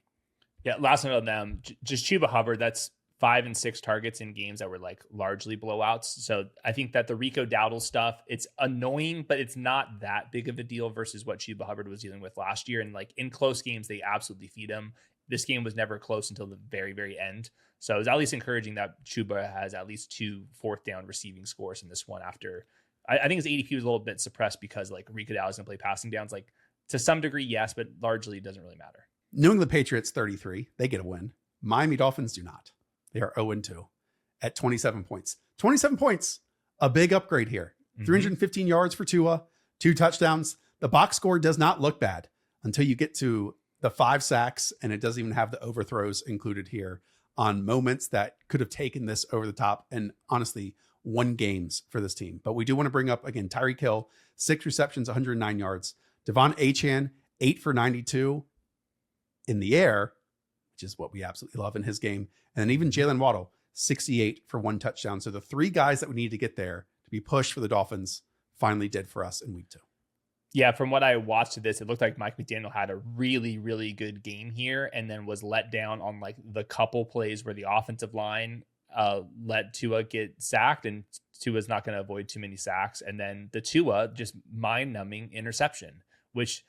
Yeah. Last note on them, just Chuba Hubbard. That's 5 and 6 targets in games that were like largely blowouts. So I think that the Rico Dowdle stuff, it's annoying, but it's not that big of a deal versus what Chuba Hubbard was dealing with last year. And like in close games, they absolutely feed him. This game was never close until the very, very end. So it's at least encouraging that Chuba has at least 2 fourth down receiving scores in this one after. I think his ADP was a little bit suppressed because like Rico Dowdle's going to play passing downs. Like to some degree, yes, but largely it doesn't really matter. New England Patriots 33, they get a win. Miami Dolphins do not. They are 0-2 at 27 points. 27 points, a big upgrade here. 315 yards for Tua, 2 touchdowns. The box score does not look bad until you get to the 5 sacks, and it doesn't even have the overthrows included here on moments that could have taken this over the top, and honestly, won games for this team. But we do want to bring up, again, Tyreek Hill, 6 receptions, 109 yards. Devon Achane, 8 for 92 in the air, which is what we absolutely love in his game. And then even Jalen Waddle, 68 for 1 touchdown. So the 3 guys that we need to get there to be pushed for the Dolphins finally did for us in week 2. Yeah, from what I watched of this, it looked like Mike McDaniel had a really, really good game here, and then was let down on like the couple plays where the offensive line let Tua get sacked, and Tua's not going to avoid too many sacks. And then the Tua just mind-numbing interception, which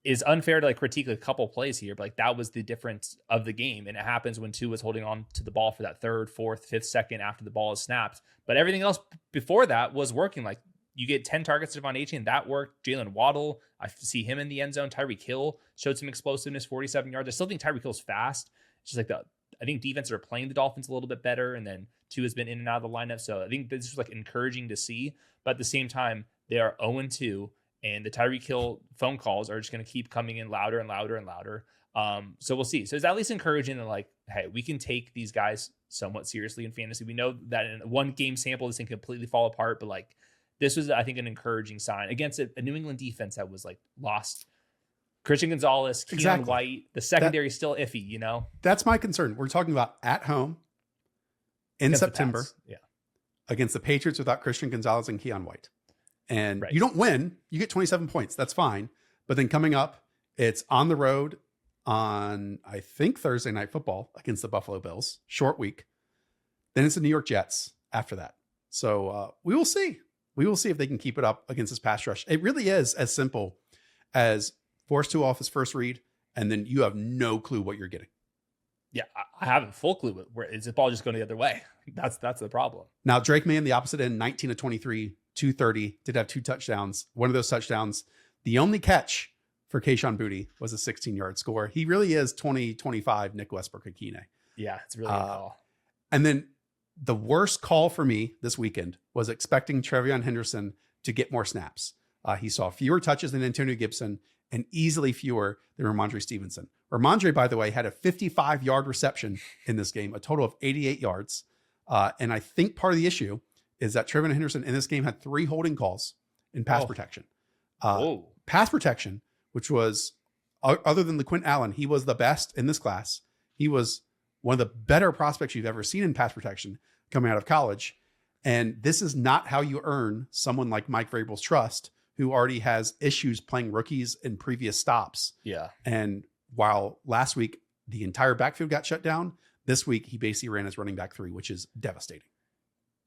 is unfair to like critique a couple plays here, but like that was the difference of the game. And it happens when Tua's holding on to the ball for that 3rd, 4th, 5th second after the ball is snapped. But everything else before that was working. Like you get 10 targets to Devon Achane, that worked. Jalen Waddle, I see him in the end zone. Tyreek Hill showed some explosiveness, 47 yards. I still think Tyreek Hill's fast. It's just like I think defenses are playing the Dolphins a little bit better, and then Tua has been in and out of the lineup. So I think this is like encouraging to see. But at the same time, they are 0-2. And the Tyreek Hill phone calls are just going to keep coming in louder and louder and louder. So we'll see. So it's at least encouraging that like, hey, we can take these guys somewhat seriously in fantasy. We know that in a 1 game sample, this can completely fall apart. But like this was, I think, an encouraging sign against a New England defense that was like lost Christian Gonzalez, Keon White. The secondary is still iffy, That's my concern. We're talking about at home in against September against the Patriots without Christian Gonzalez and Keon White. And you don't win, you get 27 points. That's fine. But then coming up, it's on the road on, I think, Thursday Night Football against the Buffalo Bills. Short week. Then it's the New York Jets after that. So we will see. We will see if they can keep it up against this pass rush. It really is as simple as force 2 off his first read, and then you have no clue what you're getting. Yeah, I have a full clue. Where is the ball just going the other way? That's the problem. Now, Drake May on the opposite end, 19 of 23, 230, did have 2 touchdowns. One of those touchdowns, the only catch for Kayshon Boutte was a 16-yard score. He really is 2025 Nick Westbrook-Akine. Yeah, it's really a good call. And then the worst call for me this weekend was expecting Trevion Henderson to get more snaps. He saw fewer touches than Antonio Gibson and easily fewer than Ramondre Stevenson. Ramondre, by the way, had a 55-yard reception in this game, a total of 88 yards. And I think part of the issue is that Trevion Henderson in this game had 3 holding calls in pass protection. Pass protection, which was, other than LeQuint Allen, he was the best in this class. He was one of the better prospects you've ever seen in pass protection coming out of college. And this is not how you earn someone like Mike Vrabel's trust, who already has issues playing rookies in previous stops. Yeah. And while last week the entire backfield got shut down, this week he basically ran as running back 3, which is devastating.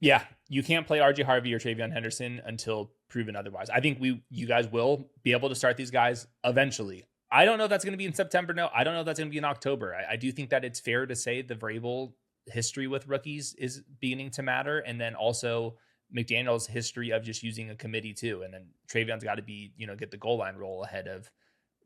Yeah, you can't play RJ Harvey or Trevion Henderson until proven otherwise. I think you guys will be able to start these guys eventually. I don't know if that's going to be in September. No, I don't know if that's going to be in October. I do think that it's fair to say the Vrabel history with rookies is beginning to matter. And then also McDaniel's history of just using a committee too. And then Trevion's got to be, get the goal line roll ahead of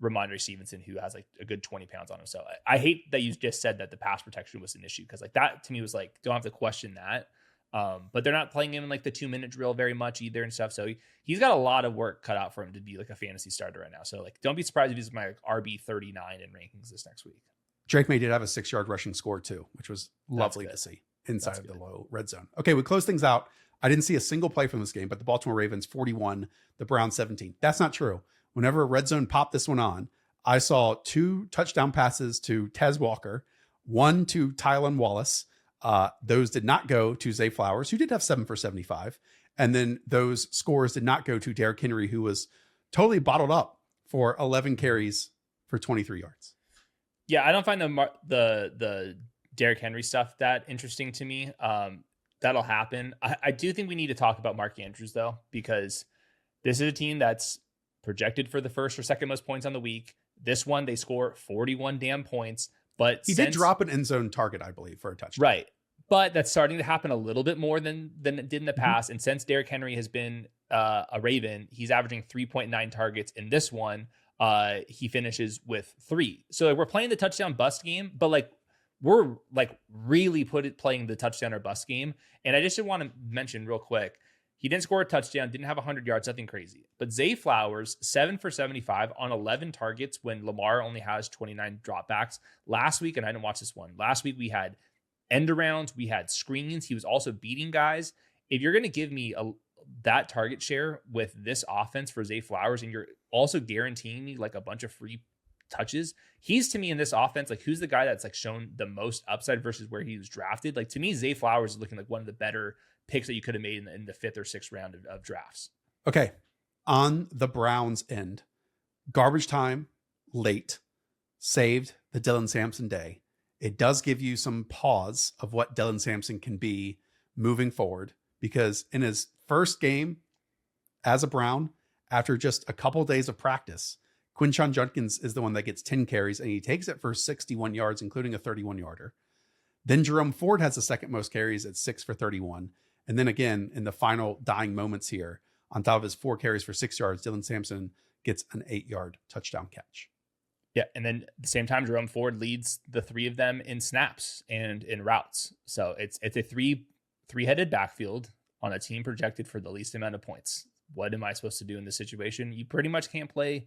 Ramondre Stevenson, who has like a good 20 pounds on him. So I hate that you just said that the pass protection was an issue, because like that to me was like, don't have to question that. But they're not playing him in like the 2-minute drill very much either and stuff. So he's got a lot of work cut out for him to be like a fantasy starter right now. So like, don't be surprised if he's my RB 39 in rankings this next week. Drake May did have a 6-yard rushing score too, which was lovely to see inside of the low red zone. Okay, we close things out. I didn't see a single play from this game, but the Baltimore Ravens 41, the Browns 17. That's not true. Whenever red zone popped this one on, I saw 2 touchdown passes to Tez Walker, 1 to Tylan Wallace. Those did not go to Zay Flowers, who did have 7 for 75. And then those scores did not go to Derrick Henry, who was totally bottled up for 11 carries for 23 yards. Yeah, I don't find the Derrick Henry stuff that interesting to me. That'll happen. I do think we need to talk about Mark Andrews, though, because this is a team that's projected for the first or second most points on the week. This one, they score 41 damn points. But he did drop an end zone target, I believe, for a touchdown. Right. But that's starting to happen a little bit more than it did in the past. And since Derrick Henry has been a Raven, he's averaging 3.9 targets. In this one, he finishes with 3. So like, we're playing the touchdown bust game, but like we're like really playing the touchdown or bust game. And I just want to mention real quick, he didn't score a touchdown, didn't have 100 yards, nothing crazy. But Zay Flowers, 7 for 75 on 11 targets when Lamar only has 29 dropbacks. Last week, and I didn't watch this one, last week we had end arounds, we had screens. He was also beating guys. If you're going to give me that target share with this offense for Zay Flowers, and you're also guaranteeing me like a bunch of free touches, he's to me in this offense, like who's the guy that's like shown the most upside versus where he was drafted. Like to me, Zay Flowers is looking like one of the better picks that you could have made in the 5th or 6th round of drafts. Okay. On the Browns end, garbage time, late, saved the Dylan Sampson day. It does give you some pause of what Dylan Sampson can be moving forward, because in his first game as a Brown, after just a couple of days of practice, Quinshon Judkins is the one that gets 10 carries and he takes it for 61 yards, including a 31-yarder. Then Jerome Ford has the second most carries at 6 for 31. And then again, in the final dying moments here, on top of his 4 carries for 6 yards, Dylan Sampson gets an 8-yard touchdown catch. Yeah, and then at the same time, Jerome Ford leads the 3 of them in snaps and in routes. So it's a three-headed backfield on a team projected for the least amount of points. What am I supposed to do in this situation? You pretty much can't play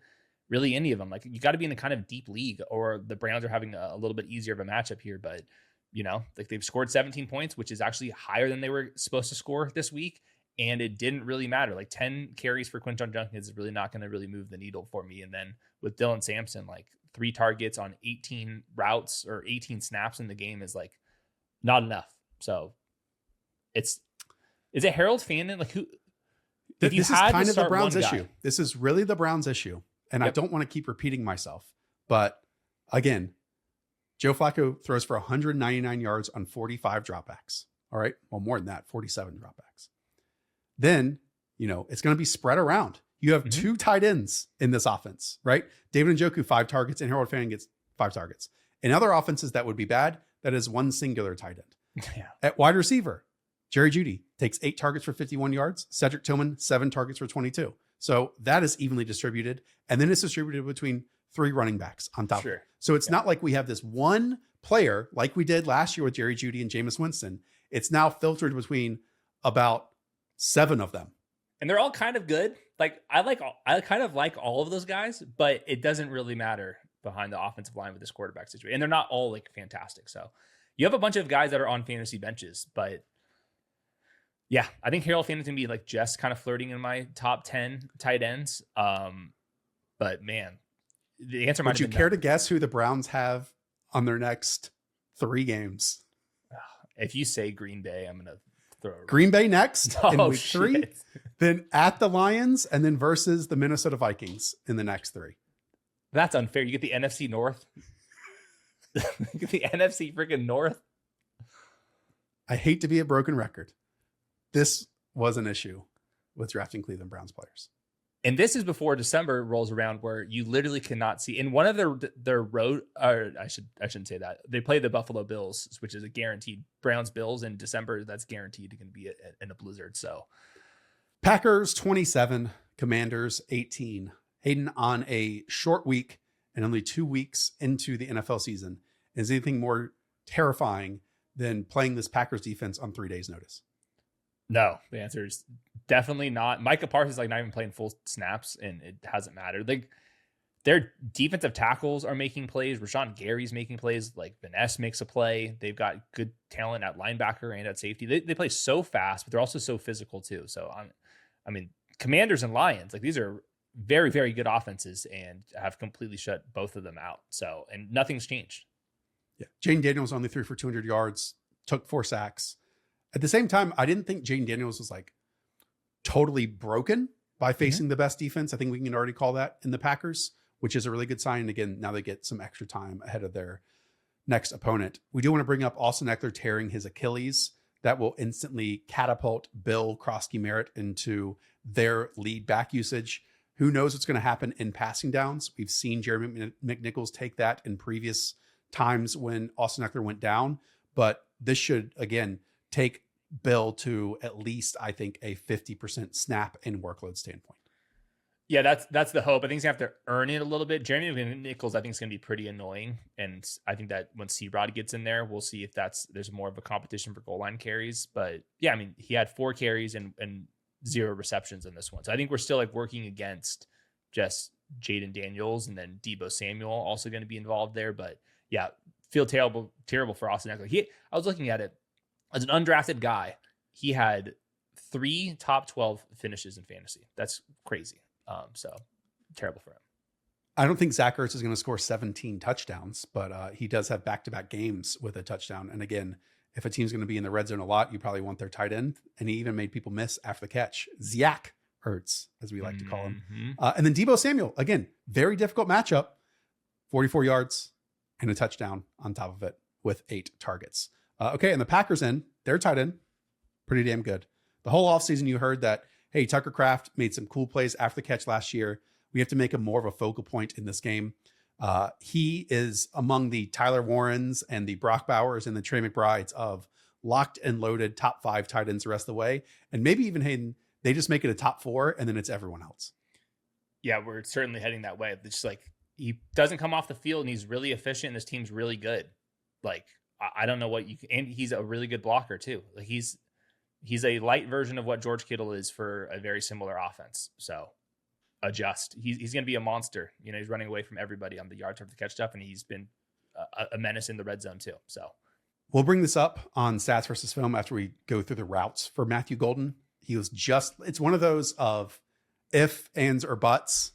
really any of them. Like you got to be in a kind of deep league, or the Browns are having a little bit easier of a matchup here. But like they've scored 17 points, which is actually higher than they were supposed to score this week. And it didn't really matter. Like 10 carries for Quinshon Judkins is really not going to really move the needle for me. And then with Dylan Sampson, like 3 targets on 18 routes or 18 snaps in the game is like not enough. So is it Harold Fandon? Like who? This is kind of the Browns issue. This is really the Browns issue. And yep. I don't want to keep repeating myself, but Again, Joe Flacco throws for 199 yards on 45 dropbacks. All right. Well, more than that, 47 dropbacks. Then, it's going to be spread around. You have two tight ends in this offense, right? David Njoku, 5 targets, and Harold Fanning gets 5 targets. In other offenses that would be bad, that is one singular tight end. Yeah. At wide receiver, Jerry Jeudy takes 8 targets for 51 yards. Cedric Tillman, 7 targets for 22. So that is evenly distributed. And then it's distributed between 3 running backs on top of it. So it's not like we have this one player like we did last year with Jerry Jeudy and Jameis Winston. It's now filtered between about 7 of them. And they're all kind of good. Like I kind of like all of those guys, but it doesn't really matter behind the offensive line with this quarterback situation. And they're not all like fantastic. So you have a bunch of guys that are on fantasy benches, but yeah, I think Harold Fanning's gonna be like just kind of flirting in my top 10 tight ends. But man, the answer might Would you care to guess who the Browns have on their next 3 games? If you say Green Bay, I'm gonna throw Green Bay next in week shit. 3, then at the Lions, and then versus the Minnesota Vikings in the next 3. That's unfair. You get the NFC North. You get the NFC freaking North. I hate to be a broken record. This was an issue with drafting Cleveland Browns players. And this is before December rolls around, where you literally cannot see. In one of their road, or I shouldn't say that. They play the Buffalo Bills, which is a guaranteed. Browns Bills in December, that's guaranteed to be in a blizzard. So Packers 27, Commanders 18. Hayden, on a short week and only 2 weeks into the NFL season, is anything more terrifying than playing this Packers defense on 3 days' notice? No, the answer is definitely not. Micah Parsons not even playing full snaps, and it hasn't mattered. Like, their defensive tackles are making plays. Rashawn Gary's making plays. Like, Vaness makes a play. They've got good talent at linebacker and at safety. They play so fast, but they're also so physical too. So I mean, Commanders and Lions, like, these are very, very good offenses and have completely shut both of them out. So, and nothing's changed. Yeah, Jane Daniels only threw for 200 yards, took 4 sacks. At the same time, I didn't think Jane Daniels was like totally broken by facing the best defense. I think we can already call that in the Packers, which is a really good sign. And again, now they get some extra time ahead of their next opponent. We do want to bring up Austin Eckler tearing his Achilles. That will instantly catapult Bill Krosky-Merritt into their lead back usage. Who knows what's going to happen in passing downs? We've seen Jeremy McNichols take that in previous times when Austin Eckler went down, but this should, again, take Bill to at least, I think, a 50% snap and workload standpoint. Yeah, that's the hope. I think he's going to have to earn it a little bit. Jeremy McNichols, I think, is going to be pretty annoying. And I think that when C-Rod gets in there, we'll see if there's more of a competition for goal line carries. But yeah, I mean, he had 4 carries and 0 receptions in this one. So I think we're still like working against just Jaden Daniels, and then Deebo Samuel also going to be involved there. But yeah, feel terrible for Austin Eckler. I was looking at it as an undrafted guy. He had 3 top 12 finishes in fantasy. That's crazy. So terrible for him. I don't think Zach Ertz is going to score 17 touchdowns, but he does have back-to-back games with a touchdown. And again, if a team's going to be in the red zone a lot, you probably want their tight end. And he even made people miss after the catch. Zach Ertz, as we like to call him. And then Deebo Samuel, again, very difficult matchup, 44 yards and a touchdown on top of it with 8 targets. Okay, and the Packers end, their tight end, pretty damn good. The whole offseason you heard that, hey, Tucker Kraft made some cool plays after the catch last year. We have to make him more of a focal point in this game. He is among the Tyler Warrens and the Brock Bowers and the Trey McBrides of locked and loaded top 5 tight ends the rest of the way. And maybe even Hayden, they just make it a top 4 and then it's everyone else. Yeah, we're certainly heading that way. It's just like, he doesn't come off the field and he's really efficient and this team's really good. Like, I don't know what you can, and he's a really good blocker too. Like, he's a light version of what George Kittle is for a very similar offense. So adjust. He's going to be a monster. You know, he's running away from everybody on the yards after the catch stuff, and he's been a menace in the red zone too. So we'll bring this up on Stats versus Film after we go through the routes for Matthew Golden. He was it's one of those of if, ands, or buts.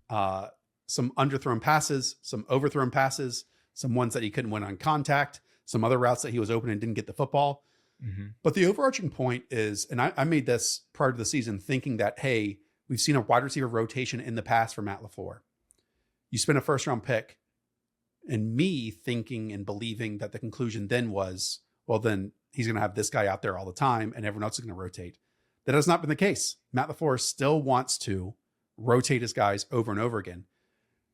Some underthrown passes, some overthrown passes, some ones that he couldn't win on contact, some other routes that he was open and didn't get the football. But the overarching point is, and I made this prior to the season thinking that, hey, we've seen a wide receiver rotation in the past for Matt LaFleur. You spend a first round pick And me thinking and believing that the conclusion then was, well, then he's going to have this guy out there all the time and everyone else is going to rotate. That has not been the case. Matt LaFleur still wants to rotate his guys over and over again.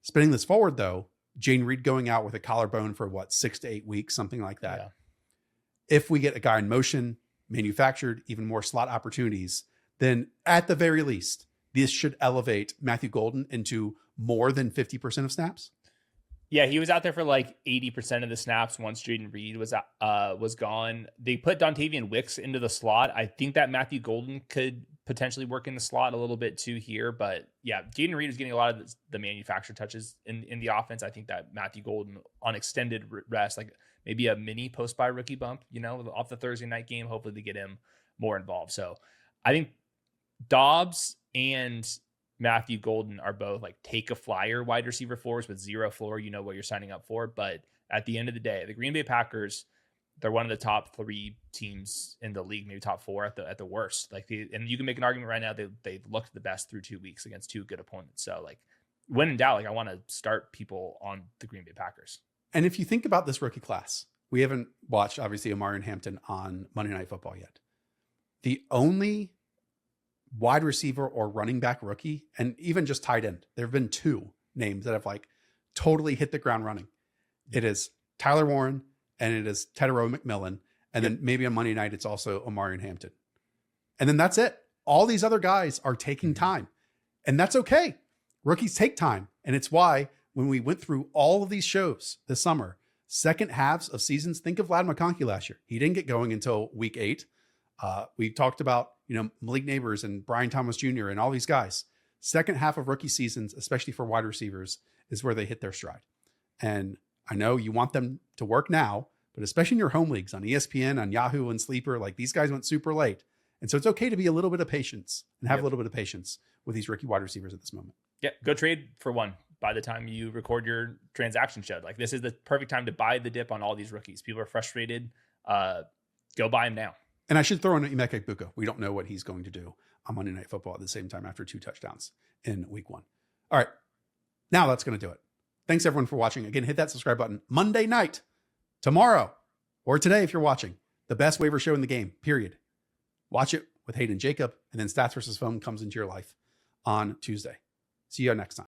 Spinning this forward, though, Jane Reed going out with a collarbone for 6 to 8 weeks, something like that. Yeah. If we get a guy in motion, manufactured, even more slot opportunities, then at the very least, this should elevate Matthew Golden into more than 50% of snaps. Yeah, he was out there for 80% of the snaps once Jaden Reed was gone. They put Dontavian Wicks into the slot. I think that Matthew Golden could potentially work in the slot a little bit too here. But yeah, Jaden Reed is getting a lot of the manufactured touches in the offense. I think that Matthew Golden on extended rest, maybe a mini post-bye rookie bump, off the Thursday night game, hopefully to get him more involved. So I think Dobbs and Matthew Golden are both take a flyer wide receiver floors with zero floor. You know what you're signing up for. But at the end of the day, the Green Bay Packers, they're one of the top 3 teams in the league, maybe top 4 at the worst. And you can make an argument right now they looked the best through 2 weeks against 2 good opponents. So when in doubt, I want to start people on the Green Bay Packers. And if you think about this rookie class, we haven't watched obviously Omarion Hampton on Monday Night Football yet. The only wide receiver or running back rookie, and even just tight end, there have been 2 names that have totally hit the ground running. It is Tyler Warren and it is Tedero McMillan. And then maybe on Monday night, it's also Omarion Hampton. And then that's it. All these other guys are taking time, and that's okay. Rookies take time. And it's why when we went through all of these shows this summer, second halves of seasons, think of Vlad McConkey last year. He didn't get going until week 8. We talked about, Malik Neighbors and Brian Thomas Jr. and all these guys. Second half of rookie seasons, especially for wide receivers, is where they hit their stride. And I know you want them to work now, but especially in your home leagues on ESPN, on Yahoo and Sleeper, these guys went super late. And so it's okay to be a little bit of patience and have a little bit of patience with these rookie wide receivers at this moment. Yeah, go trade for one by the time you record your transaction show. This is the perfect time to buy the dip on all these rookies. People are frustrated. Go buy them now. And I should throw in Emeka Egbuka. We don't know what he's going to do on Monday Night Football at the same time after 2 touchdowns in week 1. All right. Now that's going to do it. Thanks everyone for watching. Again, hit that subscribe button Monday night, tomorrow, or today if you're watching. The best waiver show in the game, period. Watch it with Hayden Jacob, and then Stats versus Foam comes into your life on Tuesday. See you next time.